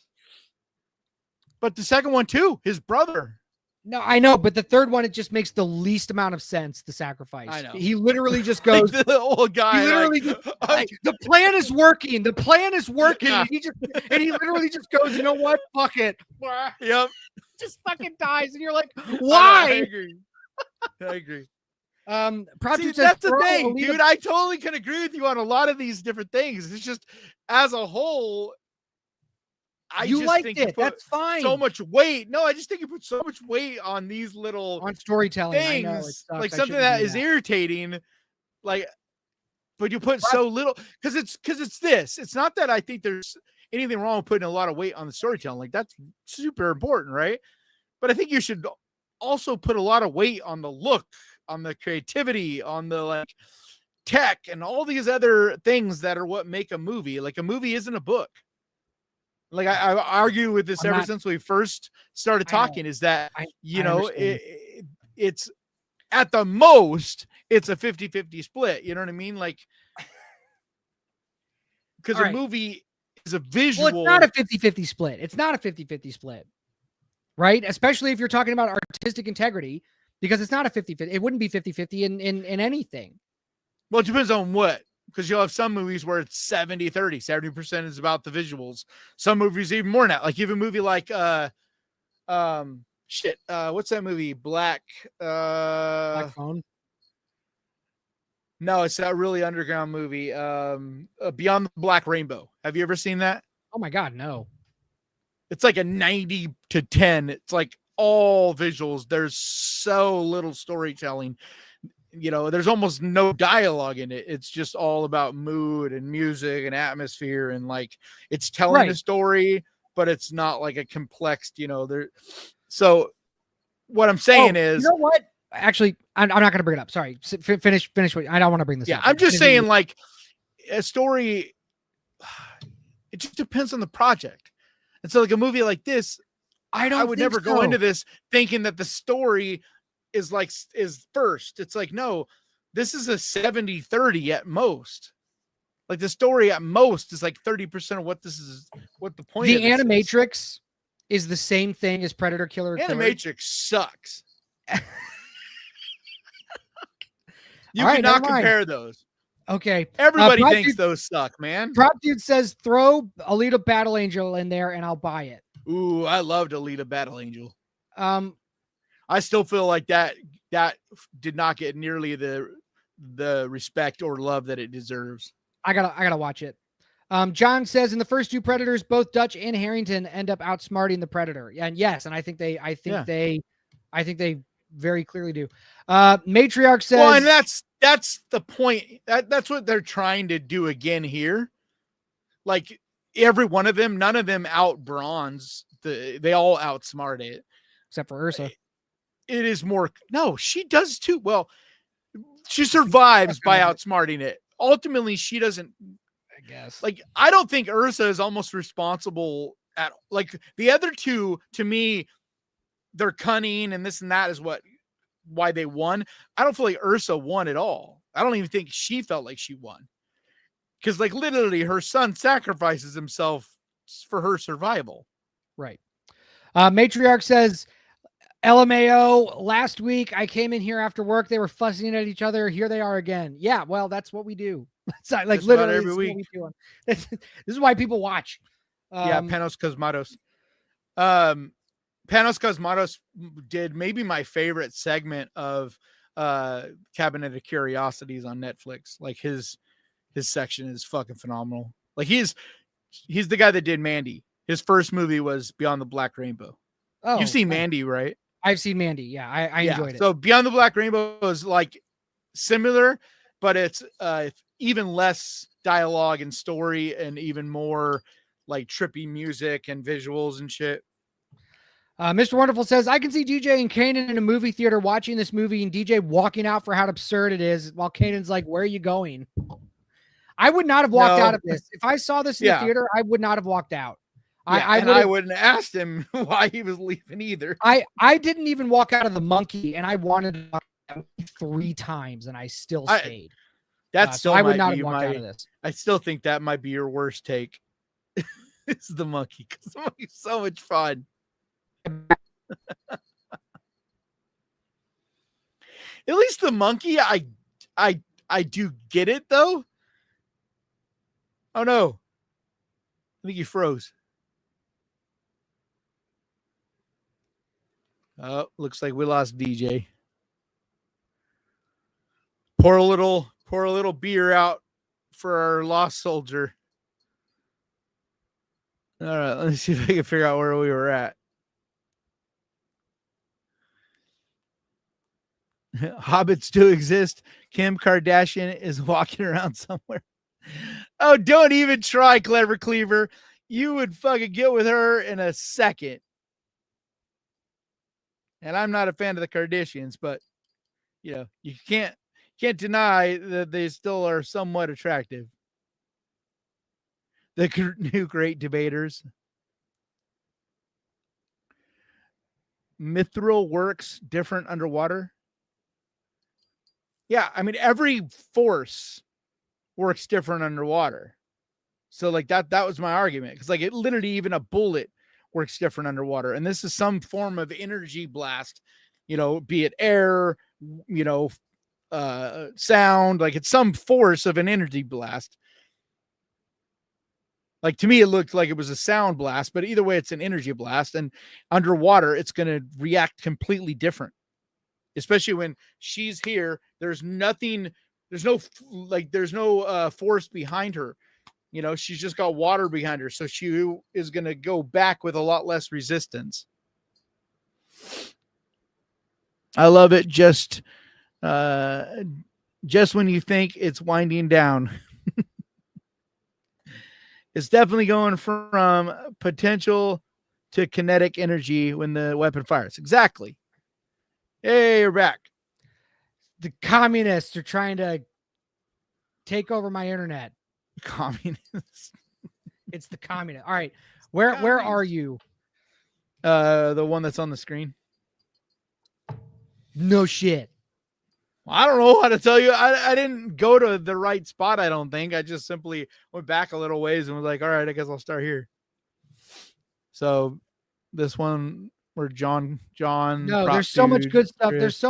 But the second one too, his brother. No, I know, but the third one, it just makes the least amount of sense, the sacrifice. I know. He literally just goes, like the old guy. He literally the plan is working. The plan is working. Yeah. And he literally just goes, you know what? Fuck it. Yep. Just fucking dies. And you're like, why? I agree. See, that's the thing, dude. I totally can agree with you on a lot of these different things. It's just as a whole, You just liked think it. you put That's fine. so much weight. No, I just think you put so much weight on these little on storytelling. I know it things, sucks. like I something shouldn't that do is that. irritating. Like, but you put so little because it's this. It's not that I think there's anything wrong with putting a lot of weight on the storytelling. Like that's super important, right? But I think you should also put a lot of weight on the look, on the creativity, on the like tech, and all these other things that are what make a movie. Like a movie isn't a book. Like I argue with this ever since we first started talking. Is that it's at the most it's a 50-50 split. You know what I mean? Like because a movie is a visual. Well, it's not a 50-50 split. It's not a 50-50 split. Right? Especially if you're talking about artistic integrity, because it's not a 50-50. It wouldn't be 50-50 in anything. Well, it depends on what, because you'll have some movies where it's 70-30. 70% is about the visuals. Some movies even more than that. Like you have a movie like what's that movie? Black Phone. No, it's that really underground movie. Beyond the Black Rainbow. Have you ever seen that? Oh my God, no. It's like a 90-10. It's like all visuals. There's so little storytelling. You know, there's almost no dialogue in it. It's just all about mood and music and atmosphere, and like it's telling a story, but it's not like a complex, there. So what I'm saying is, you know what? Actually, I'm not going to bring it up. Sorry. Finish. I don't want to bring this up. I'm just saying, like a story, it just depends on the project. And so like a movie like this, I would never go into this thinking that the story is first. It's like, no, this is a 70-30 at most. Like the story at most is like 30% of what the point the of this Animatrix is the same thing as Predator Killer. Animatrix sucks. You right, cannot compare those. Okay. Everybody thinks those suck, man. Prop Dude says throw Alita Battle Angel in there and I'll buy it. Ooh, I loved Alita Battle Angel. I still feel like that did not get nearly the respect or love that it deserves. I gotta watch it. John says in the first two Predators, both Dutch and Harrington end up outsmarting the Predator. And yes, and I think they very clearly do. Matriarch says, well, and that's the point. That's what they're trying to do again here. Like every one of them, none of them out bronze. They all outsmart it, except for Ursa. It is more. No, she does too. Well, she survives by outsmarting it. Ultimately, she doesn't. I guess. Like I don't think Ursa is almost responsible at like the other two. To me, they're cunning and this and that is why they won. I don't feel like Ursa won at all. I don't even think she felt like she won. Because like literally her son sacrifices himself for her survival. Right. Matriarch says, LMAO, last week I came in here after work. They were fussing at each other. Here they are again. Yeah, well, that's what we do. It's like just literally every week. This is why people watch. Panos Cosmatos. Panos Cosmatos did maybe my favorite segment of Cabinet of Curiosities on Netflix. Like his section is fucking phenomenal. Like he's the guy that did Mandy. His first movie was Beyond the Black Rainbow. Oh, you've seen Mandy, right? I've seen Mandy. Yeah, I enjoyed it. So Beyond the Black Rainbow is like similar, but it's even less dialogue and story and even more like trippy music and visuals and shit. Mr. Wonderful says, I can see DJ and Kanan in a movie theater watching this movie and DJ walking out for how absurd it is while Kanan's like, where are you going? I would not have walked out of this. If I saw this in the theater, I would not have walked out. I wouldn't have asked him why he was leaving either. I didn't even walk out of the Monkey, and I wanted to walk out 3 times, and I still stayed. So I would not have walked out of this. I still think that might be your worst take. It's the Monkey, because the Monkey's so much fun. At least the Monkey, I do get it though. Oh no, I think he froze. Oh, looks like we lost DJ. Pour a little beer out for our lost soldier. All right, let me see if I can figure out where we were at. Hobbits do exist. Kim Kardashian is walking around somewhere. Oh, don't even try, Clever Cleaver. You would fucking get with her in a second. And I'm not a fan of the Kardashians, but you know, you can't deny that they still are somewhat attractive. The new great debaters. Mithril works different underwater. Yeah, I mean every force works different underwater. So like that was my argument, because like it literally, even a bullet works different underwater, and this is some form of energy blast, you know, be it air, you know, sound, like it's some force of an energy blast. Like to me, it looked like it was a sound blast, but either way, it's an energy blast, and underwater, it's going to react completely different. Especially when she's here, there's nothing, there's no force behind her. You know, she's just got water behind her, so she is going to go back with a lot less resistance. I love it. Just when you think it's winding down. It's definitely going from potential to kinetic energy when the weapon fires. Exactly. Hey, you're back. The communists are trying to take over my internet. Communists. It's the communist. All right. Where are you? The one that's on the screen. No shit. I don't know how to tell you. I didn't go to the right spot, I don't think. I just simply went back a little ways and was like, all right, I guess I'll start here. So this one where John. No, there's so much good stuff. Chris.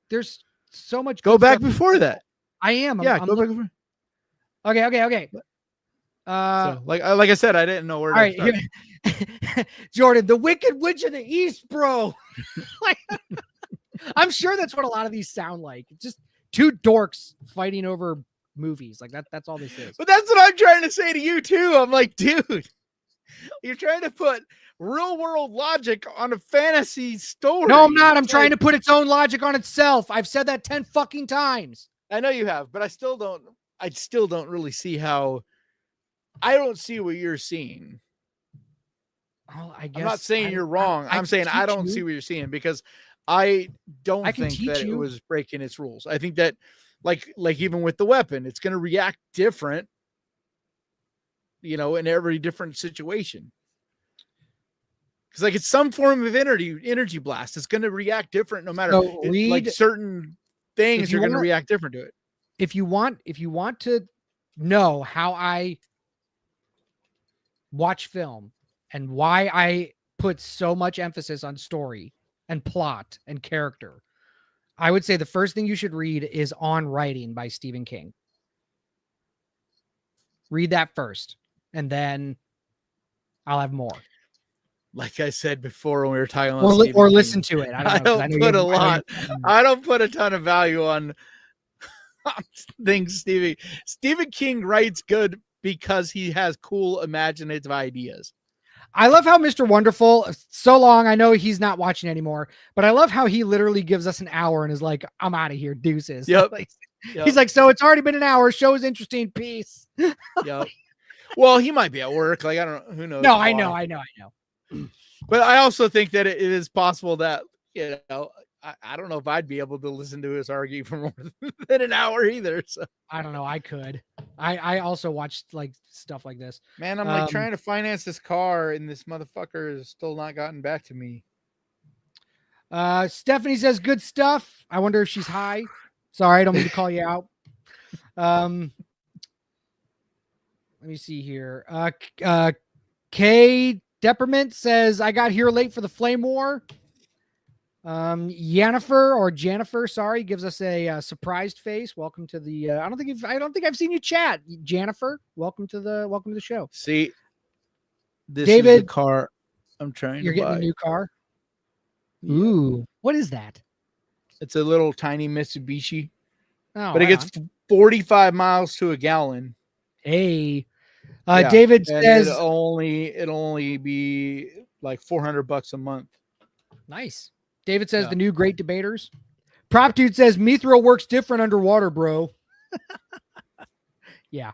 There's so much. Go back before that. I am. Yeah, go back before. Okay. So, like I said, I didn't know where to start. Jordan, the Wicked Witch of the East, bro. I'm sure that's what a lot of these sound like. It's just two dorks fighting over movies. Like that's all this is. But that's what I'm trying to say to you too. I'm like, dude, you're trying to put real world logic on a fantasy story. No, I'm not. I'm trying to put its own logic on itself. I've said that 10 fucking times. I know you have, but I still don't really see how. I don't see what you're seeing. Oh, I guess I'm not saying you're wrong. I'm saying I don't see what you're seeing, because I don't think that it was breaking its rules. I think that like even with the weapon, it's going to react different, you know, in every different situation. Because like it's some form of energy blast. It's going to react different no matter like certain things are going to react different to it. If you want to know how I watch film and why I put so much emphasis on story and plot and character, I would say the first thing you should read is On Writing by Stephen King. Read that first, and then I'll have more. Like I said before when we were talking about or listen to it. I don't put a ton of value on things. Stephen King writes good because he has cool imaginative ideas. I love how Mr. Wonderful, so long, I know he's not watching anymore, but I love how he literally gives us an hour and is like, I'm out of here, deuces. Yep. He's like, so it's already been an hour, show is interesting, peace. Yep. Well, he might be at work, like I don't know, who knows. No, I know. But I also think that it is possible that, you know, I don't know if I'd be able to listen to us argue for more than an hour either. So I don't know. I could. I also watched like stuff like this. Man, I'm like trying to finance this car, and this motherfucker has still not gotten back to me. Stephanie says good stuff. I wonder if she's high. Sorry, I don't mean to call you out. Let me see here. K Depperment says I got here late for the Flame War. Jennifer, sorry, gives us a surprised face. Welcome to the. I don't think I've seen you chat, Jennifer. Welcome to the show. See, this David, is the car I'm trying. You're to getting buy. a new car. Yeah. Ooh, what is that? It's a little tiny Mitsubishi, Oh, but it gets 45 miles to a gallon. Hey, Yeah, David and says, it'll only be like $400 a month. nice. David says Yeah. the new great debaters. Prop dude says Mithril works different underwater, bro. Yeah.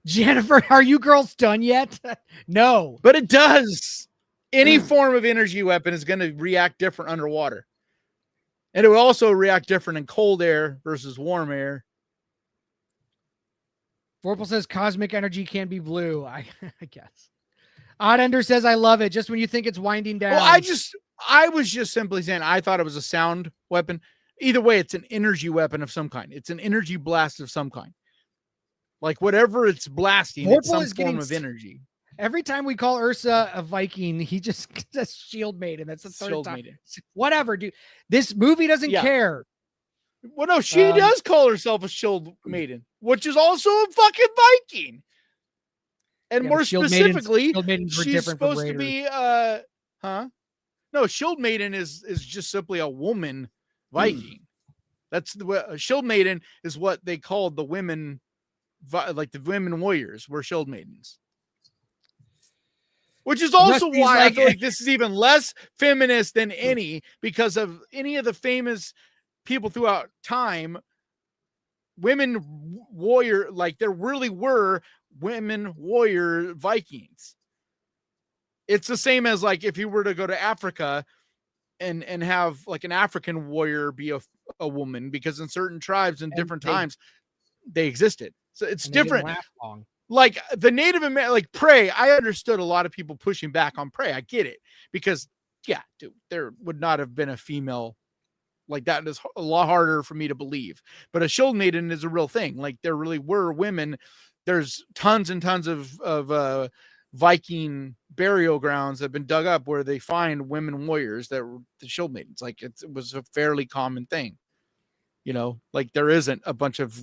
Jennifer, are you girls done yet? No. But it does. Any form of energy weapon is going to react different underwater. And it will also react different in cold air versus warm air. Vorpal says cosmic energy can be blue. I guess. Oddender says, I love it. Just when you think it's winding down. Well, I was just simply saying I thought it was a sound weapon. Either way, it's an energy weapon of some kind. It's an energy blast of some kind. Like whatever it's blasting, Vorpal it's some is form getting of energy. Every time we call Ursa a Viking, he just says Shield Maiden. That's the third Shield time. Maiden. Whatever, dude. This movie doesn't care. Well, no, she does call herself a Shield Maiden, which is also a fucking Viking. And more specifically, she's supposed to be No, Shield Maiden is just simply a woman Viking. That's the Shield Maiden is what they called the women, like the women warriors were Shield Maidens. Which is also why I feel like this is even less feminist than any, because of any of the famous people throughout time, women warrior, like there really were women warrior Vikings. It's the same as like if you were to go to Africa and have like an African warrior be a woman, because in certain tribes and different times they existed. So it's different. Like the Native American, like Prey, I understood a lot of people pushing back on Prey. I get it, because yeah, dude, there would not have been a female like that. Is a lot harder for me to believe. But a Shield Maiden is a real thing. Like there really were women. There's tons and tons of Viking burial grounds that have been dug up where they find women warriors that were the Shield Maidens. Like it was a fairly common thing. You know, like there isn't a bunch of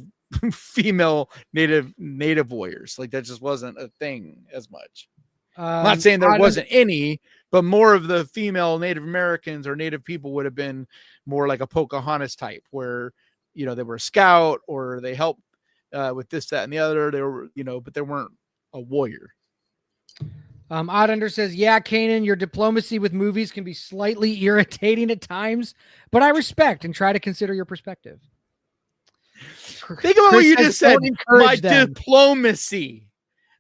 female native warriors. Like that just wasn't a thing as much. I'm not saying there wasn't any, but more of the female Native Americans or Native people would have been more like a Pocahontas type, where, you know, they were a scout or they helped with this, that, and the other. They were, you know, but they weren't a warrior. Oddender says, yeah, Kanan, your diplomacy with movies can be slightly irritating at times, but I respect and try to consider your perspective. Think about what you just said. My diplomacy.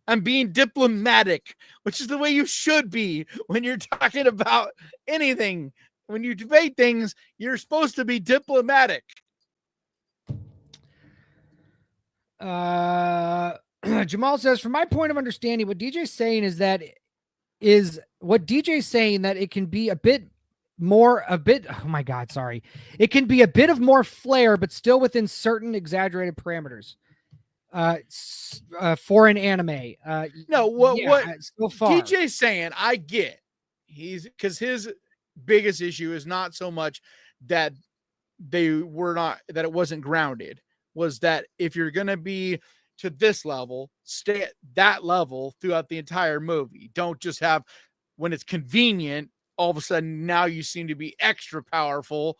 I'm being diplomatic, which is the way you should be when you're talking about anything. When you debate things, you're supposed to be diplomatic. Jamal says, from my point of understanding, what DJ's saying that it can be it can be a bit of more flair, but still within certain exaggerated parameters for an anime. What so far DJ's saying, I get, because his biggest issue is not so much that it wasn't grounded, was that if you're going to be to this level, stay at that level throughout the entire movie. Don't just have, when it's convenient, all of a sudden now you seem to be extra powerful.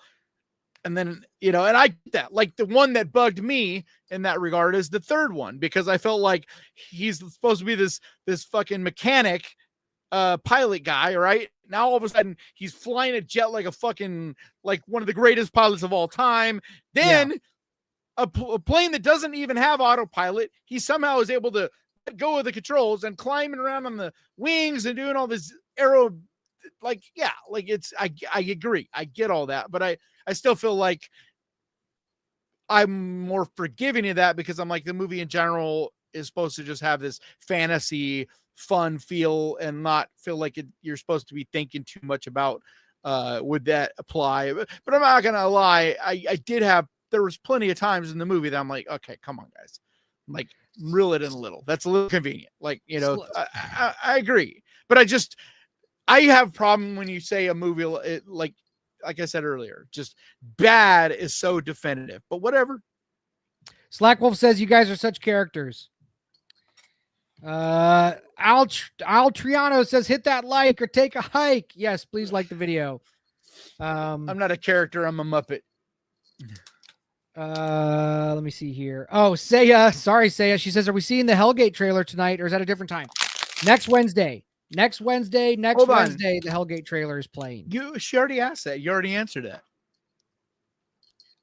And then, you know, and I get that. Like the one that bugged me in that regard is the third one, because I felt like he's supposed to be this fucking mechanic pilot guy, right? Now all of a sudden he's flying a jet like a fucking, like one of the greatest pilots of all time. Then a plane that doesn't even have autopilot, he somehow is able to let go of the controls and climbing around on the wings and doing all this aero, like, yeah, like it's, I agree. I get all that, but I still feel like I'm more forgiving of that, because I'm like, the movie in general is supposed to just have this fantasy fun feel and not feel like you're supposed to be thinking too much about would that apply. But I'm not gonna lie, there was plenty of times in the movie that I'm like, okay, come on guys, like reel it in a little. That's a little convenient. Like, you know, I agree, but I have a problem when you say a movie like I said earlier, just bad is so definitive, but whatever. Slackwolf says, you guys are such characters. Al Triano says, hit that like or take a hike. Yes, please like the video. I'm not a character, I'm a Muppet. Let me see here. Oh, Saya. Sorry, Saya. She says, are we seeing the Hellgate trailer tonight or is that a different time? Next Wednesday. Next Wednesday, the Hellgate trailer is playing. She already asked that. You already answered it.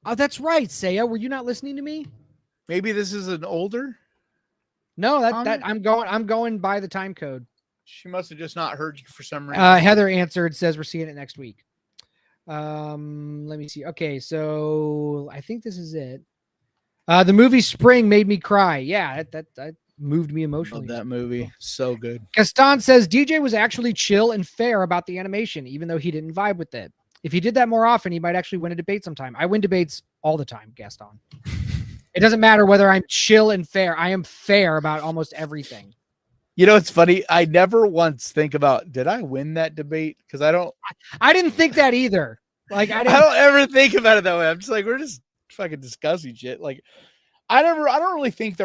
Oh, that's right, Saya. Were you not listening to me? Maybe this is an older. No, that I'm going by the time code. She must have just not heard you for some reason. Heather answered, says we're seeing it next week. Let me see. Okay, so I think this is it. The movie Spring made me cry. Yeah, that moved me emotionally. Love that movie. So good. Gaston says DJ was actually chill and fair about the animation, even though he didn't vibe with it. If he did that more often, he might actually win a debate sometime. I win debates all the time, Gaston. It doesn't matter whether I'm chill and fair. I am fair about almost everything. You know, it's funny. I never once think about, did I win that debate? Because I didn't think that either. Like I don't ever think about it that way. I'm just like, we're just fucking discussing shit. Like I don't really think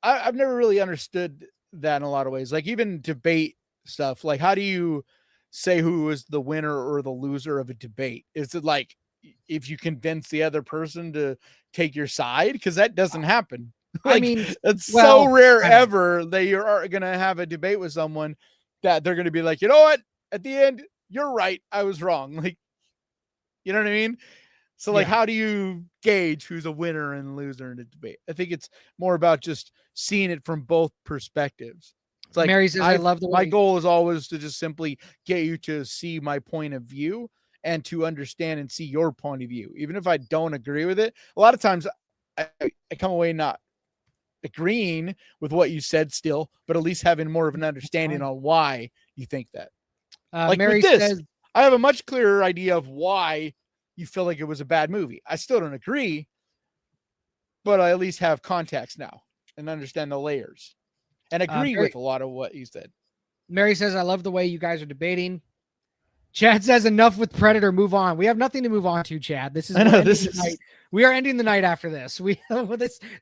I've never really understood that in a lot of ways. Like even debate stuff, like how do you say who is the winner or the loser of a debate? Is it like if you convince the other person to take your side? Because that doesn't happen. Like, I mean, it's so rare ever that you're going to have a debate with someone that they're going to be like, you know what? At the end, you're right. I was wrong. Like, you know what I mean? So like, how do you gauge who's a winner and loser in a debate? I think it's more about just seeing it from both perspectives. It's like Mary says, I love the way my goal is always to just simply get you to see my point of view and to understand and see your point of view. Even if I don't agree with it, a lot of times I come away not agreeing with what you said still, but at least having more of an understanding on why you think that. Like Mary with this, says, I have a much clearer idea of why you feel like it was a bad movie. I still don't agree, but I at least have context now and understand the layers and agree with a lot of what you said. Mary says, I love the way you guys are debating. Chad says, enough with Predator, move on. We have nothing to move on to, Chad. We are ending the night after this.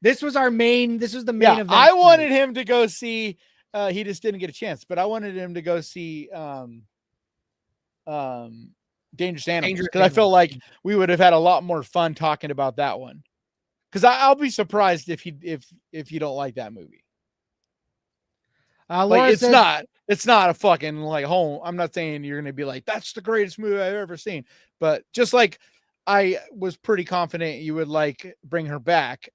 This was our main, this was the main event. I wanted him to go see, he just didn't get a chance, but I wanted him to go see Dangerous Animals, because I feel like we would have had a lot more fun talking about that one. Because I'll be surprised if you don't like that movie. Like it's not a fucking like home. I'm not saying you're gonna be like that's the greatest movie I've ever seen, but just like I was pretty confident you would like Bring Her Back.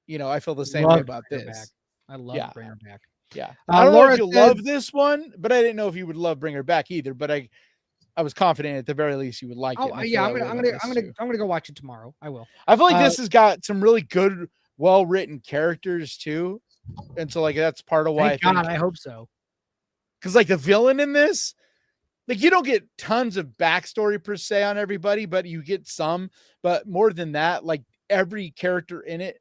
You know, I feel the same way about this. I love Bring Her Back. Yeah, I don't know if you love this one, but I didn't know if you would love Bring Her Back either. But I was confident at the very least you would like it. Oh yeah, I'm gonna go watch it tomorrow. I will. I feel like this has got some really good, well written characters too, and so like that's part of why I hope so. Because like the villain in this, like you don't get tons of backstory per se on everybody, but you get some. But more than that, like every character in it,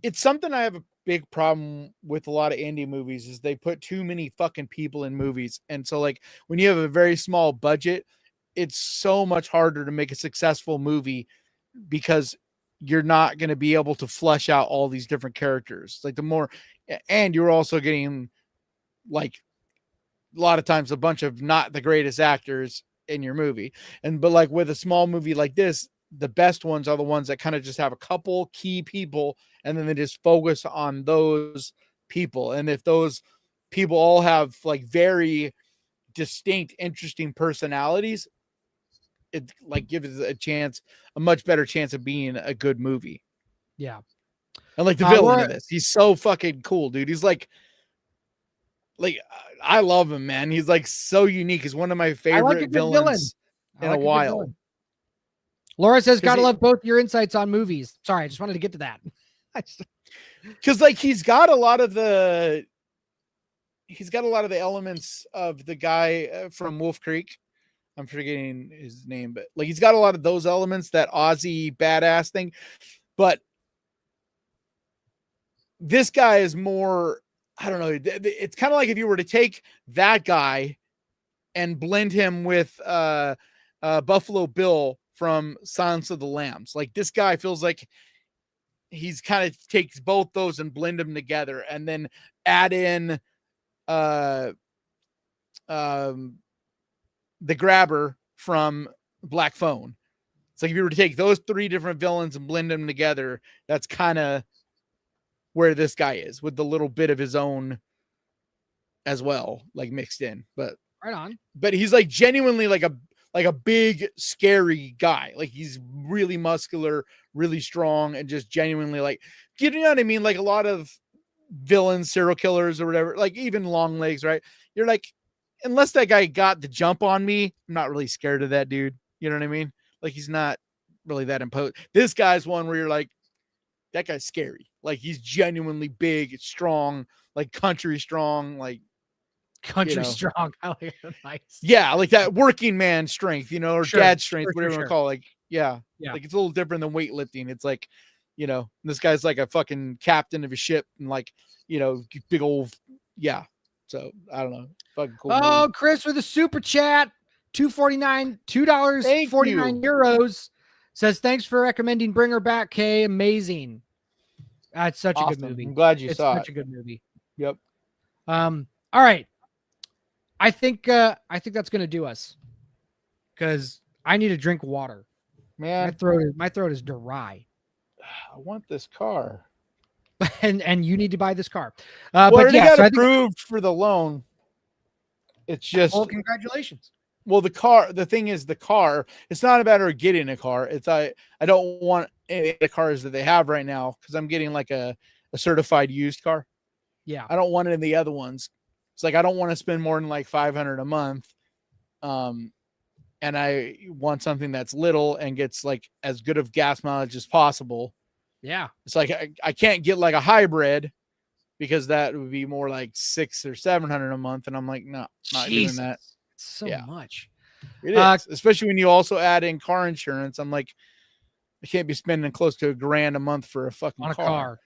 it's something I have a big problem with a lot of indie movies is they put too many fucking people in movies. And so like when you have a very small budget, it's so much harder to make a successful movie because you're not going to be able to flesh out all these different characters. Like and you're also getting like a lot of times a bunch of not the greatest actors in your movie. But like with a small movie like this, the best ones are the ones that kind of just have a couple key people and then they just focus on those people. And if those people all have like very distinct, interesting personalities, it like gives a much better chance of being a good movie. Yeah. And like the villain of this, he's so fucking cool, dude. He's like I love him, man. He's like so unique. He's one of my favorite villains in a while. Laura says, gotta love both your insights on movies. Sorry, I just wanted to get to that. Because like he's got a lot of the elements of the guy from Wolf Creek. I'm forgetting his name, but like he's got a lot of those elements, that Aussie badass thing. But this guy is more, I don't know. It's kind of like if you were to take that guy and blend him with Buffalo Bill from Silence of the Lambs. Like this guy feels like he's kind of takes both those and blend them together and then add in the Grabber from Black Phone. It's like if you were to take those 3 different villains and blend them together, that's kind of where this guy is, with the little bit of his own as well, like mixed in. But Right on. But he's like genuinely like a big scary guy. Like he's really muscular, really strong, and just genuinely like, you know what I mean? Like a lot of villains, serial killers or whatever, like even long legs, right? You're like, unless that guy got the jump on me, I'm not really scared of that dude. You know what I mean? Like he's not really that imposed. This guy's one where you're like, that guy's scary. Like he's genuinely big, strong, like country strong, like Country strong. I like it. Nice. Yeah, like that working man strength, or dad strength, whatever you want to call it. Like, yeah. Like it's a little different than weightlifting. It's like, this guy's like a fucking captain of a ship and like, big old, yeah. So I don't know. Fucking cool. Oh, movie. Chris with a super chat, $2.49 says, thanks for recommending Bring Her Back, Kay. Amazing. That's such a good movie. I'm glad you saw it. It's such a good movie. Yep. All right. I think that's gonna do us, because I need to drink water. Man, my throat is dry. I want this car, and you need to buy this car. But yeah, got approved for the loan. It's just congratulations. Well, the thing is, it's not a matter of getting a car. It's I don't want any of the cars that they have right now, because I'm getting like a certified used car. Yeah, I don't want it in the other ones. It's like I don't want to spend more than like $500 a month, and I want something that's little and gets like as good of gas mileage as possible. Yeah, it's like I can't get like a hybrid, because that would be more like $600 or $700 a month, and I'm like, no, not doing that. It's so much. It is, especially when you also add in car insurance. I'm like, I can't be spending close to $1,000 a month for a fucking car.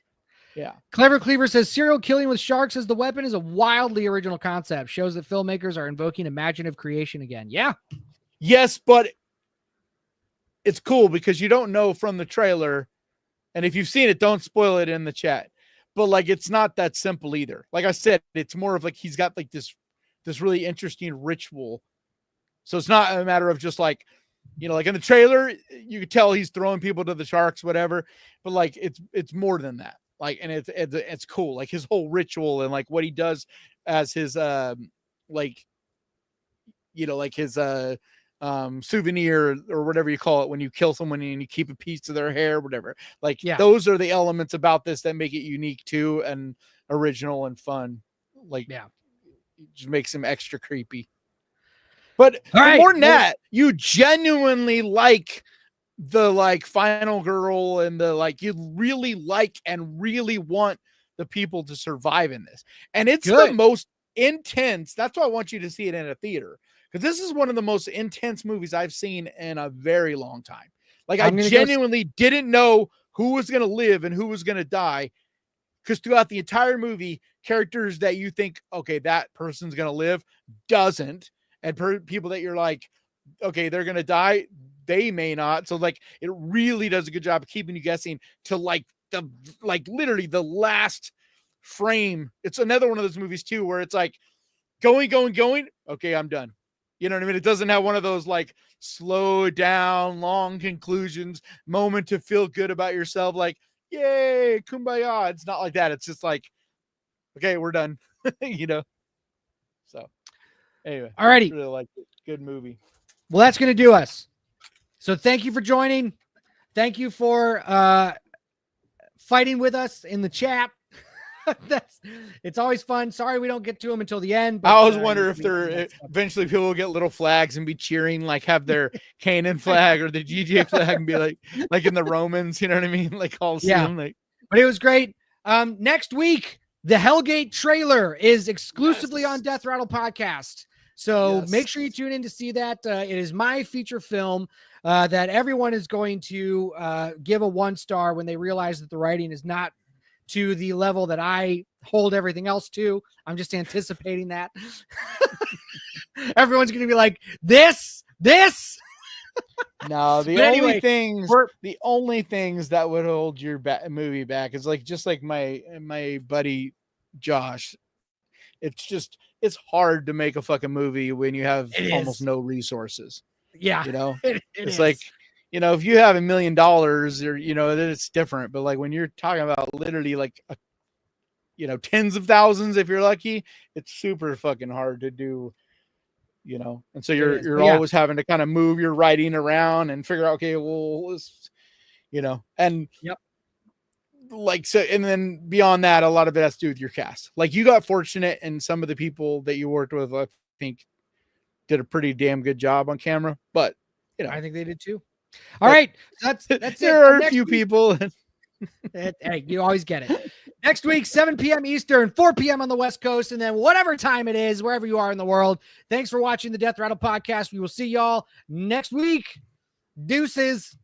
Yeah. Clever Cleaver says serial killing with sharks as the weapon is a wildly original concept. Shows that filmmakers are invoking imaginative creation again. Yeah. Yes, but it's cool because you don't know from the trailer. And if you've seen it, don't spoil it in the chat. But like, it's not that simple either. Like I said, it's more of like, he's got like this really interesting ritual. So it's not a matter of just like, like in the trailer, you could tell he's throwing people to the sharks, whatever. But like, it's more than that. Like, and it's cool. Like his whole ritual and like what he does as his, like his, souvenir or whatever you call it, when you kill someone and you keep a piece of their hair, whatever. Like, those are the elements about this that make it unique too, and original and fun. Like, it just makes him extra creepy. But more than that, you genuinely like the like final girl, and the like, you really like and really want the people to survive in this. And it's the most intense. That's why I want you to see it in a theater, because this is one of the most intense movies I've seen in a very long time. Like, I genuinely didn't know who was going to live and who was going to die, because throughout the entire movie, characters that you think, okay, that person's going to live, doesn't. And people that you're like, okay, they're going to die, they may not. So like, it really does a good job of keeping you guessing to like literally the last frame. It's another one of those movies too, where it's like going. Okay, I'm done. You know what I mean? It doesn't have one of those like slow down, long conclusions, moment to feel good about yourself. Like, yay, kumbaya. It's not like that. It's just like, okay, we're done. So anyway, alrighty. Really like it. Good movie. Well, that's going to do us. So thank you for joining. Thank you for fighting with us in the chat. It's always fun. Sorry we don't get to them until the end. But, I always wonder if eventually people will get little flags and be cheering, like have their Canaan flag or the GJ flag and be like in the Romans, you know what I mean? Like all like. But it was great. Next week, the Hellgate trailer is exclusively on Death Rattle Podcast. So make sure you tune in to see that. It is my feature film that everyone is going to give a 1-star when they realize that the writing is not to the level that I hold everything else to. I'm just anticipating that. Everyone's going to be like, this. No, the only things that would hold your movie back is like, just like my buddy Josh. It's hard to make a fucking movie when you have almost no resources. Yeah. It's like, you know, if you have $1 million or, you know, then it's different. But like when you're talking about literally like, you know, tens of thousands, if you're lucky, it's super fucking hard to do, you know? And so you're always having to kind of move your writing around and figure out, okay, well, let's, you know, and like, so, and then beyond that, a lot of it has to do with your cast. Like you got fortunate and some of the people that you worked with, I think did a pretty damn good job on camera, but you know, I think they did too. All right. That's it. There are a few people. Hey, you always get it. Next week, 7 p.m. Eastern, 4 p.m. on the West Coast, and then whatever time it is, wherever you are in the world. Thanks for watching the Death Rattle podcast. We will see y'all next week. Deuces.